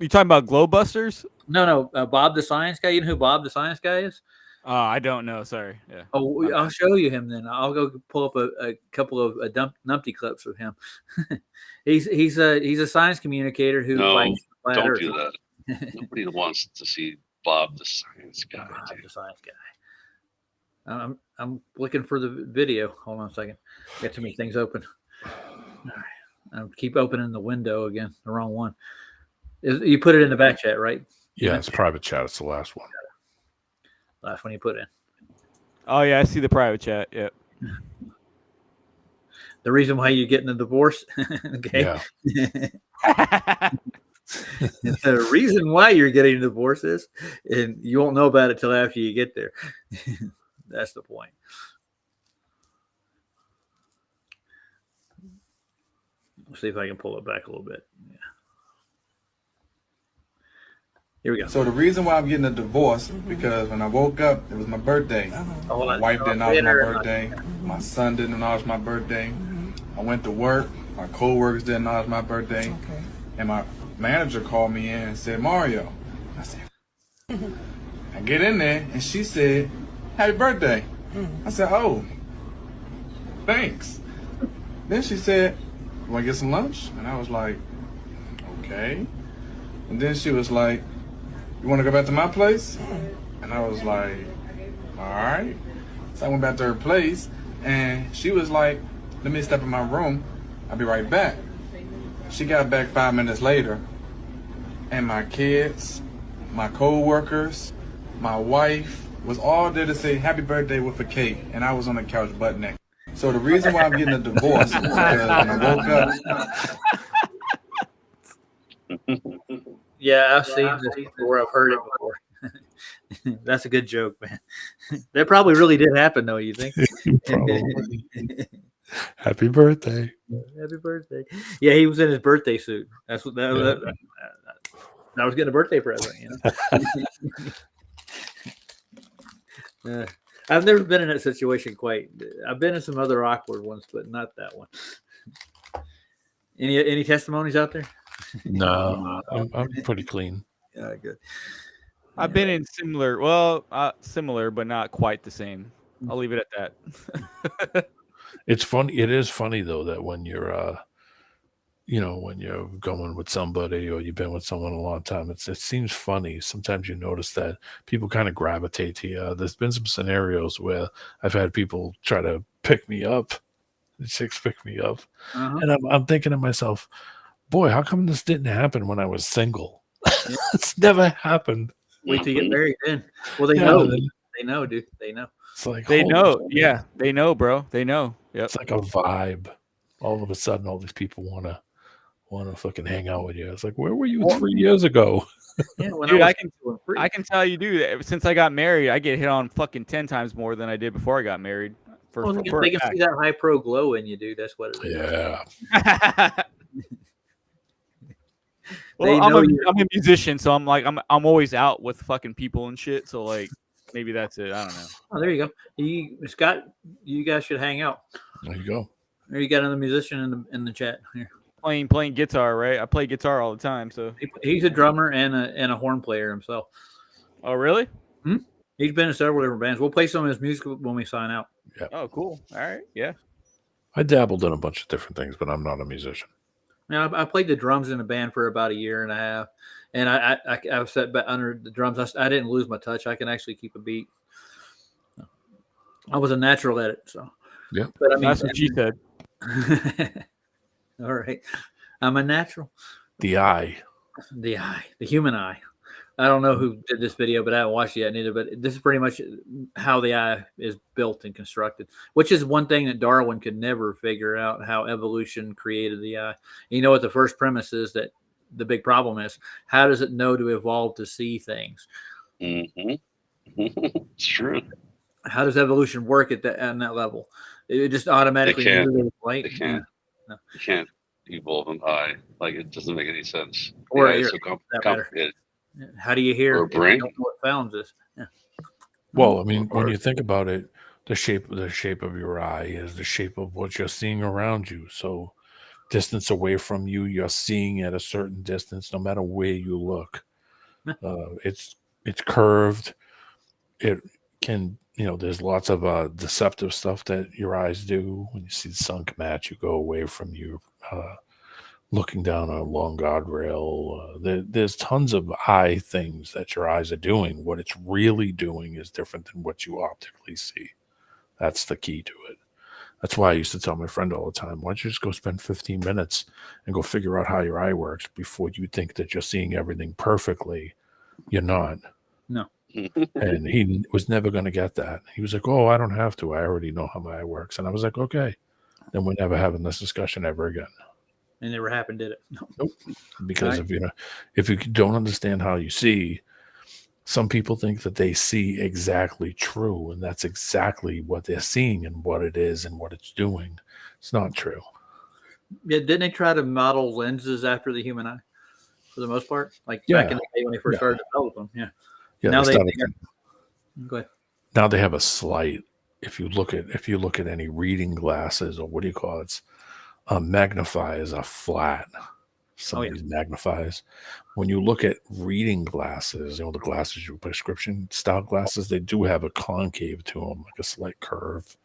you talking about Glowbusters? No. Bob the science guy. You know who Bob the science guy is? I don't know. Sorry. Yeah. Oh, I'll show you him then. I'll go pull up a couple of numpty clips of him. he's a science communicator who likes don't Earth. do that. Nobody wants to see Bob the science guy. Bob the science guy. I'm looking for the video. Hold on a second. Got too many things open. All right. I keep opening the window again. The wrong one. You put it in the back chat, right? Yeah, it's private chat. It's the last one. Last one you put in. Oh yeah, I see the private chat. Yep. The reason why you're getting a divorce. Okay. Yeah. The reason why you're getting a divorce is, and you won't know about it till after you get there. That's the point. Let's see if I can pull it back a little bit. Yeah. Here we go. So the reason why I'm getting a divorce because when I woke up, it was my birthday. My wife didn't acknowledge my birthday. My son didn't acknowledge my birthday. I went to work. My co-workers didn't acknowledge my birthday. And my manager called me in and said, Mario. I said, I get in there and she said, happy birthday. I said, oh, thanks. Then she said, you want to get some lunch? And I was like, okay. And then she was like, you want to go back to my place? And I was like, all right. So I went back to her place, and she was like, let me step in my room. I'll be right back. She got back 5 minutes later, and my kids, my co-workers, my wife was all there to say happy birthday with a cake, and I was on the couch butt naked. So the reason why I'm getting a divorce is because when I woke up. Yeah, I've seen this before. I've heard it before. That's a good joke, man. That probably really did happen, though. You think? Happy birthday! Happy birthday! Yeah, he was in his birthday suit. That's what that I was getting a birthday present. You know. I've never been in that situation quite. I've been in some other awkward ones, but not that one. Any testimonies out there? No, I'm pretty clean. Yeah, good. I've been in similar, but not quite the same. I'll leave it at that. It's funny. It is funny though that when you're, when you're going with somebody or you've been with someone a long time, it seems funny. Sometimes you notice that people kind of gravitate to you. There's been some scenarios where I've had people try to pick me up, chicks pick me up, and I'm thinking to myself, boy, how come this didn't happen when I was single? It's never happened. Wait till you get married then. Well, they know. They know, dude. They know. It's like they know. Yeah, they know, bro. They know. Yep. It's like a vibe. All of a sudden, all these people want to fucking hang out with you. It's like, where were you 3 years ago? Yeah, dude, I can tell you, dude. Since I got married, I get hit on fucking 10 times more than I did before I got married. They can see that high pro glow in you, dude. That's what it is. Yeah. Well, I'm a musician, so I'm always out with fucking people and shit. So like, maybe that's it. I don't know. Oh, there you go. Scott, you guys should hang out. There you go. There you got another musician in the chat here. Playing guitar, right? I play guitar all the time. So he's a drummer and a horn player himself. Oh, really? He's been in several different bands. We'll play some of his music when we sign out. Yeah. Oh, cool. All right. Yeah. I dabbled in a bunch of different things, but I'm not a musician. Now, I played the drums in a band for about a year and a half, and I sat back under the drums. I didn't lose my touch. I can actually keep a beat. I was a natural at it, so. Yeah, but I mean, that's what she said. All right, I'm a natural. The eye, the human eye. I don't know who did this video, but I haven't watched it yet neither. But this is pretty much how the eye is built and constructed, which is one thing that Darwin could never figure out, how evolution created the eye. You know what the first premise is, that the big problem is, how does it know to evolve to see things? It's true. How does evolution work at that level? It just automatically It can't. No. You can't evolve an eye. Like, it doesn't make any sense. Or the eye is so complicated. How do you hear? Or brain? You don't know what sounds is. Yeah. Well, I mean, when you think about it, the shape of your eye is the shape of what you're seeing around you. So, distance away from you, you're seeing at a certain distance, no matter where you look. It's curved. It can, there's lots of deceptive stuff that your eyes do. When you see the sun come at you, go away from you. Looking down a long guardrail. There's tons of eye things that your eyes are doing. What it's really doing is different than what you optically see. That's the key to it. That's why I used to tell my friend all the time, why don't you just go spend 15 minutes and go figure out how your eye works before you think that you're seeing everything perfectly. You're not. No. And he was never going to get that. He was like, oh, I don't have to. I already know how my eye works. And I was like, okay. Then we're never having this discussion ever again. And never happened, did it? No. Nope. Because if you don't understand how you see, some people think that they see exactly true, and that's exactly what they're seeing and what it is and what it's doing. It's not true. Yeah, didn't they try to model lenses after the human eye? for the most part. Like Yeah. back in the day when they first started developing them. Yeah. Yeah, Now they started. go ahead. Now they have a slight. If you look at any reading glasses or what do you call it, magnifiers are flat. Some of these magnifiers. When you look at reading glasses, the glasses, your prescription style glasses, they do have a concave to them, like a slight curve.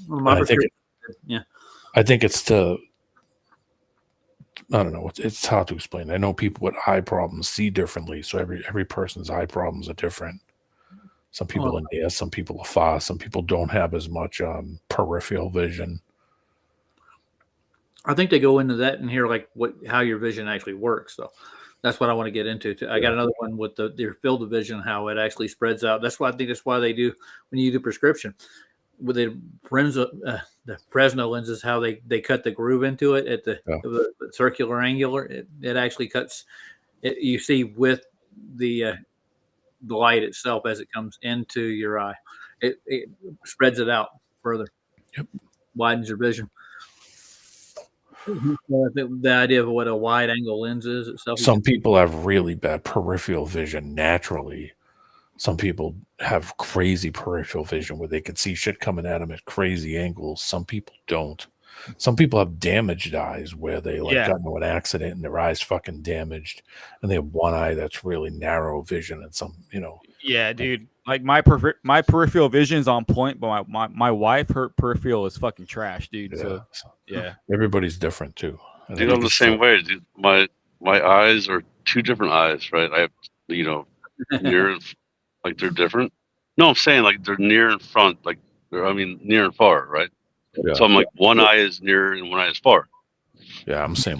Well, I think yeah. I think it's to. I don't know. It's hard to explain. I know people with eye problems see differently, so every person's eye problems are different. Some people are near, some people are far, some people don't have as much peripheral vision. I think they go into that and hear like how your vision actually works. So that's what I want to get into. I got another one with their field of vision, how it actually spreads out. That's why I think that's why they do when you do prescription with the Fresno lenses, how they cut the groove into it at the circular angular. It actually cuts. You see with the light itself as it comes into your eye, it spreads it out further. Yep, widens your vision. The idea of what a wide angle lens is itself. Some people have really bad peripheral vision naturally. Some people have crazy peripheral vision where they can see shit coming at them at crazy angles. Some people don't. Some people have damaged eyes where they got into an accident and their eyes fucking damaged, and they have one eye that's really narrow vision, and some, Yeah, dude. Like my peripheral vision's on point, but my wife, her peripheral is fucking trash, dude. So yeah, everybody's different too. And Dude, I'm the same way. Dude, my eyes are two different eyes, right? I have, near, like they're different. No, I'm saying like they're near and front, like near and far, right? Yeah. So I'm like one eye is near and one eye is far. Yeah, I'm the same.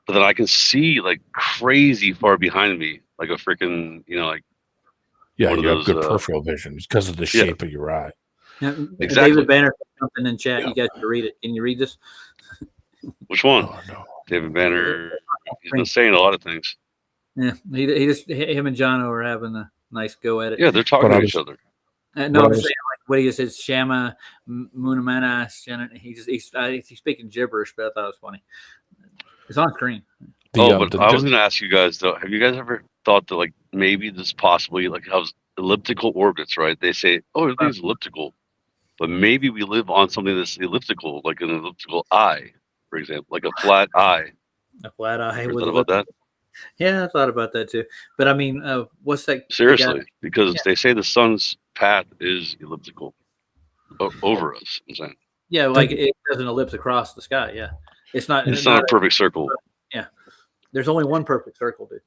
But then I can see like crazy far behind me, like a freaking, like. Yeah, you have good peripheral vision because of the shape of your eye. Yeah, exactly. David Banner something in chat. You guys can read it. Can you read this? Which one? Oh, no. David Banner. He's been saying a lot of things. Yeah, he just him and Jono are having a nice go at it. Yeah, they're talking to each other. No, I'm saying like what he says, Shama Munamana. He's speaking gibberish, but I thought it was funny. It's on screen. I was going to ask you guys though. Have you guys ever thought that like maybe this possibly like how elliptical orbits, right? They say, oh, everything's elliptical, but maybe we live on something that's elliptical, like an elliptical eye, for example, like a flat eye. A flat eye. Ever thought about that? Yeah, I thought about that too. But I mean, what's that? Seriously, because they say the sun's path is elliptical over us. I'm saying. Yeah, like it does an ellipse across the sky. Yeah, it's not a perfect circle. Yeah, there's only one perfect circle, dude.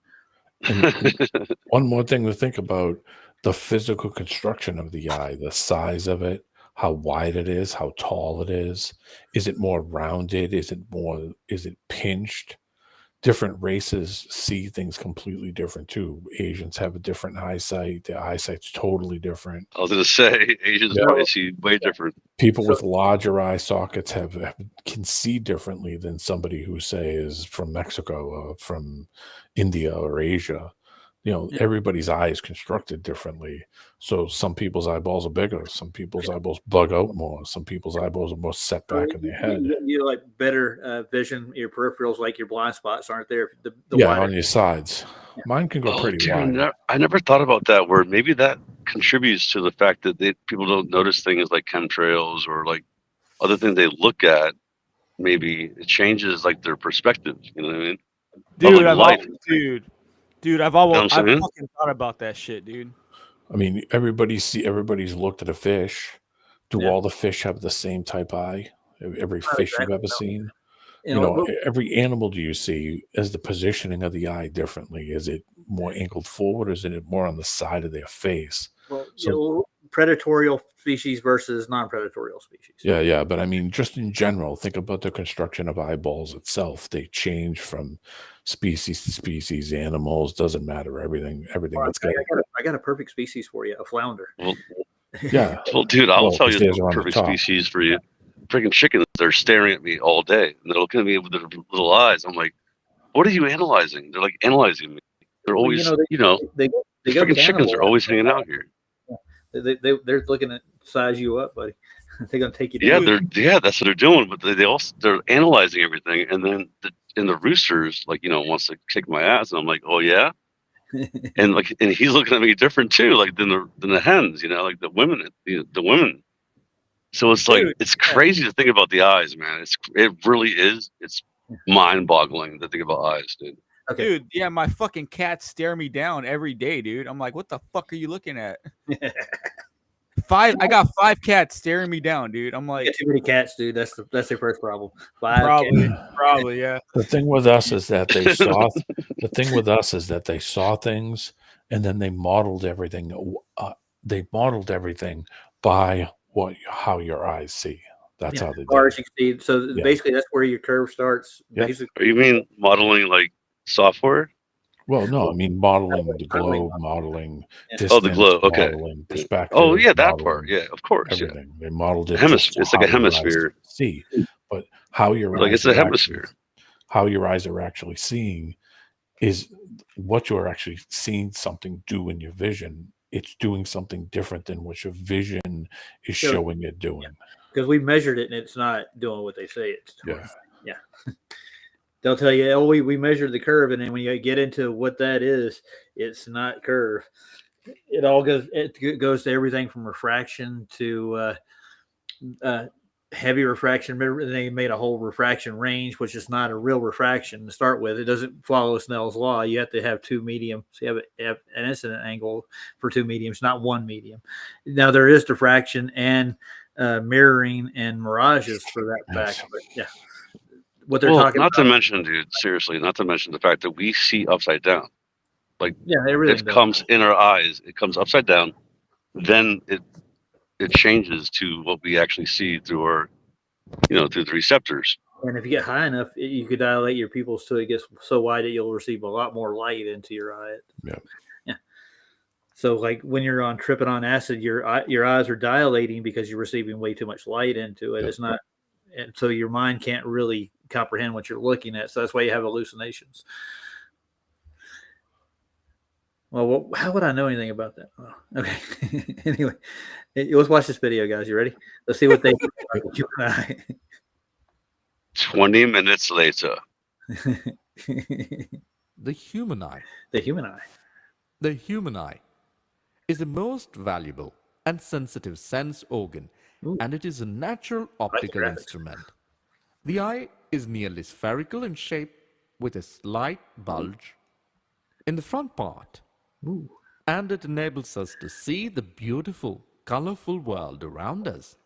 And one more thing to think about: the physical construction of the eye, the size of it, how wide it is, how tall it is. Is it more rounded? Is it pinched? Different races see things completely different too. Asians have a different eyesight. Their eyesight's totally different. I was going to say Asians probably see way different. People with larger eye sockets can see differently than somebody who say is from Mexico or from India or Asia. Everybody's eye is constructed differently. So some people's eyeballs are bigger. Some people's eyeballs bug out more. Some people's eyeballs are more set back in their head. You like better vision. Your peripherals, like your blind spots, aren't there. On your sides. Yeah. Mine can go pretty wide. I never thought about that. Where maybe that contributes to the fact that people don't notice things like chemtrails or like other things they look at. Maybe it changes like their perspective. You know what I mean? Dude, I've fucking thought about that shit, dude. I mean, everybody's looked at a fish. Do all the fish have the same type eye? Every fish you've ever seen? Every animal do you see, is the positioning of the eye differently? Is it more angled forward or is it more on the side of their face? Well, predatorial species versus non-predatorial species. Yeah. But I mean, just in general, think about the construction of eyeballs itself. They change from species to species, animals, doesn't matter. Everything that's got. I got a perfect species for you, a flounder. Well, yeah. Well, dude, I'll tell you the perfect species for you. Freaking chickens, they're staring at me all day. And they're looking at me with their little eyes. I'm like, what are you analyzing? They're like analyzing me. They're always, they freaking chickens are always hanging out here. They're looking to size you up, buddy. They're gonna take you down. That's what they're doing. But they're analyzing everything, and then and the roosters, like, wants to kick my ass, and I'm like, oh yeah, and he's looking at me different too, like than the hens, like the women, the women. So it's like, it's crazy to think about the eyes, man. It really is. It's mind-boggling to think about eyes, dude. Okay. Dude, yeah, my fucking cats stare me down every day, dude. I'm like, what the fuck are you looking at? I got 5 cats staring me down, dude. I'm You like, got too many cats, dude. That's their first problem. 5 probably, yeah. The thing with us is that they saw. The thing with us is that they saw things, and then they modeled everything. They modeled everything by how your eyes see. That's how they did. Or as you can see, so Yeah. basically that's where your curve starts. Yep. Basically, You mean modeling like software? Well, no, I mean modeling the globe, modeling distance, Oh, the globe. Okay. modeling perspective. Oh, yeah, that modeling part. Yeah, of course. everything. They modeled it. Hemisphere. It's like a how your eyes hemisphere. See, but how your Like eyes it's a are hemisphere. how your eyes are actually seeing is what you're actually seeing something do in your vision. It's doing something different than what your vision is showing it doing. because we measured it and it's not doing what they say it's doing. Yeah. They'll tell you, oh, we measured the curve, and then when you get into what that is, it's not curve. It all goes to everything from refraction to heavy refraction. Remember, they made a whole refraction range, which is not a real refraction to start with. It doesn't follow Snell's law. You have to have 2 mediums. So you have an incident angle for 2 mediums, not 1 medium. Now there is diffraction and mirroring and mirages for that fact. But yeah, what they're talking not about. to mention, dude, seriously, not to mention the fact that we see upside down. Like, everything it comes in our eyes. It comes upside down. Then it changes to what we actually see through our, through the receptors. And if you get high enough, you could dilate your pupils till it gets so wide that you'll receive a lot more light into your eye. Yeah. So like when you're tripping on acid, your eyes are dilating because you're receiving way too much light into it. It's not, and so your mind can't really comprehend what you're looking at. So that's why you have hallucinations. Well, how would I know anything about that? Oh, okay. Anyway, let's watch this video, guys. You ready? Let's see what they do about you and I. 20 minutes later. The human eye. The human eye. The human eye is the most valuable and sensitive sense organ, and it is a natural optical instrument. The eye is nearly spherical in shape with a slight bulge in the front part. And it enables us to see the beautiful, colorful world around us.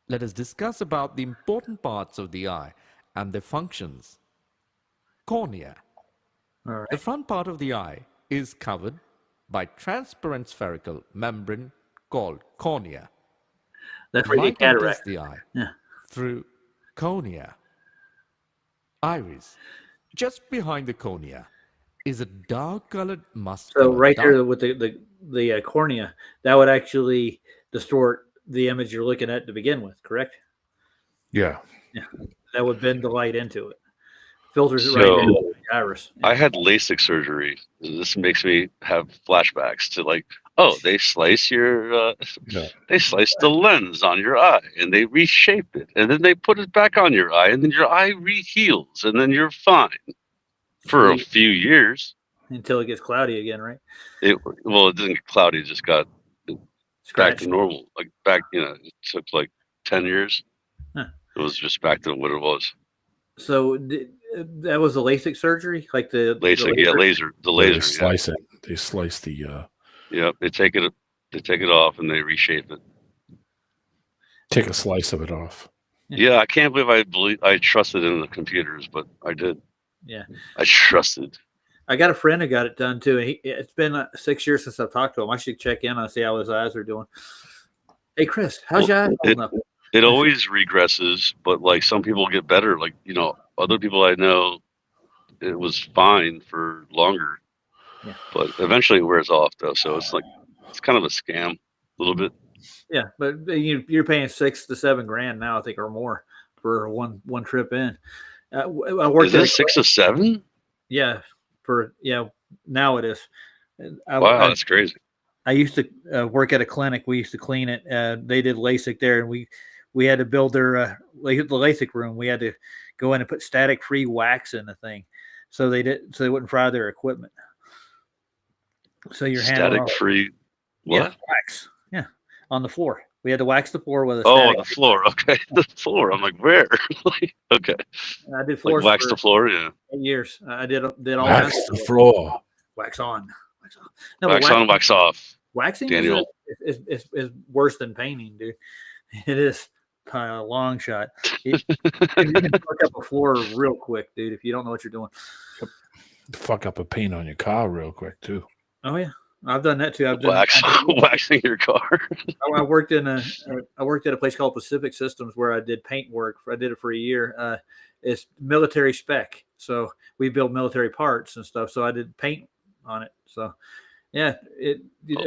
Let us discuss about the important parts of the eye and their functions. Cornea. The front part of the eye is covered by transparent spherical membrane called cornea. That's where you get Light enters cataract. the eye Yeah. through cornea. Iris. Just behind the cornea is a dark-colored muscular. So right there with the cornea, that would actually distort the image you're looking at to begin with, correct? Yeah. Yeah. That would bend the light into it. Filters it right into the iris. I had LASIK surgery. This makes me have flashbacks to like, oh, they slice they slice the lens on your eye and they reshape it, and then they put it back on your eye, and then your eye re-heals, and then you're fine for a few years until it gets cloudy again, right? It didn't get cloudy; it just got back to normal. Like back, it took like 10 years. Huh. It was just back to what it was. So that was the LASIK surgery, like the LASIK, the laser. They slice it. They slice the. Yeah, they take it off and they reshape it. Take a slice of it off. Yeah, I can't believe I trusted in the computers, but I did. Yeah, I trusted. I got a friend who got it done too. And it's been 6 years since I've talked to him. I should check in and see how his eyes are doing. Hey, Chris, how's your eye holding up? It always regresses, but like some people get better. Like, other people I know, it was fine for longer, but eventually it wears off though. So it's kind of a scam a little bit. Yeah, but you're paying $6,000 to $7,000 now, I think, or more for one trip in. I worked. Is it 6 or 7? Yeah, now it is. Wow, that's crazy. I used to work at a clinic. We used to clean it. They did LASIK there, and we had to build the LASIK room. We had to go in and put static-free wax in the thing, so they wouldn't fry their equipment. So you're handling static-free. Yeah, What? wax. Yeah, on the floor. We had to wax the floor with a Oh, static. the floor. Okay, the floor. I'm like, where? Okay. I did floors like wax for the floor. Yeah. 8 years. I did all Wax kinds of the stuff. floor. Wax on. Wax off. No, Wax on, wax off. Waxing Daniel. is worse than painting, dude. It is by a long shot. You can fuck up a floor real quick, dude, if you don't know what you're doing. Fuck up a paint on your car real quick too. Oh yeah, I've done that too. I've done waxing your car. I worked at a place called Pacific Systems where I did paint work. I did it for a year. It's military spec, so we build military parts and stuff. So I did paint on it. So yeah,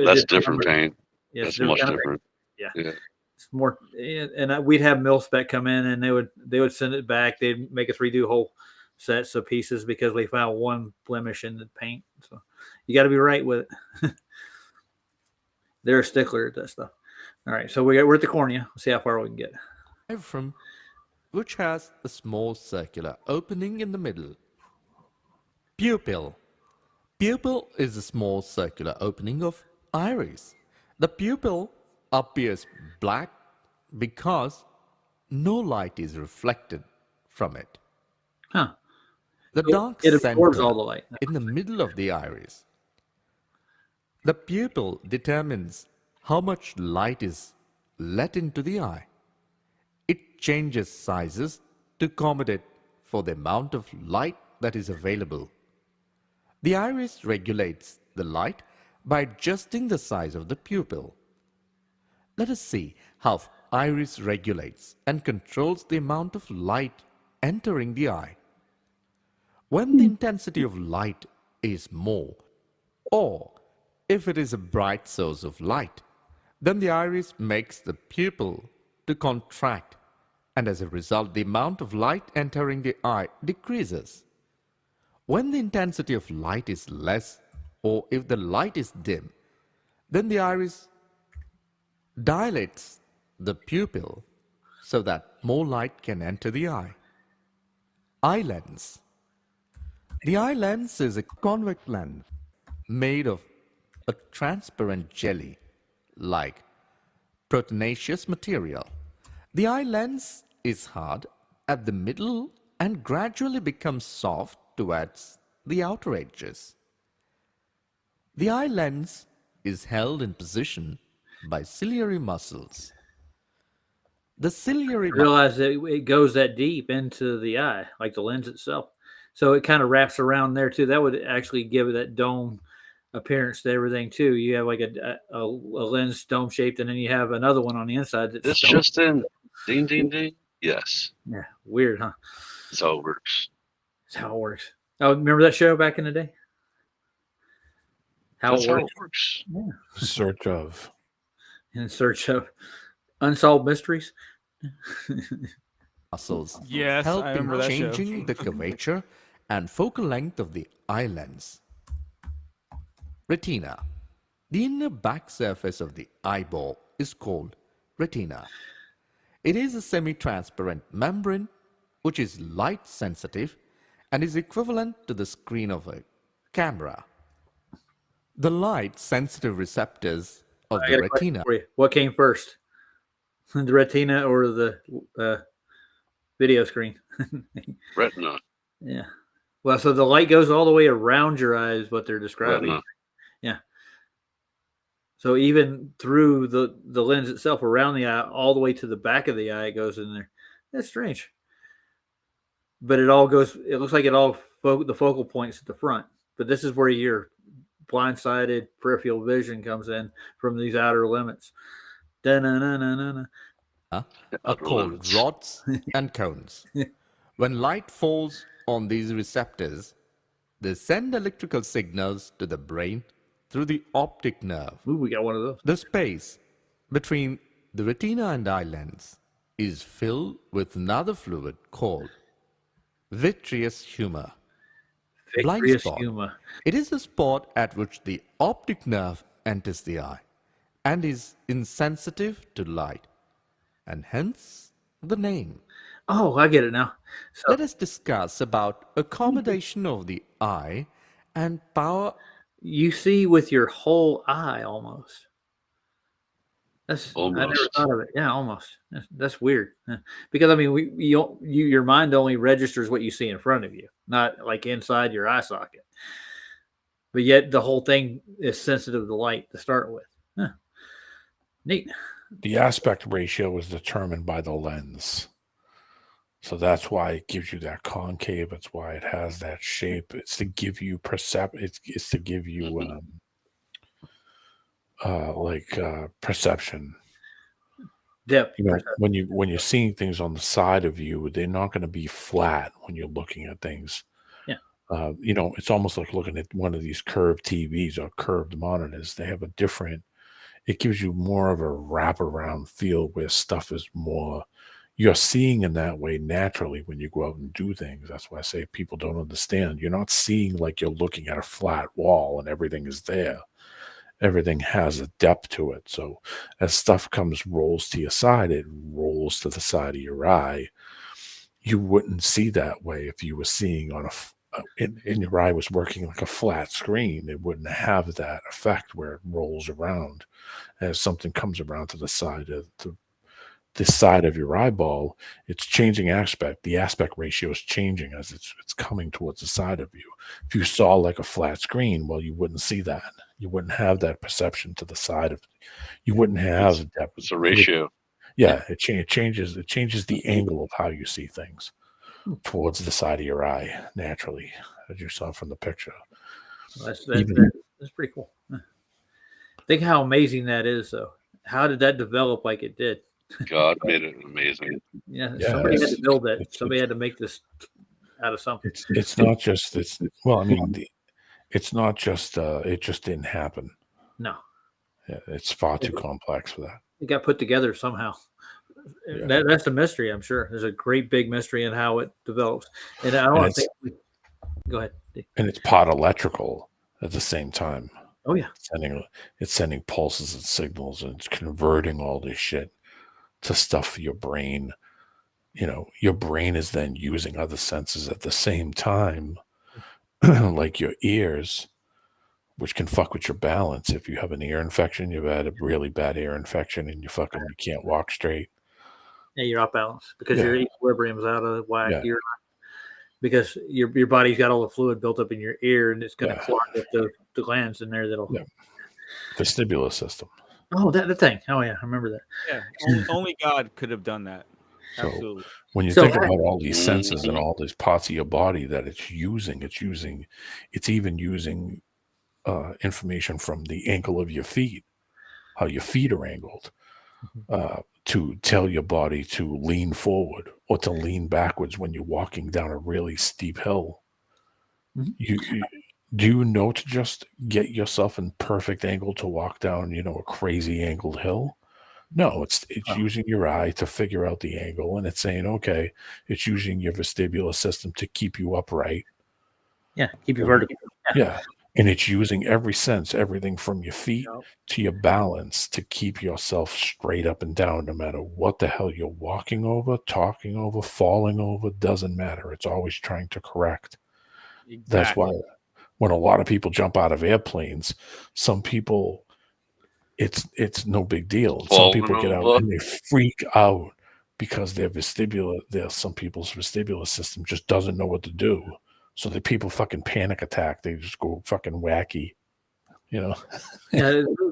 that's different paint. Yeah, that's much different. Yeah. It's more, and we'd have mil spec come in, and they would send it back. They'd make us redo whole sets of pieces because we found one blemish in the paint. So you got to be right with it. They're a stickler at that stuff. All right, so we're at the cornea. Let's see how far we can get. From which has a small circular opening in the middle. Pupil. Pupil is a small circular opening of iris. The pupil appears black because no light is reflected from it. Huh. The dark It absorbs center all the light. in the middle of the iris. The pupil determines how much light is let into the eye. It changes sizes to accommodate for the amount of light that is available. The iris regulates the light by adjusting the size of the pupil. Let us see how iris regulates and controls the amount of light entering the eye. When the intensity of light is more, or if it is a bright source of light, then the iris makes the pupil to contract, and as a result the amount of light entering the eye decreases. When the intensity of light is less, or if the light is dim, then the iris dilates the pupil so that more light can enter the eye. Eye lens. The eye lens is a convex lens made of a transparent jelly like proteinaceous material. The eye lens is hard at the middle and gradually becomes soft towards the outer edges. The eye lens is held in position by ciliary muscles. The ciliary realize that it goes that deep into the eye, like the lens itself. So it kind of wraps around there too. That would actually give it that dome appearance to everything too. You have like a lens dome shaped, and then you have another one on the inside. This just in. Ding, ding, ding. Yes. Yeah. Weird, huh? That's how it works. That's how it works. Oh, remember that show back in the day? That's how it works. Yeah. Search of. In search of unsolved mysteries. Muscles Yes, help I remember in that show. changing the curvature and focal length of the eye lens. Retina. The inner back surface of the eyeball is called retina. It is a semi-transparent membrane which is light sensitive and is equivalent to the screen of a camera. The light sensitive receptors of the retina. What came first? The retina or the video screen? Retina. Yeah. Well, so the light goes all the way around your eyes, what they're describing. Retina. Yeah. So even through the lens itself, around the eye, all the way to the back of the eye, it goes in there. That's strange. But it all goes, it looks like the focal points at the front. But this is where your blindsided peripheral vision comes in from these outer limits. Da-na-na-na-na-na. Are called rods and cones. When light falls on these receptors, they send electrical signals to the brain through the optic nerve. Ooh, we got one of those. The space between the retina and eye lens is filled with another fluid called vitreous humor. Blind spot. Humor. It is the spot at which the optic nerve enters the eye and is insensitive to light, and hence the name. Oh, I get it now. So Let us discuss about accommodation of the eye and power. you see with your whole eye almost. I never Almost. thought of it. Yeah, almost. That's weird. Because I mean, your mind only registers what you see in front of you, not like inside your eye socket. But yet the whole thing is sensitive to light to start with. Huh. Neat. The aspect ratio is determined by the lens. So that's why it gives you that concave. It's why it has that shape. It's to give you It's to give you perception. Depth. You know, when you're seeing things on the side of you, they're not going to be flat when you're looking at things. Yeah. You know, it's almost like looking at one of these curved TVs or curved monitors. They have a different. It gives you more of a wraparound feel where stuff is more. You're seeing in that way naturally when you go out and do things. That's why I say people don't understand. You're not seeing like you're looking at a flat wall and everything is there. Everything has a depth to it. So as stuff rolls to your side, it rolls to the side of your eye. You wouldn't see that way if you were seeing on and your eye was working like a flat screen. It wouldn't have that effect where it rolls around as something comes around to the side of the side of your eyeball. It's changing aspect. The aspect ratio is changing as it's coming towards the side of you. If you saw like a flat screen, well, you wouldn't see that. You wouldn't have that perception to the side of. You wouldn't have depth. It's a ratio. Yeah, it changes. It changes the angle of how you see things towards the side of your eye naturally, as you saw from the picture. That's pretty cool. Think how amazing that is, though. How did that develop like it did? God made it amazing. Yeah, somebody had to build that. Somebody had to make this out of something. It's not just well, I mean, it's not just it just didn't happen. No. Yeah, it's far too complex for that. It got put together somehow. Yeah. That's the mystery, I'm sure. There's a great big mystery in how it develops. And I don't think. Go ahead. And it's part electrical at the same time. Oh yeah. It's sending pulses and signals, and it's converting all this shit to stuff for your brain. You know, your brain is then using other senses at the same time, like your ears, which can fuck with your balance. If you have an ear infection, you've had a really bad ear infection, and you can't walk straight. Yeah, you're off balance because your equilibrium's out of whack. Yeah. Because your body's got all the fluid built up in your ear, and it's going to clog up the glands in there. That'll vestibular system. Oh, that thing. Oh yeah, I remember that. Yeah, only God could have done that. So Absolutely. when you think about all these senses and all these parts of your body that it's even using information from the ankle of your feet, how your feet are angled, to tell your body to lean forward or to lean backwards when you're walking down a really steep hill. You do you know to just get yourself in perfect angle to walk down, a crazy angled hill? No, it's using your eye to figure out the angle, and it's saying, okay, it's using your vestibular system to keep you upright. Yeah, keep you vertical. Yeah. And it's using every sense, everything from your feet to your balance to keep yourself straight up and down, no matter what the hell you're walking over, talking over, falling over, doesn't matter. It's always trying to correct. Exactly. That's why when a lot of people jump out of airplanes, some people, it's no big deal. Some people get out and they freak out because some people's vestibular system just doesn't know what to do. So the people fucking panic attack. They just go fucking wacky, Yeah,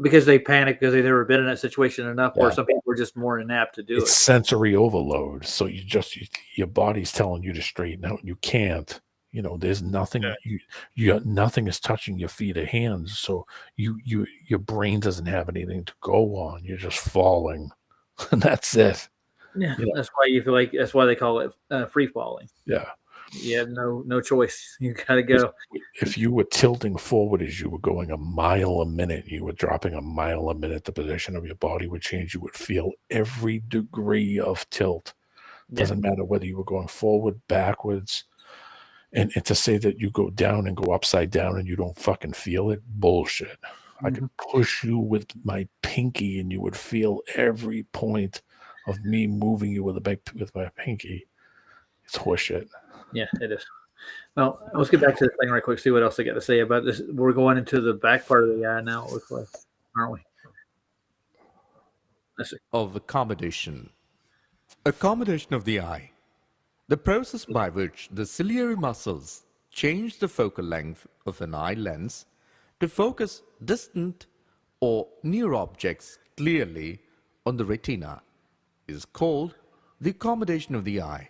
because they panic because they've never been in that situation enough, or some people are just more inapt to do it's sensory overload. So your body's telling you to straighten out, and you can't. There's nothing. Nothing is touching your feet or hands. So your brain doesn't have anything to go on. You're just falling, and that's it. Yeah, that's why you feel like that's why they call it free falling. Yeah. You have no choice. You gotta go. If you were tilting forward as you were going a mile a minute, you were dropping a mile a minute, the position of your body would change. You would feel every degree of tilt. Doesn't matter whether you were going forward, backwards. And to say that you go down and go upside down and you don't fucking feel it, bullshit. I could push you with my pinky and you would feel every point of me moving you with my pinky. It's horseshit. Yeah, it is. Well, let's get back to the thing right quick. See what else they got to say about this. We're going into the back part of the eye now. It looks like, aren't we? Let's see. Of accommodation. Accommodation of the eye. The process by which the ciliary muscles change the focal length of an eye lens to focus distant or near objects clearly on the retina is called the accommodation of the eye.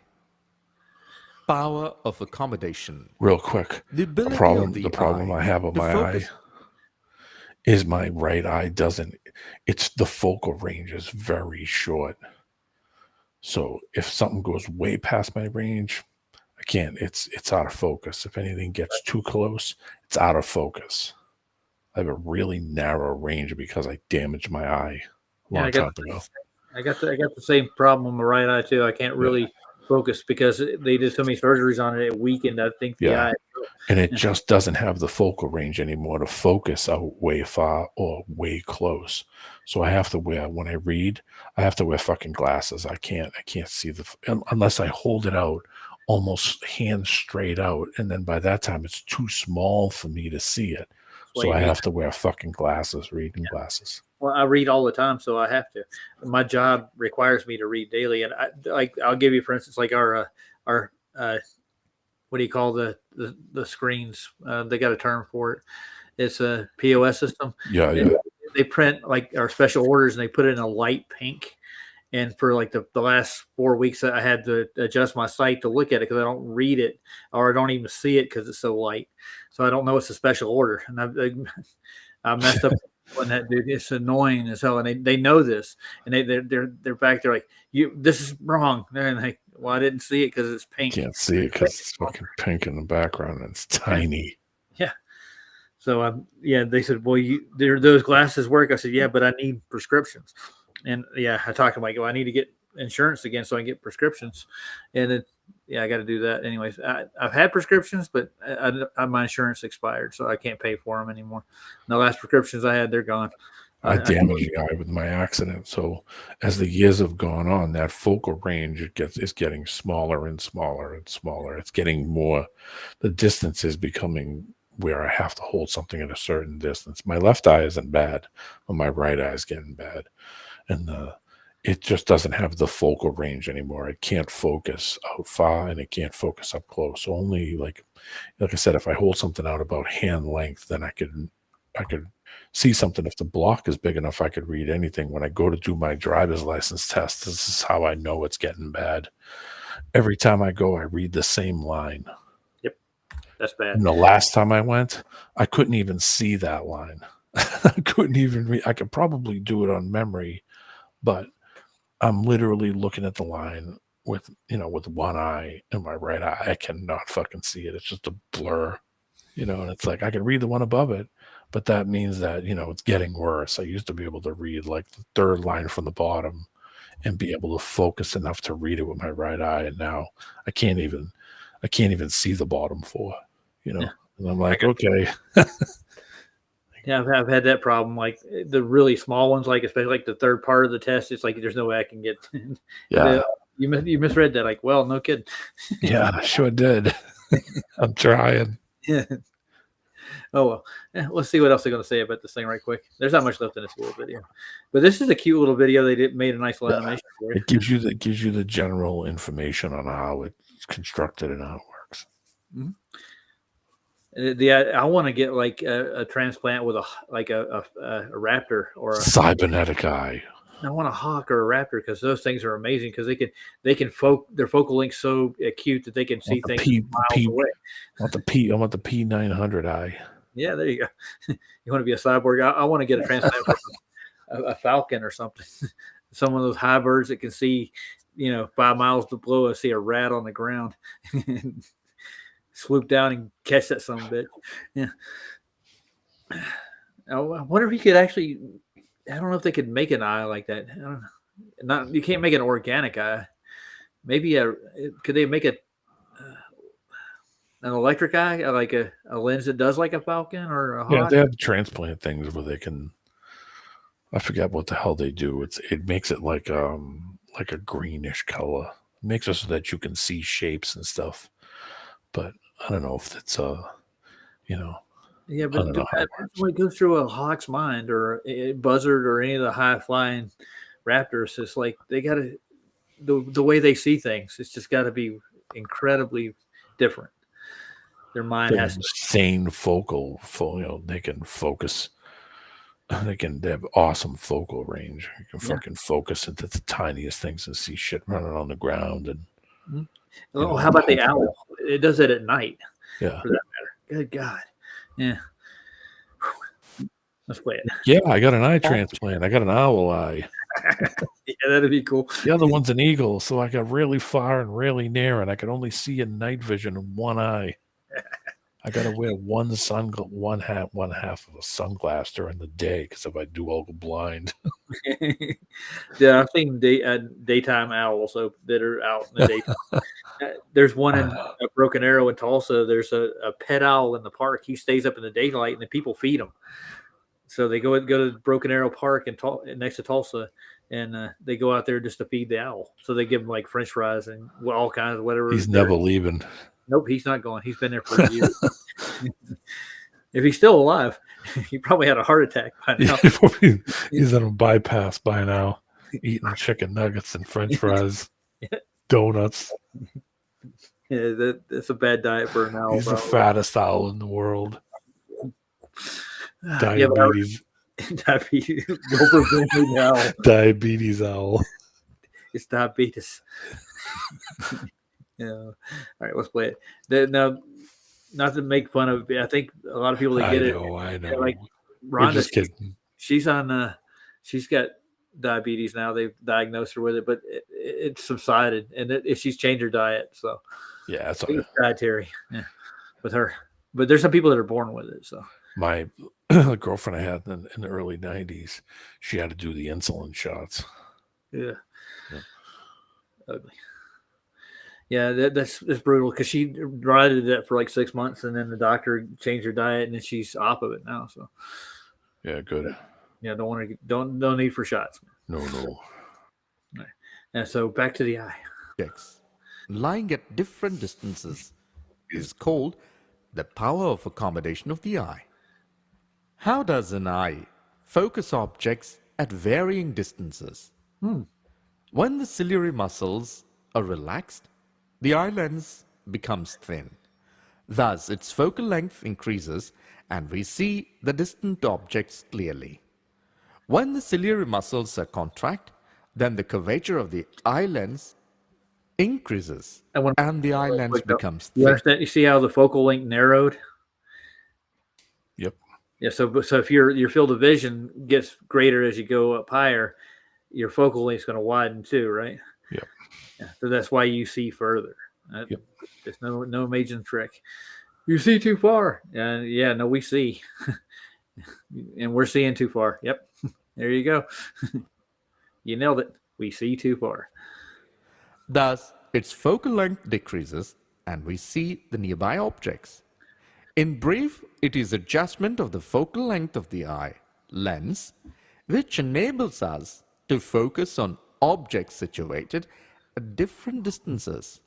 Power of accommodation. Real quick, The ability the problem I have with my eye is my right eye doesn't. It's the focal range is very short. So if something goes way past my range, I can't. It's out of focus. If anything gets too close, it's out of focus. I have a really narrow range because I damaged my eye a long time ago. I got the same problem with my right eye too. I can't really focus because they did so many surgeries on it. It weakened, I think, the eye. And it just doesn't have the focal range anymore to focus out way far or way close. So I have to wear, when I read, I have to wear fucking glasses. I can't see unless I hold it out almost hand straight out. And then by that time it's too small for me to see it. So I have to wear fucking glasses, reading glasses. Well, I read all the time, so I have to. My job requires me to read daily, and I'll give you, for instance, like our what do you call the screens? They got a term for it. It's a POS system. Yeah. They print like our special orders, and they put it in a light pink. And for like the last 4 weeks, I had to adjust my sight to look at it because I don't read it or I don't even see it because it's so light. So I don't know it's a special order, and I messed up. When that dude, it's annoying as hell, and they know this, and they're back there like, this is wrong. They're like, well, I didn't see it because it's pink. Can't see it because it's fucking pink in the background and it's tiny. Yeah. So they said, well, those glasses work. I said, yeah, but I need prescriptions, and I talked to him like, well, I need to get insurance again so I can get prescriptions, and I got to do that anyways. I've had prescriptions, but my insurance expired, so I can't pay for them anymore. The last prescriptions I had, they're gone. I damaged the eye with my accident. So as the years have gone on, that focal range is getting smaller and smaller and smaller. It's getting more. The distance is becoming where I have to hold something at a certain distance. My left eye isn't bad, but my right eye is getting bad, and it just doesn't have the focal range anymore. It can't focus out far and it can't focus up close. So only like I said, if I hold something out about hand length, then I could see something. If the block is big enough, I could read anything. When I go to do my driver's license test, this is how I know it's getting bad. Every time I go, I read the same line. Yep. That's bad. And the last time I went, I couldn't even see that line. I couldn't even read. I could probably do it on memory, but I'm literally looking at the line with one eye and my right eye. I cannot fucking see it. It's just a blur, and it's like I can read the one above it, but that means that, it's getting worse. I used to be able to read like the third line from the bottom and be able to focus enough to read it with my right eye. And now I can't even see the bottom four, and I'm like, okay. Yeah, I've had that problem. Like the really small ones, like especially like the third part of the test, it's like there's no way I can get. Yeah, you misread that. Like, well, no kidding. Yeah, I sure did. I'm trying. Yeah. Oh well. Let's see what else they're going to say about this thing right quick. There's not much left in this little video, but this is a cute little video. They made a nice little animation for it. It gives you the general information on how it's constructed and how it works. Mm-hmm. I want to get like a transplant with a raptor or a cybernetic eye. I want a hawk or a raptor because those things are amazing because they can their focal length so acute that they can see things miles away. I want the P900 eye. Yeah, there you go. You want to be a cyborg? I want to get a transplant for a falcon or something. Some of those high birds that can see, 5 miles below and see a rat on the ground. Swoop down and catch that son of a bitch. Yeah. I wonder if you could actually. I don't know if they could make an eye like that. I don't know. You can't make an organic eye. Maybe could they make an electric eye, like a lens that does like a falcon or a hawk? Yeah, they have transplant things where they can. I forget what the hell they do. It makes it like a greenish color. makes it so that you can see shapes and stuff. But I don't know if it's Yeah, I but don't know how it when it goes through a hawk's mind or a buzzard or any of the high flying raptors, it's like they got to the way they see things. It's just got to be incredibly different. Their mind they're has to. insane they can focus. They have awesome focal range. You can Yeah. fucking focus into the tiniest things and see shit running on the ground. And Mhm. Oh, how about the owl? It does it at night. Yeah. For that matter. Good God. Yeah. Let's play it. Yeah, I got an eye transplant. I got an owl eye. Yeah, that'd be cool. The other one's an eagle, so I got really far and really near, and I could only see in night vision in one eye. I got to wear one half of a sunglass during the day because if I do, I'll go blind. Yeah, I've seen daytime owls that are out in the daytime. There's one in Broken Arrow in Tulsa. There's a pet owl in the park. He stays up in the daylight, and the people feed him. So they go to Broken Arrow Park next to Tulsa, and they go out there just to feed the owl. So they give him like French fries and all kinds of whatever. He's never leaving. Nope, he's not going. He's been there for years. If he's still alive, he probably had a heart attack by now. He's on a bypass by now, eating chicken nuggets and French fries, donuts. Yeah, that's a bad diet for an owl. He's the fattest owl in the world. Yeah, Diabetes. Diabetes. Diabetes owl. It's diabetes. Yeah. All right, let's play it. Now, not to make fun of it, I think a lot of people that get I know. like We're Rhonda, just kidding. she's on. She's got diabetes now. They've diagnosed her with it, but it subsided, and she's changed her diet. So yeah, that's it's dietary. Yeah, with her. But there's some people that are born with it. So my girlfriend I had in the early '90s, she had to do the insulin shots. Yeah. Ugly. Yeah, that's brutal because she did that for like 6 months, and then the doctor changed her diet, and then she's off of it now. So, yeah, good. Yeah, don't need for shots. No. Right. And so back to the eye. Objects lying at different distances is called the power of accommodation of the eye. How does an eye focus objects at varying distances? When the ciliary muscles are relaxed, the eye lens becomes thin. Thus, its focal length increases and we see the distant objects clearly. When the ciliary muscles are contract, then the curvature of the eye lens increases and the eye lens becomes thin. You understand? You see how the focal length narrowed? Yep. Yeah. So if your field of vision gets greater as you go up higher, your focal length is going to widen too, right? Yep. Yeah, so that's why you see further. Yep. There's no amazing trick. You see too far. Yeah, no, we see. And we're seeing too far. Yep. There you go. You nailed it. We see too far. Thus, its focal length decreases and we see the nearby objects. In brief, it is adjustment of the focal length of the eye lens which enables us to focus on objects situated at different distances.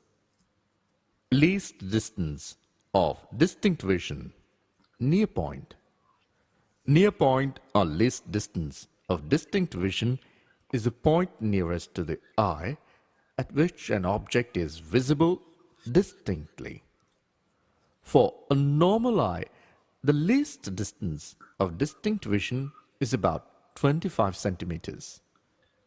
Least distance of distinct vision, near point. Near point or least distance of distinct vision is the point nearest to the eye at which an object is visible distinctly. For a normal eye, the least distance of distinct vision is about 25 centimeters.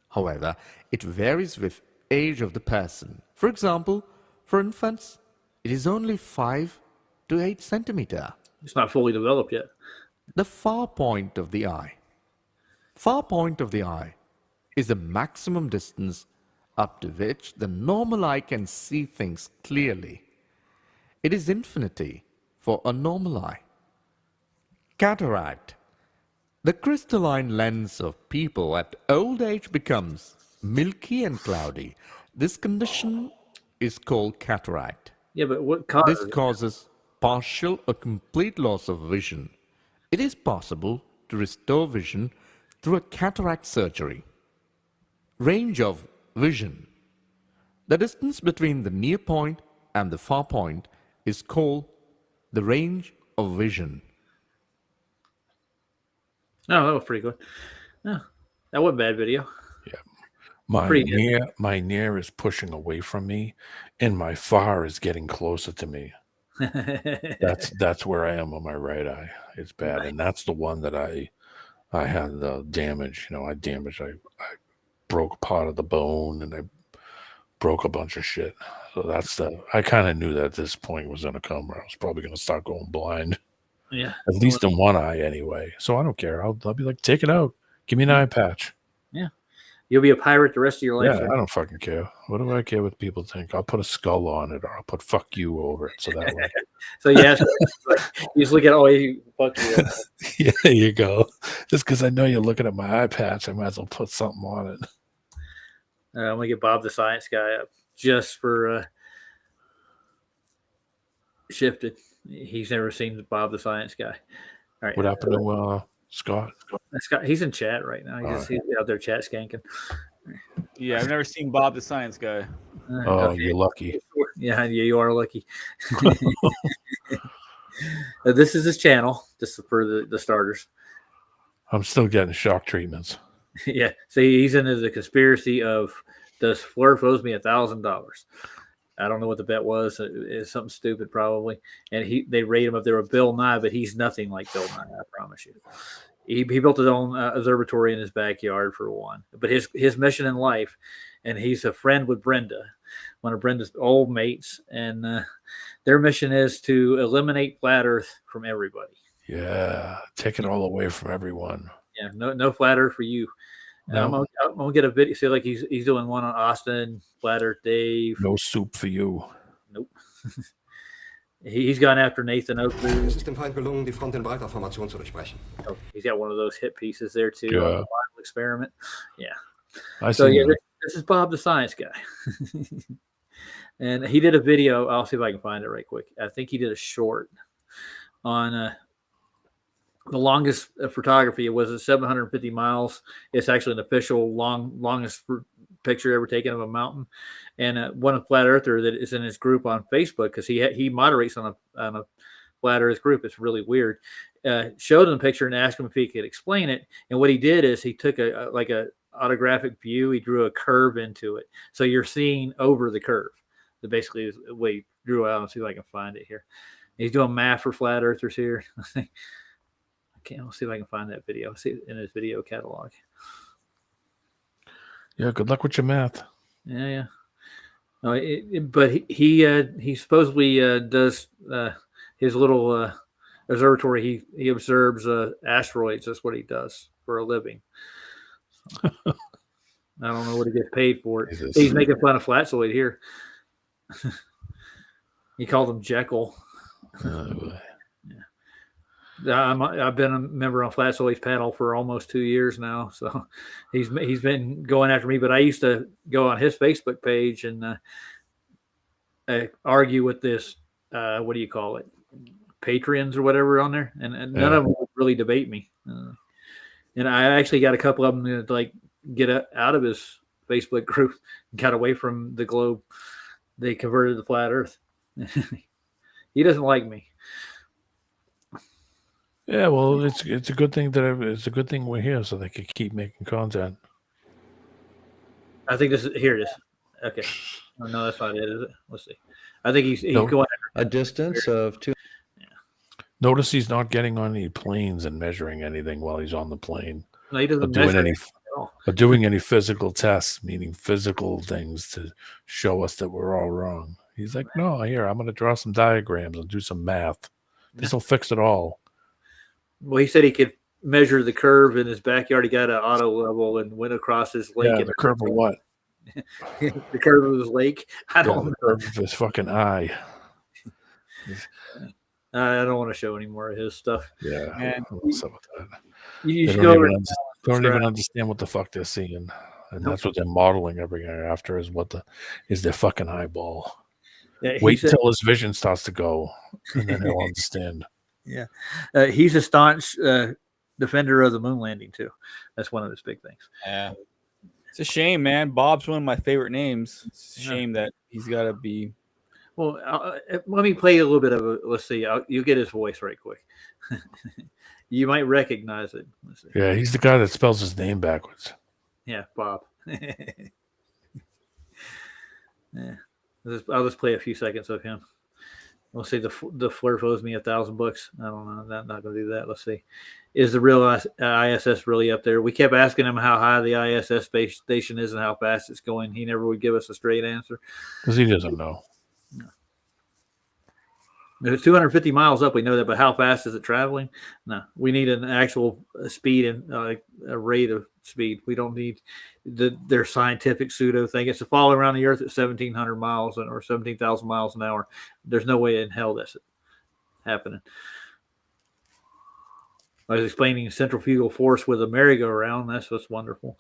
However, it varies with age of the person. For example, for infants, it is only 5 to 8 centimeter. It's not fully developed yet. The far point of the eye. Far point of the eye is the maximum distance up to which the normal eye can see things clearly. It is infinity for a normal eye. Cataract. The crystalline lens of people at old age becomes milky and cloudy. This condition is called cataract. Yeah, but what causes This causes partial or complete loss of vision. It is possible to restore vision through a cataract surgery. Range of vision. The distance between the near point and the far point is called the range of vision. Oh, that was pretty good. Yeah, that wasn't a bad video. Yeah. My near is pushing away from me, and my far is getting closer to me. That's where I am on my right eye. It's bad, and that's the one that I had the damage. I broke part of the bone, and I broke a bunch of shit. So I kind of knew that this point was going to come where I was probably going to start going blind. Yeah. At least in one eye anyway. So I don't care. I'll be like, take it out. Give me an eye patch. Yeah. You'll be a pirate the rest of your life. Yeah, I don't fucking care. What do I care what people think? I'll put a skull on it, or I'll put "fuck you" over it, so that way. So yes, you just look at fuck you. Yeah, there you go. Just because I know you're looking at my eye patch, I might as well put something on it. I'm gonna get Bob the Science Guy up just for Shifted. He's never seen Bob the Science Guy. All right. What happened to Scott? Scott, he's in chat right now. He's out there chat skanking. Yeah, I've never seen Bob the Science Guy. Oh, you're lucky. Yeah, you are lucky. This is his channel, just for the starters. I'm still getting shock treatments. Yeah, see, he's into the conspiracy of, does Fleur owes me $1,000? I don't know what the bet was. It's something stupid, probably. And they rate him if they were Bill Nye, but he's nothing like Bill Nye, I promise you. He built his own observatory in his backyard, for one. But his mission in life, and he's a friend with Brenda, one of Brenda's old mates, and their mission is to eliminate flat Earth from everybody. Yeah, take it all away from everyone. Yeah, no flat Earth for you. No. I'm gonna get a video. See, like he's doing one on Austin, Flat Earth Dave. No soup for you. Nope. He's gone after Nathan Oakley. Es ist dem Feind gelungen, die Front in breiter Formation zu durchbrechen. Oh, he's got one of those hit pieces there too. Yeah. On the Bible experiment. Yeah. This is Bob the Science Guy. And he did a video. I'll see if I can find it right quick. I think he did a short on the longest photography. It was 750 miles. It's actually an official longest picture ever taken of a mountain. And one flat earther that is in his group on Facebook, because he moderates on a flat earth group. It's really weird. Showed him the picture and asked him if he could explain it. And what he did is he took a autographic view. He drew a curve into it, so you're seeing over the curve. That basically is what he drew out. Let's see if I can find it here. He's doing math for flat earthers here. I'll see if I can find that video. See it in his video catalog. Yeah, good luck with your math. Yeah. No, but he supposedly does his little observatory. He observes asteroids. That's what he does for a living. So, I don't know what he gets paid for it. He's making fun of Flatzoid here. He called him Jekyll. I've been a member on Flatzoid's panel for almost 2 years now, so he's been going after me. But I used to go on his Facebook page and argue with this. What do you call it? Patreons or whatever on there, and none of them would really debate me. And I actually got a couple of them to like get out of his Facebook group, got away from the globe. They converted to flat Earth. He doesn't like me. Yeah, well, it's a good thing we're here, so they can keep making content. I think here it is. Okay. Oh, no, that's not it, is it? Let's see. I think he's going a distance of 2. Notice he's not getting on any planes and measuring anything while he's on the plane. No, he doesn't doing any physical tests, meaning physical things to show us that we're all wrong. He's like, no, here, I'm going to draw some diagrams and do some math. This will fix it all. Well, he said he could measure the curve in his backyard. He got an auto level and went across his lake. Yeah, the curve of what? The curve of his lake. I don't know. The curve of his fucking eye. I don't want to show any more of his stuff. Yeah. What's up with that? You They don't even understand what the fuck they're seeing. And that's what they're modeling everything after is their fucking eyeball. Yeah, wait until his vision starts to go, and then he'll understand. Yeah. He's a staunch defender of the moon landing, too. That's one of his big things. Yeah. It's a shame, man. Bob's one of my favorite names. It's a shame that he's got to be. Well, let me play a little bit of it. Let's see. You'll get his voice right quick. You might recognize it. Let's see. Yeah, he's the guy that spells his name backwards. Yeah, Bob. Yeah, I'll just play a few seconds of him. We'll see. The flirt owes me $1,000. I don't know. I'm not going to do that. Let's see. Is the real ISS really up there? We kept asking him how high the ISS space station is and how fast it's going. He never would give us a straight answer. Because he doesn't know. It's 250 miles up. We know that, but how fast is it traveling? No, we need an actual speed and a rate of speed. We don't need their scientific pseudo thing. It's to follow around the Earth at 1,700 miles or 17,000 miles an hour. There's no way in hell that's happening. I was explaining centrifugal force with a merry-go-round. That's what's wonderful.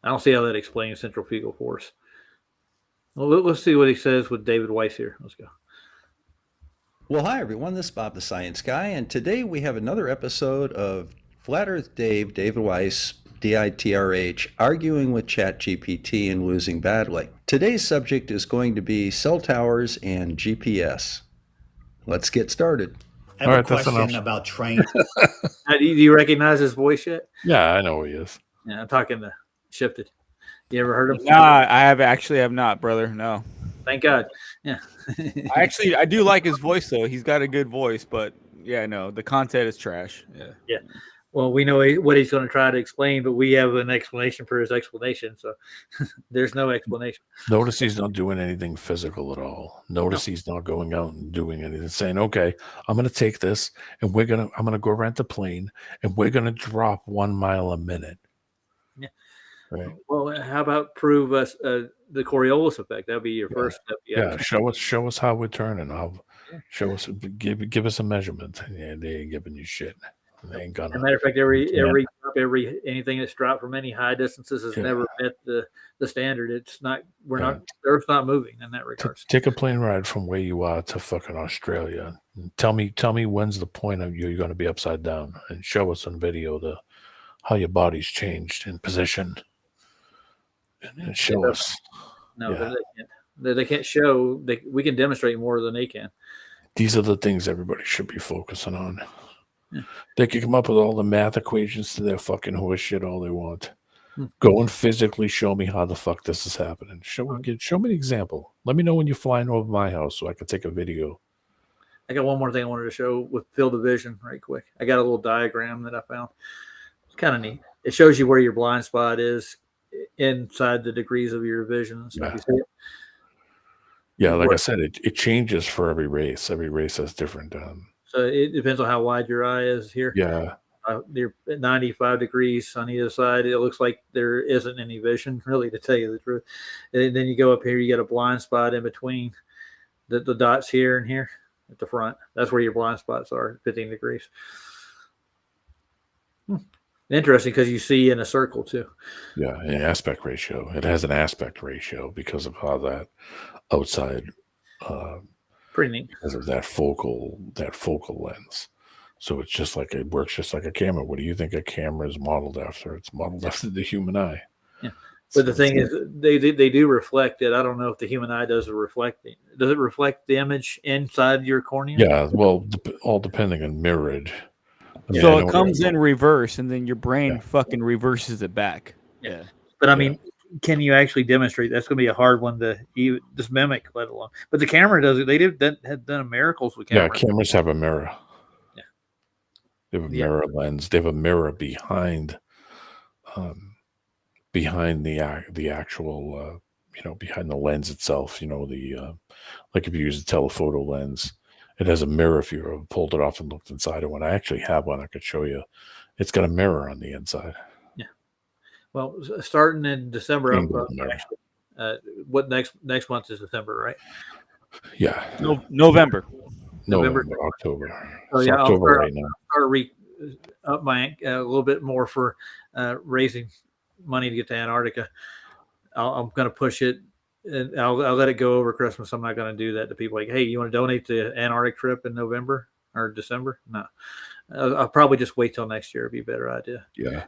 I don't see how that explains centrifugal force. Well, let's see what he says with David Weiss here. Let's go. Well, hi, everyone. This is Bob the Science Guy, and today we have another episode of Flat Earth Dave, David Weiss, DITRH, arguing with ChatGPT and losing badly. Today's subject is going to be cell towers and GPS. Let's get started. I have a question about train. Do you recognize his voice yet? Yeah, I know who he is. Yeah, I'm talking to Shifted. You ever heard of him? Nah, I have not, brother. No. Thank God. Yeah. I do like his voice though. He's got a good voice, but yeah, no, the content is trash. Yeah. Yeah. Well, we know what he's going to try to explain, but we have an explanation for his explanation. So there's no explanation. Notice he's not doing anything physical at all. Notice he's not going out and doing anything. Saying, "Okay, I'm going to take this, and I'm going to go rent a plane, and we're going to drop 1 mile a minute." Yeah. Right. Well, how about prove us the Coriolis effect? That'd be your first step. Yeah. Show us how we're turning. Show us. Give us a measurement. Yeah, they ain't giving you shit. They ain't gonna. As a matter of fact, anything that's dropped from any high distances has never met the standard. It's not. The Earth's not moving in that regard. Take a plane ride from where you are to fucking Australia. And tell me when's the point of you're going to be upside down, and show us on video how your body's changed in position. And show us. No, they can't show. We can demonstrate more than they can. These are the things everybody should be focusing on. Yeah. They can come up with all the math equations to their fucking horse shit all they want. Go and physically show me how the fuck this is happening. Show me an example. Let me know when you're flying over my house so I can take a video. I got one more thing I wanted to show with field of vision right quick. I got a little diagram that I found. It's kind of neat. It shows you where your blind spot is inside the degrees of your vision and stuff. Yeah. You see it? Yeah, like I said, it changes for every race. Every race has different. So it depends on how wide your eye is here. Yeah. You're at 95 degrees on either side. It looks like there isn't any vision, really, to tell you the truth. And then you go up here, you get a blind spot in between the dots here and here at the front. That's where your blind spots are, 15 degrees. Interesting, because you see in a circle too. Yeah, an aspect ratio. It has an aspect ratio because of how that outside pretty neat. Because of that focal lens. So it works just like a camera. What do you think a camera is modeled after? It's modeled after the human eye. Yeah. But the thing is, they do reflect it. I don't know if the human eye does it reflecting. Does it reflect the image inside your cornea? Yeah, well, all depending on mirrored. So it comes in reverse, and then your brain fucking reverses it back. Yeah. But I mean, can you actually demonstrate? That's going to be a hard one to even just mimic, let alone. But the camera does it. They have done miracles with cameras. Yeah, cameras have a mirror. Yeah. They have a mirror lens. They have a mirror behind the actual behind the lens itself. Like if you use a telephoto lens, it has a mirror. If you pulled it off and looked inside of one, I actually have one. I could show you. It's got a mirror on the inside. Yeah. Well, starting in December, what next month is December, right? Yeah. November, October. Oh yeah, October right now. I'll up my a little bit more for raising money to get to Antarctica. I'm going to push it. And I'll let it go over Christmas. I'm not going to do that to people like, hey, you want to donate to Antarctic trip in November or December? No, I'll probably just wait till next year. It'd be a better idea. Yeah.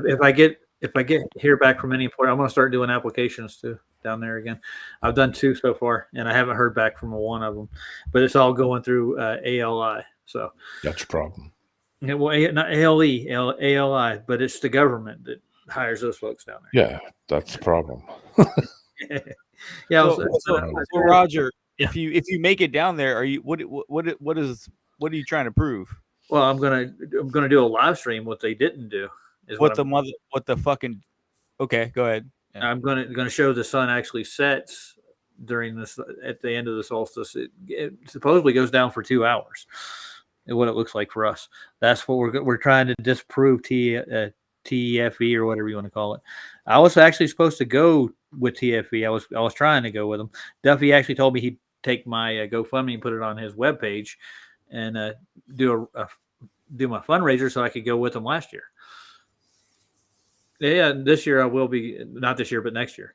if I get hear back from any employer, I'm going to start doing applications too down there again. I've done 2 so far, and I haven't heard back from one of them, but it's all going through ALI. So that's a problem. Yeah, well, not ALI, but it's the government that hires those folks down Yeah, that's the problem. there. Yeah. So Roger, if you make it down there, are you what are you trying to prove? Well, I'm gonna do a live stream. What they didn't do is what the fucking. Okay, go ahead. Yeah. I'm gonna show the sun actually sets during this at the end of the solstice. It supposedly goes down for 2 hours. What it looks like for us. That's what we're trying to disprove. TFE or whatever you want to call it. I was actually supposed to go with TFE. I was trying to go with him. Duffy actually told me he'd take my GoFundMe and put it on his webpage and do my fundraiser so I could go with him last year. Yeah, this year I will be, not this year, but next year.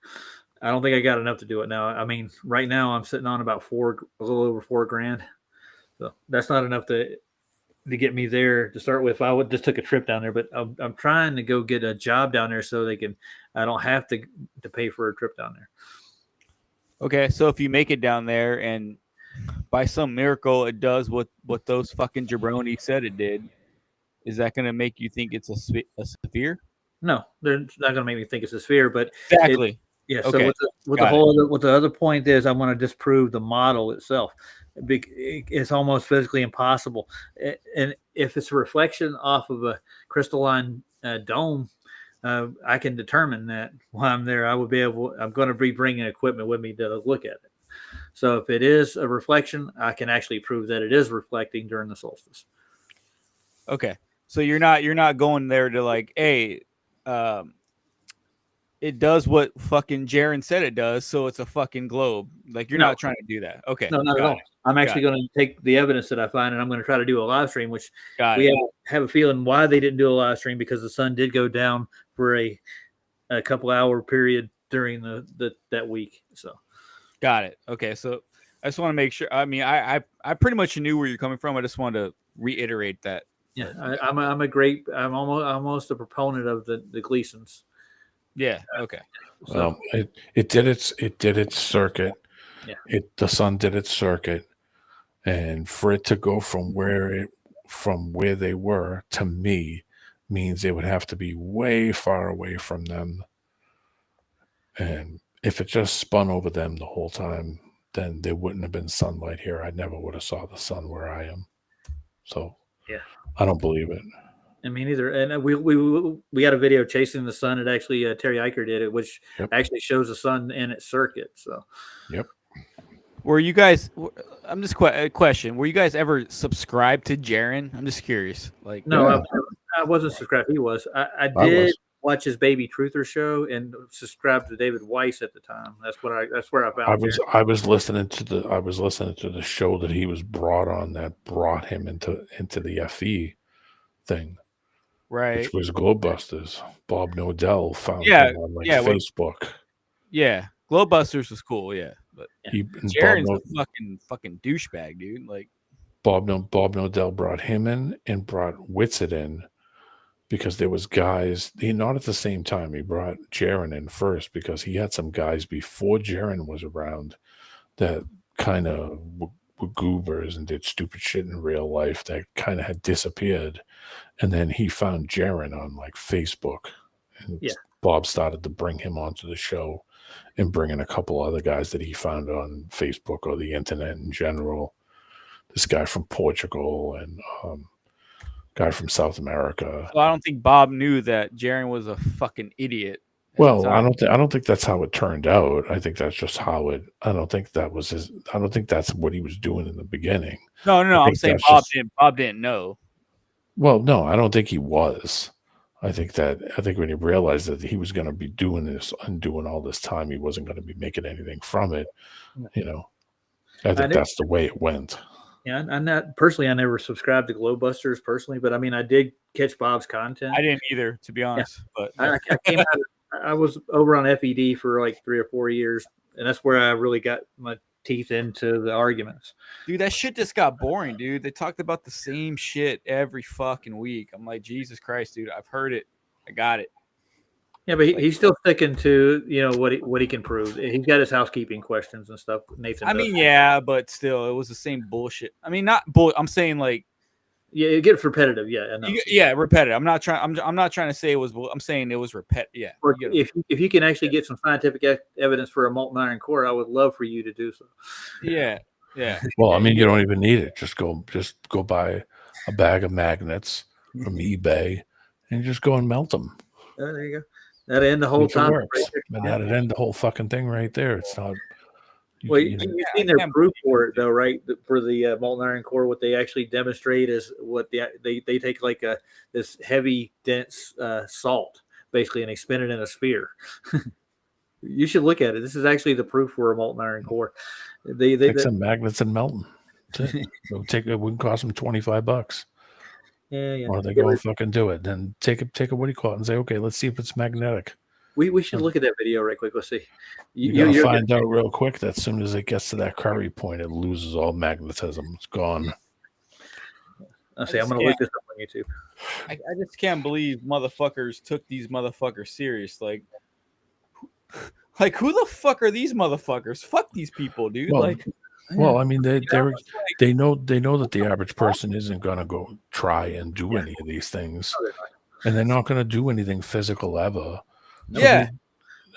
I don't think I got enough to do it now. I mean, right now I'm sitting on about a little over $4,000. So that's not enough to get me there to start with. I would just took a trip down there, but I'm trying to go get a job down there so I don't have to pay for a trip down there. Okay, so if you make it down there and by some miracle it does what those fucking jabronis said it did, is that going to make you think it's a sphere? No, they're not going to make me think it's a sphere, but exactly. Yeah. Okay. So what the other point is, I want to disprove the model itself. It's almost physically impossible, and if it's a reflection off of a crystalline dome, I can determine that while I'm there. I'm going to be bringing equipment with me to look at it. So if it is a reflection, I can actually prove that it is reflecting during the solstice. Okay, so you're not going there to like, hey, it does what fucking Jaron said it does, so it's a fucking globe. Like you're not trying to do that. Okay, no, not at all. I'm actually going to take the evidence that I find, and I'm going to try to do a live stream. Which have a feeling why they didn't do a live stream, because the sun did go down for a couple hour period during that week. So, got it. Okay, so I just want to make sure. I mean, I pretty much knew where you're coming from. I just wanted to reiterate that. Yeah, I'm almost a proponent of the Gleasons. Yeah. Okay. So it did its circuit. Yeah. The sun did its circuit, and for it to go from where they were to me means it would have to be way far away from them. And if it just spun over them the whole time, then there wouldn't have been sunlight here. I never would have saw the sun where I am. So yeah, I don't believe it. I mean, either. And we got a video chasing the sun. It actually Terry Eicher did it, which actually shows the sun in its circuit. So, yep. Were you guys? I'm just a question. Were you guys ever subscribed to Jaron? I'm just curious. Like, no, I wasn't subscribed. He was. I did watch his Baby Truther show and subscribed to David Weiss at the time. That's where I found. I was listening to the show that he was brought on that brought him into the FE thing. Right. Which was Globebusters. Bob Nodell found him on Facebook. Yeah. Globebusters was cool, yeah. But Jaron's a fucking douchebag, dude. Like Bob Nodell brought him in and brought Whitsitt in because there was guys, not at the same time. He brought Jaron in first because he had some guys before Jaron was around that kind of were goobers and did stupid shit in real life that kind of had disappeared. And then he found Jaron on like Facebook, and Bob started to bring him onto the show and bring in a couple other guys that he found on Facebook or the internet in general. This guy from Portugal and guy from South America. So I don't think Bob knew that Jaron was a fucking idiot. Well, I don't think that's how it turned out. I think that's just how it. I don't think that's what he was doing in the beginning. No. I'm saying Bob didn't know. Well, no, I don't think he was. I think when he realized that he was going to be doing this and doing all this time, he wasn't going to be making anything from it. I think that's the way it went. Yeah, I'm not personally. I never subscribed to Globebusters personally, but I mean, I did catch Bob's content. I didn't either, to be honest. Yeah. But I came out. I was over on FED for like 3 or 4 years, and that's where I really got my teeth into the arguments. Dude, that shit just got boring, dude. They talked about the same shit every fucking week. I'm like, Jesus Christ, dude, I've heard it. I got it. Yeah, but he's still sticking to what he can prove. He's got his housekeeping questions and stuff. Nathan. I mean, yeah, but still, it was the same bullshit. I mean, not bull. I'm saying like, yeah, it gets repetitive. Yeah, I know. Yeah, repetitive. I'm not trying. I'm not trying to say it was. I'm saying it was repetitive. Yeah. Or if you can actually get some scientific evidence for a molten iron core, I would love for you to do so. Yeah. Yeah. Well, I mean, you don't even need it. Just go buy a bag of magnets from eBay and just go and melt them. There you go. That'd end the whole topic right there. And that'd end the whole fucking thing right there. It's not. You've seen their proof for it, though, right? For the molten iron core, what they actually demonstrate is what they take like this heavy, dense salt, basically, and they spin it in a sphere. You should look at it. This is actually the proof for a molten iron core. They take some magnets and melt them. It wouldn't cost them $25. Yeah. Or they go and fucking do it. Then take a what do you call it and say, okay, let's see if it's magnetic. We should look at that video right quick. Let's see. You'll find out real quick that as soon as it gets to that curry point, it loses all magnetism. It's gone. I'm going to look this up on YouTube. I just can't believe motherfuckers took these motherfuckers serious. Like who the fuck are these motherfuckers? Fuck these people, dude. Well, I mean, they know that the average person isn't gonna go try and do any of these things, and they're not gonna do anything physical ever. So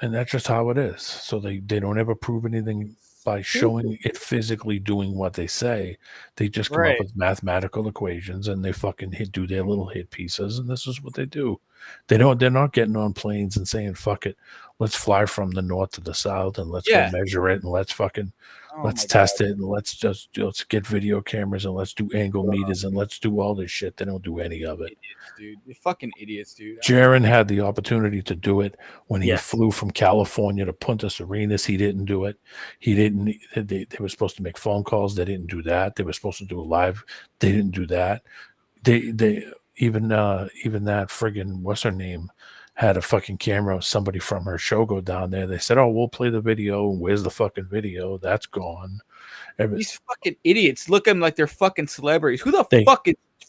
and that's just how it is. So they don't ever prove anything by showing it physically doing what they say. They just come up with mathematical equations and they fucking do their little hit pieces, and this is what they do. They're not getting on planes and saying, fuck it, let's fly from the north to the south and let's go measure it and let's fucking let's test it and let's get video cameras and let's do angle meters and let's do all this shit. They don't do any of it. Idiots, dude. You're fucking idiots, dude. Jaron had the opportunity to do it when he flew from California to Punta Arenas. He didn't do it. He didn't. They were supposed to make phone calls. They didn't do that. They were supposed to do a live. They didn't do that. They even that friggin' what's her name had a fucking camera. Somebody from her show go down there. They said, "Oh, we'll play the video." Where's the fucking video? That's gone. These fucking idiots looking like they're fucking celebrities. Who the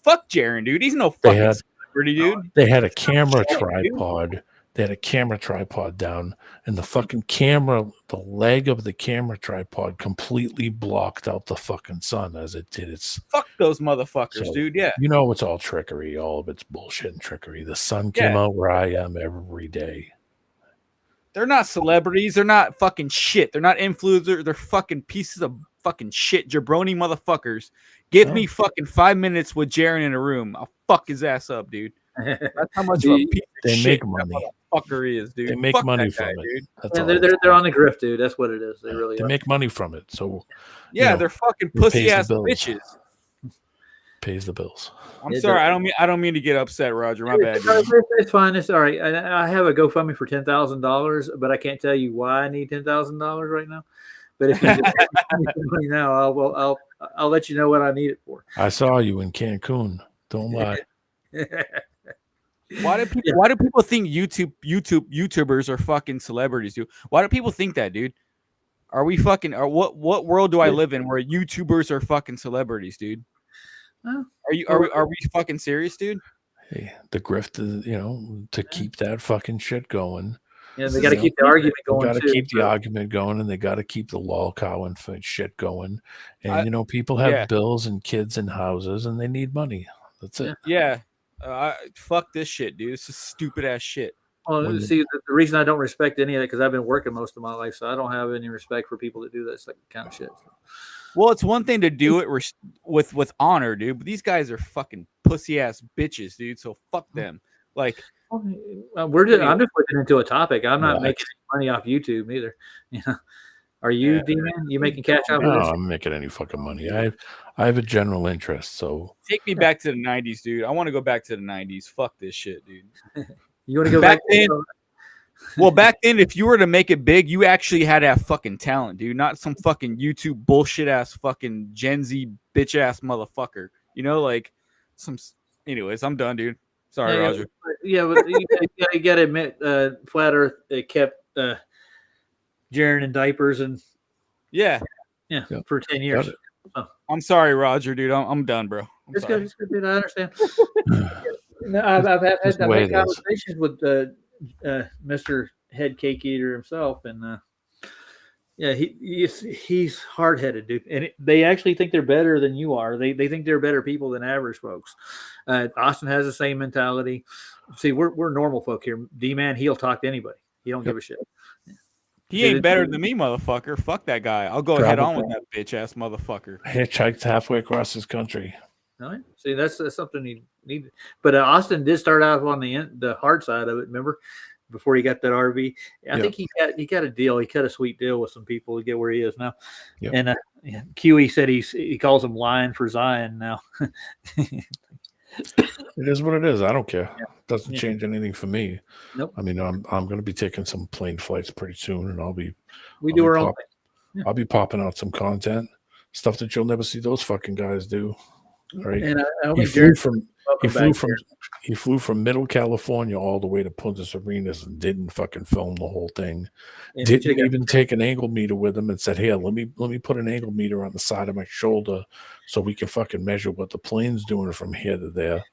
fuck Jaron, dude? He's no fucking celebrity, dude. They had a camera tripod. They had a camera tripod down, and the fucking camera, the leg of the camera tripod completely blocked out the fucking sun as it did its. Fuck those motherfuckers, dude. Yeah. You know, it's all trickery. All of it's bullshit and trickery. The sun came out where I am every day. They're not celebrities. They're not fucking shit. They're not influencers. They're fucking pieces of fucking shit. Jabroni motherfuckers. Give me fucking 5 minutes with Jaron in a room. I'll fuck his ass up, dude. That's how much of a piece of they shit make money. that motherfucker is, dude. They make Fuck money that guy, from it. dude. That's all. They're on the grift, dude. That's what it is. They really they are. make money from it. So they're fucking pussy ass bitches. Pays the bills. I'm sorry. I don't mean to get upset, Roger. My bad. It's fine. It's all right. I have a GoFundMe for $10,000, but I can't tell you why I need $10,000 right now. But if you just money now, I'll let you know what I need it for. I saw you in Cancun. Don't lie. Why do people think YouTubers are fucking celebrities, dude? Why do people think that, dude? Are we fucking? Or what world do I live in where YouTubers are fucking celebrities, dude? Are we fucking serious, dude? Hey, the grift is, to keep that fucking shit going. Yeah, they got to keep the argument going. They got to keep the argument going, and they got to keep the lol cow and shit going. And people have bills and kids and houses, and they need money. That's it. Yeah. Fuck this shit, dude. This is stupid ass shit. Well, see, the reason I don't respect any of that because I've been working most of my life, so I don't have any respect for people that do that kind of shit. Well, it's one thing to do it with honor, dude, but these guys are fucking pussy ass bitches, dude. So fuck them. Like, I'm just looking into a topic. I'm not making any money off YouTube either. Are you, D-Man? You making cash out of this? No, I'm making any fucking money. I have a general interest. So take me back to the 90s, dude. I want to go back to the 90s. Fuck this shit, dude. You want to go back then? Well, back then, if you were to make it big, you actually had to have fucking talent, dude. Not some fucking YouTube bullshit ass fucking Gen Z bitch ass motherfucker. Anyways, I'm done, dude. Sorry, Roger. Yeah, but you got to admit, Flat Earth it kept Jaron in diapers and for 10 years. I'm sorry, Roger, dude. I'm done, bro. It's good, dude. I understand. I've had conversations with Mr. Head Cake Eater himself, and yeah, he's hard headed, dude. And they actually think they're better than you are. They think they're better people than average folks. Austin has the same mentality. See, we're normal folk here. D-Man, he'll talk to anybody. He don't give a shit. He ain't better than me, motherfucker. Fuck that guy. I'll go head on with that bitch ass motherfucker. Hitchhiked halfway across this country. Right. See, that's something he needed. But Austin did start out on the hard side of it. Remember, before he got that RV, I think he got a deal. He cut a sweet deal with some people to get where he is now. Yep. And QE said he calls him lying for Zion now. It is what it is. I don't care. Doesn't change anything for me. Nope. I mean, I'm going to be taking some plane flights pretty soon, and I'll be popping out some content, stuff that you'll never see those fucking guys do. Right? And he flew from Middle California all the way to Punta Arenas and didn't fucking film the whole thing. And didn't even take an angle meter with him and said, "Here, let me put an angle meter on the side of my shoulder so we can fucking measure what the plane's doing from here to there."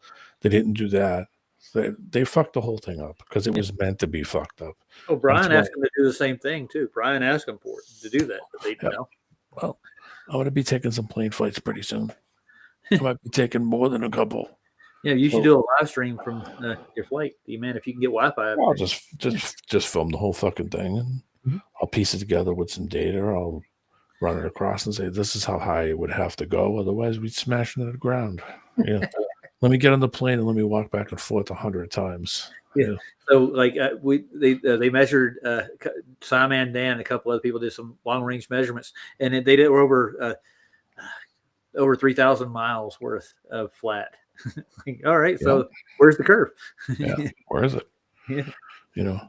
They didn't do that. They fucked the whole thing up because it was meant to be fucked up. Oh, Brian asked him to do the same thing too. Brian asked him for it to do that, but they didn't know. Well, I'm going to be taking some plane flights pretty soon. I might be taking more than a couple. Yeah, you should do a live stream from your flight, man. If you can get Wi-Fi. I'll just film the whole fucking thing, and I'll piece it together with some data. I'll run it across and say, "This is how high it would have to go. Otherwise, we'd smash into the ground." Yeah. Let me get on the plane and let me walk back and forth 100 times. Yeah. So like they measured Simon Dan and a couple other people did some long range measurements, and they did over 3,000 miles worth of flat. All right, so where's the curve? Where is it? Yeah. You know,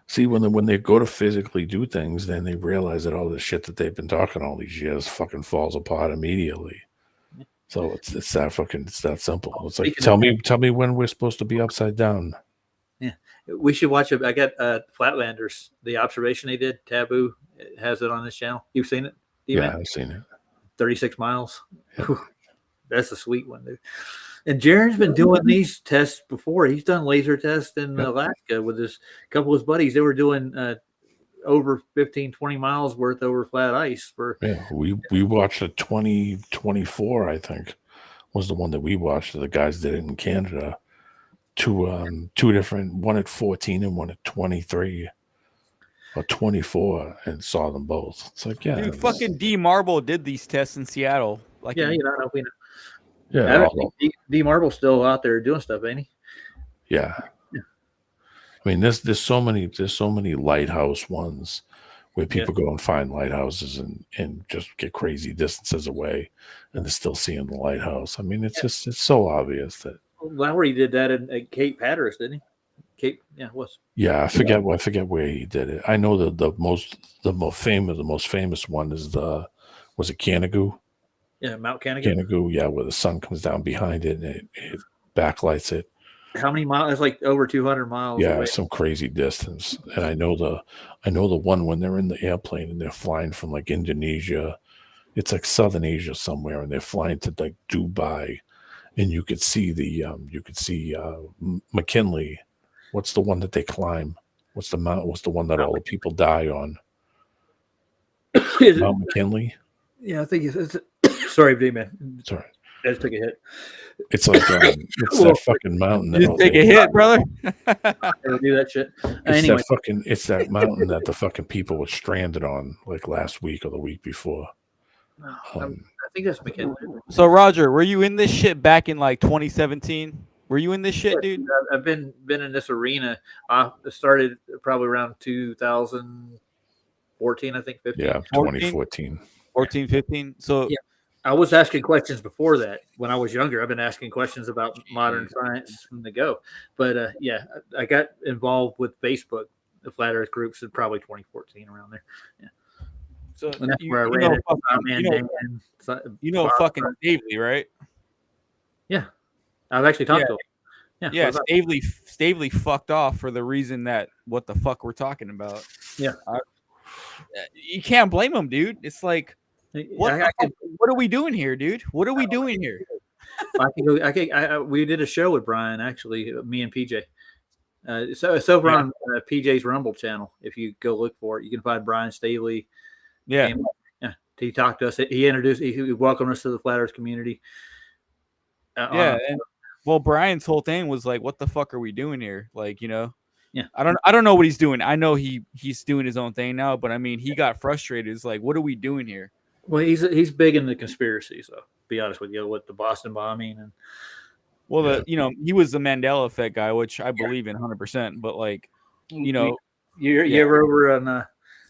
see when they go to physically do things, then they realize that all the shit that they've been talking all these years fucking falls apart immediately. So it's that simple. It's like tell me when we're supposed to be upside down. Yeah, we should watch it. I got Flatlanders, the observation they did. Taboo has it on this channel. You've seen it? Yeah, I've seen it. 36 miles. Whew, that's a sweet one, dude. And Jaren's been doing these tests before. He's done laser tests in Alaska with a couple of his buddies. They were doing over 15, 20 miles worth over flat ice. We watched a 2024, I think, was the one that we watched. The guys did it in Canada. Two different, one at 14 and one at 23 or 24, and saw them both. It's like, yeah. Dude, fucking D Marble did these tests in Seattle. Like, yeah, you know, we know. Yeah, D Marble's still out there doing stuff, ain't he? Yeah. I mean, there's so many lighthouse ones where people go and find lighthouses and just get crazy distances away, and they're still seeing the lighthouse. I mean, it's so obvious that. Lowry did that at Cape Hatteras, didn't he? I forget where he did it. I know the most famous one is was it Canigou? Yeah, Mount Canigou. Canigou, yeah, where the sun comes down behind it and it backlights it. How many miles? It's like over 200 miles. Yeah, away. some crazy distance. And I know the one when they're in the airplane and they're flying from like Indonesia. It's like Southern Asia somewhere, and they're flying to like Dubai, and you could see McKinley. What's the one that they climb? What's the mountain? What's the one that all the people die on? Mount McKinley. Yeah, I think it's sorry, D-Man. Sorry. I just took a hit. It's like it's that fucking mountain. That you take a hit, brother. Never do that shit. Anyway. It's that mountain that the fucking people were stranded on like last week or the week before. I think that's McKinley. So Roger, were you in this shit back in like 2017? Were you in this shit, dude? I've been in this arena. I started probably around 2014, I think, 15. Yeah, 2014. 14, 15. So yeah, I was asking questions before that. When I was younger, I've been asking questions about modern science from the go. But I got involved with Facebook, the Flat Earth groups, in probably 2014, around there. Yeah. So and that's where I ran it. Fucking Stavely, right? Yeah. I've actually talked to him. Yeah, Stavely fucked off for the reason that what the fuck we're talking about. Yeah. You can't blame him, dude. It's like, what are we doing here, dude? What are we doing here? We did a show with Brian, actually, me and PJ. So it's over on PJ's Rumble channel. If you go look for it, you can find Brian Staley. Yeah. He talked to us. He introduced. He welcomed us to the Flat Earth community. Well, Brian's whole thing was like, "What the fuck are we doing here?" Like, Yeah. I don't know what he's doing. I know he's doing his own thing now, but I mean, he got frustrated. It's like, what are we doing here? Well, he's big in the conspiracy. So, be honest with you, with the Boston bombing and. Well, he was the Mandela effect guy, which I believe in 100%. But like, you ever over on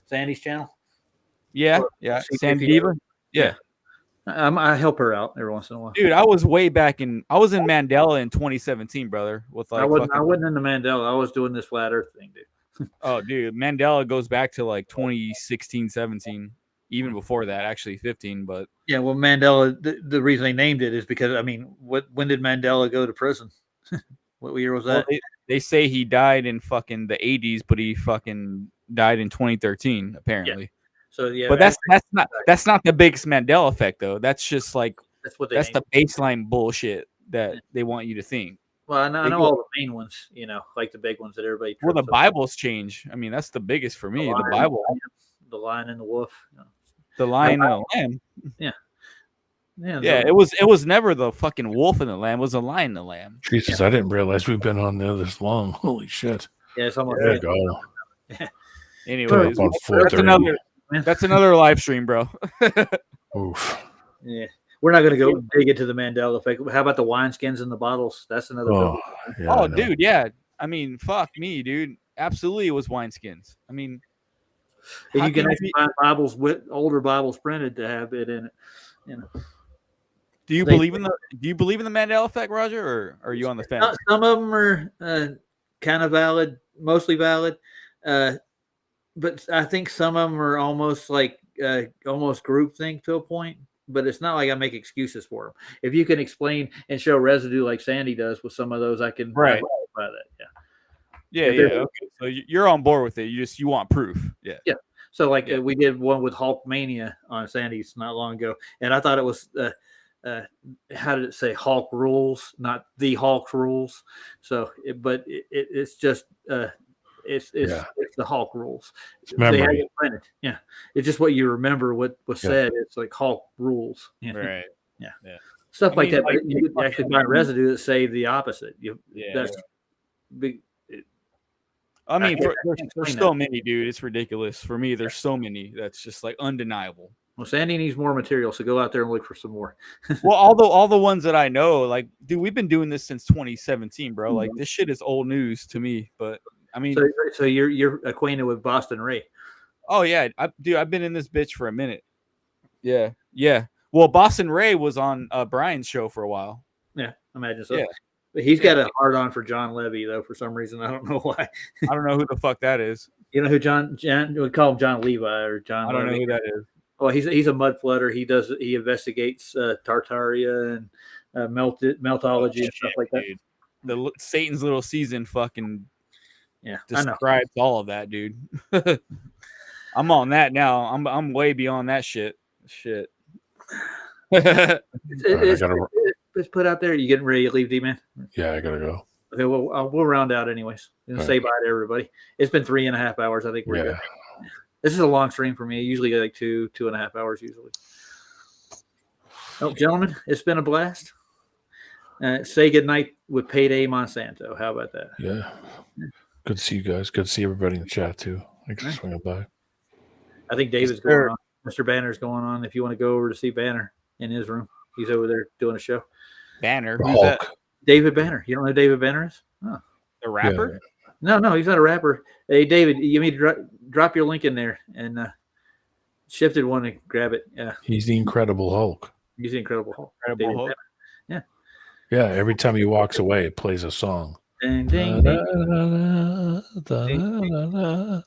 Sandy's channel? Yeah, Sandy Diva. Yeah. I help her out every once in a while. Dude, I was in Mandela in 2017, brother. With like I wasn't in the Mandela. I was doing this flat Earth thing, dude. Oh, dude, Mandela goes back to like 2016, 17, even before that, actually 15. But yeah, well, Mandela. The reason they named it is because when did Mandela go to prison? What year was that? Well, they say he died in fucking the 80s, but he fucking died in 2013, apparently. Yeah. So yeah, but that's not the biggest Mandela effect though. That's just like that's the baseline bullshit that they want you to think. Well, I know all the main ones, like the big ones that everybody. Well, the Bible's change. I mean, that's the biggest for me. The Bible, the Lion and the Wolf, the Lion and the Lamb. Yeah. Yeah, it was never the fucking wolf and the lamb. It was the lion and the lamb. Jesus, I didn't realize we've been on there this long. Holy shit! Yeah, it's almost. There you go. Yeah. Anyways, that's another live stream, bro. Oof. Yeah, we're not gonna go dig into the Mandela effect. How about the wineskins in the bottles? That's another. Dude, yeah. I mean, fuck me, dude. Absolutely, it was wineskins. I mean, you can actually find Bibles with older Bibles printed to have it in it. Do you believe in the Mandela effect, Roger, or are you on the fence? Some of them are kind of valid, mostly valid, but I think some of them are almost like almost groupthink to a point. But it's not like I make excuses for them. If you can explain and show residue like Sandy does with some of those, I can right by that. Yeah. Okay. So you're on board with it. You want proof. Yeah. Yeah. So like we did one with Hulk Mania on Sandy's not long ago, and I thought it was. How did it say? Hulk rules, not the Hulk rules. So, it's just it's the Hulk rules. It's memory. Yeah, it's just what you remember what was said. It's like Hulk rules. Right. Yeah. Stuff like that. But you could actually find residue that say the opposite. That's big. I mean, there's so many, dude. It's ridiculous. For me, there's so many that's just like undeniable. Well, Sandy needs more material, so go out there and look for some more. Well, all the ones that I know, like, dude, we've been doing this since 2017, bro. Like, this shit is old news to me. But I mean, so you're acquainted with Boston Ray? Oh yeah, I've been in this bitch for a minute. Yeah. Well, Boston Ray was on Brian's show for a while. Yeah, imagine so. Yeah. But he's got a hard on for John Levy though, for some reason. I don't know why. I don't know who the fuck that is. You know who John we call him John Levi or John. I don't Levy. know who that is. Oh, he's a mud flooder. He investigates Tartaria and meltology and stuff like that. Dude. Satan's Little Season fucking describes all of that, dude. I'm on that now. I'm way beyond that shit. It's put out there. You getting ready to leave, D-Man? Yeah, I gotta go. Okay, well, we'll round out anyways. Say bye to everybody. It's been 3.5 hours. I think we're good. This is a long stream for me. I usually get like 2.5 hours usually. Oh, gentlemen, it's been a blast. Say goodnight with Payday Monsanto. How about that? Yeah. Good to see you guys. Good to see everybody in the chat too. Thanks for swinging by. I think David's going on. Mr. Banner's going on. If you want to go over to see Banner in his room, he's over there doing a show. Banner? Who's that? David Banner. You don't know who David Banner is? Oh. The rapper? Yeah. No, he's not a rapper. Hey, David, you need to drop your link in there and shifted one to grab it. Yeah. He's the Incredible Hulk. He's the Incredible Hulk. Hulk. Yeah. Yeah. Every time he walks away, it plays a song. Ding, ding, ding.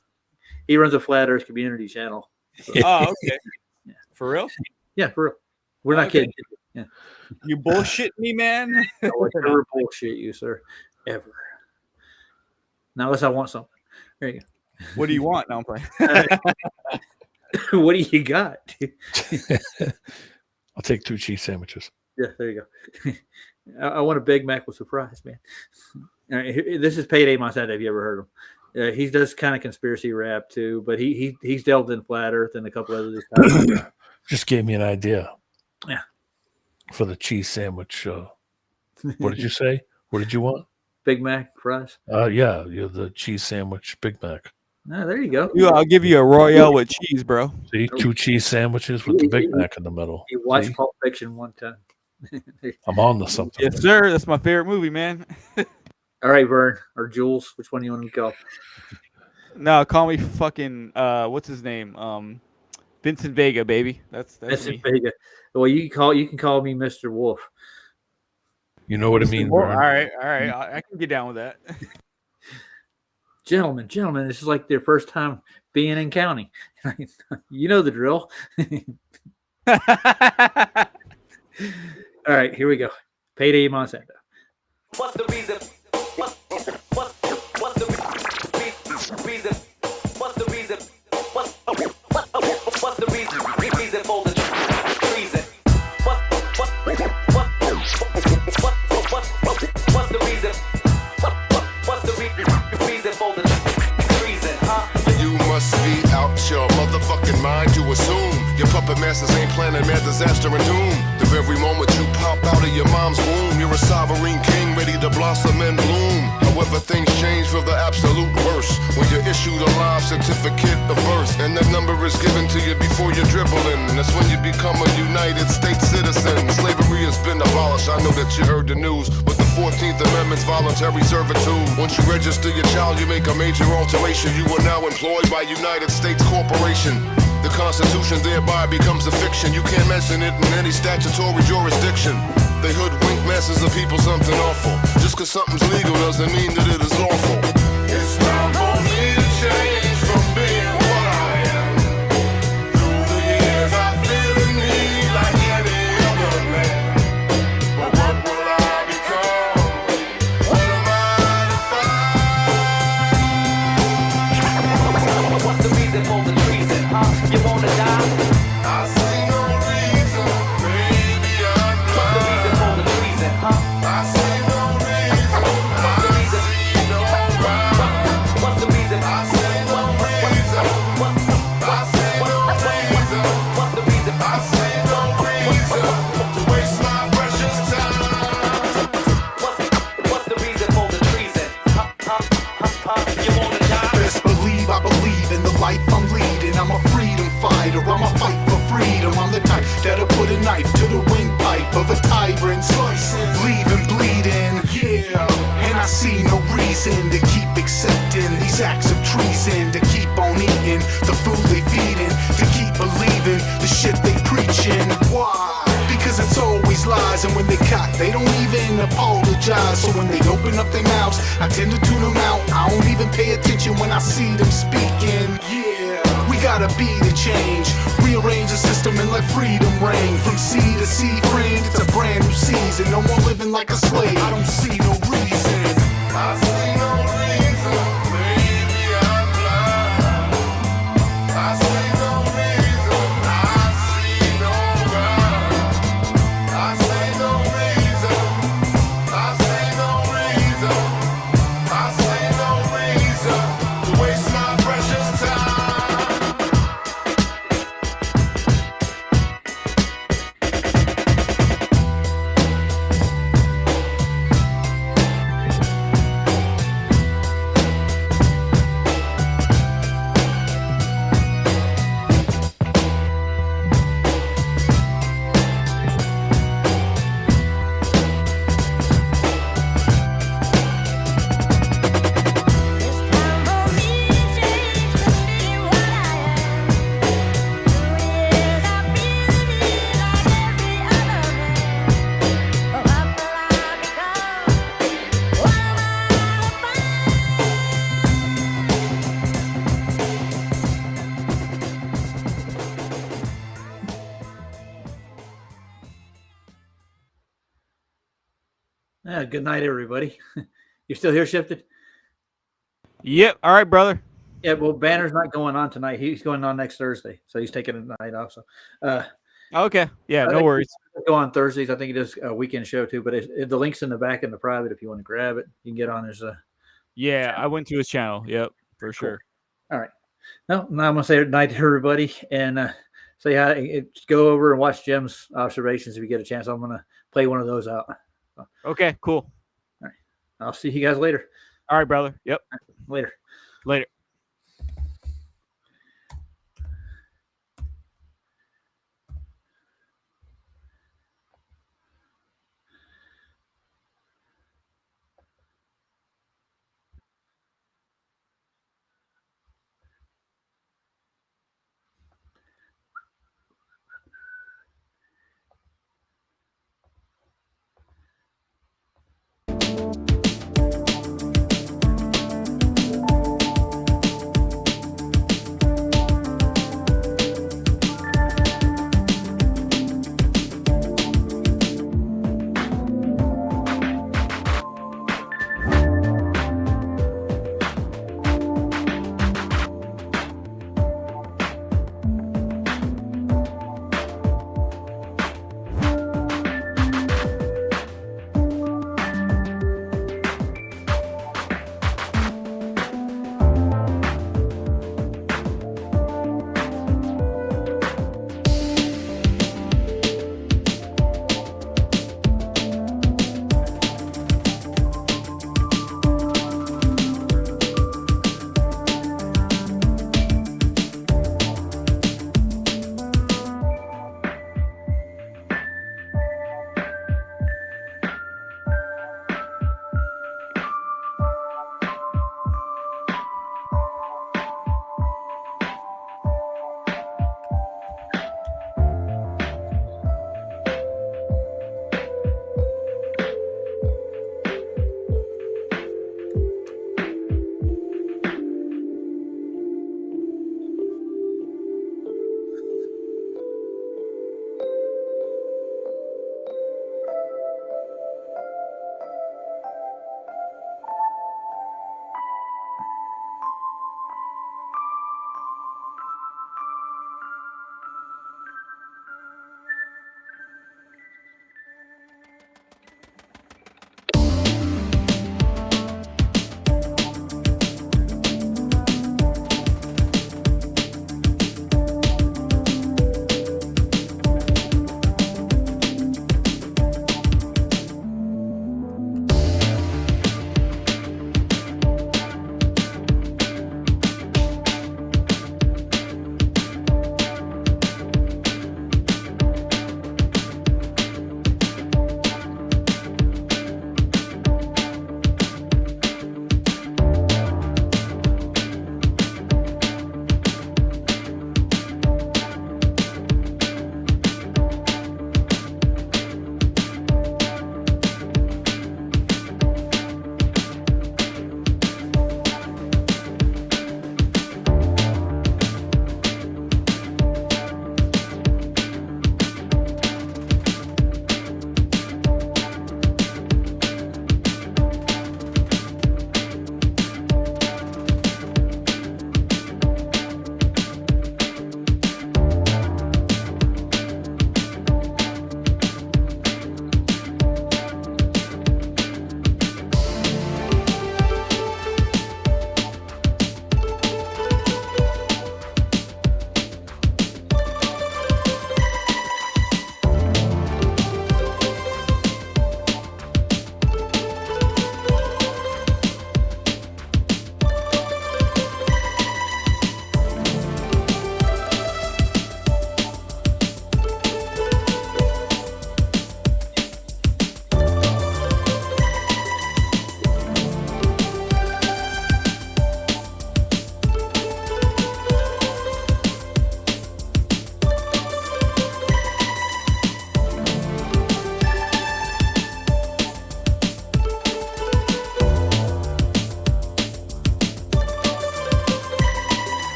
He runs a Flat Earth community channel. So. Oh, okay. Yeah. For real? Yeah, for real. We're not kidding. Yeah. You bullshit me, man. I would never bullshit you, sir. Ever. Now, unless I want something. There you go. What do you want? No, I'm playing. What do you got? I'll take 2 cheese sandwiches. Yeah, there you go. I want a Big Mac with surprise, man. All right, this is Payday Monsanto. Have you ever heard of him? He does kind of conspiracy rap too, but he's delved in flat Earth and a couple other stuff. Just gave me an idea. Yeah. For the cheese sandwich. What did you say? What did you want? Big Mac fries. Yeah, the cheese sandwich Big Mac. Oh, there you go. I'll give you a Royale with cheese, bro. See, 2 cheese sandwiches with the Big Mac in the middle. You watched See? Pulp Fiction one time. I'm on to something. Yes, sir. That's my favorite movie, man. All right, Vern or Jules, which one do you want to go? No, call me fucking what's his name? Vincent Vega, baby. That's Vincent me. Vega. Well, you can call me Mr. Wolf. You know what I mean, All Vern? right. I can get down with that. Gentlemen, this is like their first time being in county. You know the drill. All right, here we go. Payday Monsanto. What's the reason? What's the reason? What's the reason? What's the reason? What's the reason? Reason for the treason? What's the reason? What's the reason for the treason? Huh? You must be out your motherfucking mind to assume your puppet masters ain't planning mad disaster and doom. The very moment you pop out of your mom's womb, you're a sovereign king ready to blossom and bloom. However, things change for the absolute worst when you're issued a live certificate of birth, and that number is given to you before you're dribbling. That's when you become a United States citizen. Slavery has been abolished. I know that you heard the news, but the 14th Amendment's voluntary servitude. Once you register your child, you make a major alteration. You are now employed by United States Corporation. The Constitution thereby becomes a fiction. You can't mention it in any statutory jurisdiction. They hoodwink masses of people something awful. Just cause something's legal doesn't mean that it is lawful. It's time for me to change from being what I am. Through the years I feel the need like any other man. But what will I become? What am I to find? What's the reason for the treason? Huh? You wanna die? I see no reason, maybe I'm blind. What's the reason for the treason? Huh? I see no reason, What's the reason? no rhyme. What's the reason? I see no reason, I see no reason, What's the reason? I see no reason to waste my precious time. What's the reason for the treason? You wanna die? Best believe I believe in the life I'm leading. I'm a freedom fighter, I'm a fight for freedom. I'm the type that'll put a knife to the windpipe of a tyrant, leaving bleeding. Yeah, and I see no reason to keep accepting these acts of treason, to keep on eating the food they feeding, to keep believing the shit they preaching. Why? Because it's always lies, and when they caught, they don't even apologize. So when they open up their mouths, I tend to tune them out. I don't even pay attention when I see them speaking. Yeah, we gotta be the change, rearrange the system and let freedom reign. From sea to sea, friend, it's a brand new season. No more living like a slave, I don't see no reason. I see no reason, maybe I'm blind. I see no reason, I see no rhyme. I see no reason, I see no reason, I see no reason to waste my precious time. Yeah, good night, everybody. You're still here, Shifted? Yep. All right, brother. Yeah, well, Banner's not going on tonight. He's going on next Thursday, so he's taking a night off. So, Okay. Yeah, I no think worries. we go on Thursdays. I think it is a weekend show too, but the link's in the back in the private. If you want to grab it, you can get on his. Yeah, I went to his channel. Yep, for sure. All right. No, now I'm gonna say good night to everybody and say hi. Go over and watch Jim's observations if you get a chance. I'm gonna play one of those out. Okay, cool. All right. I'll see you guys later. All right, brother. Yep. Later. Later.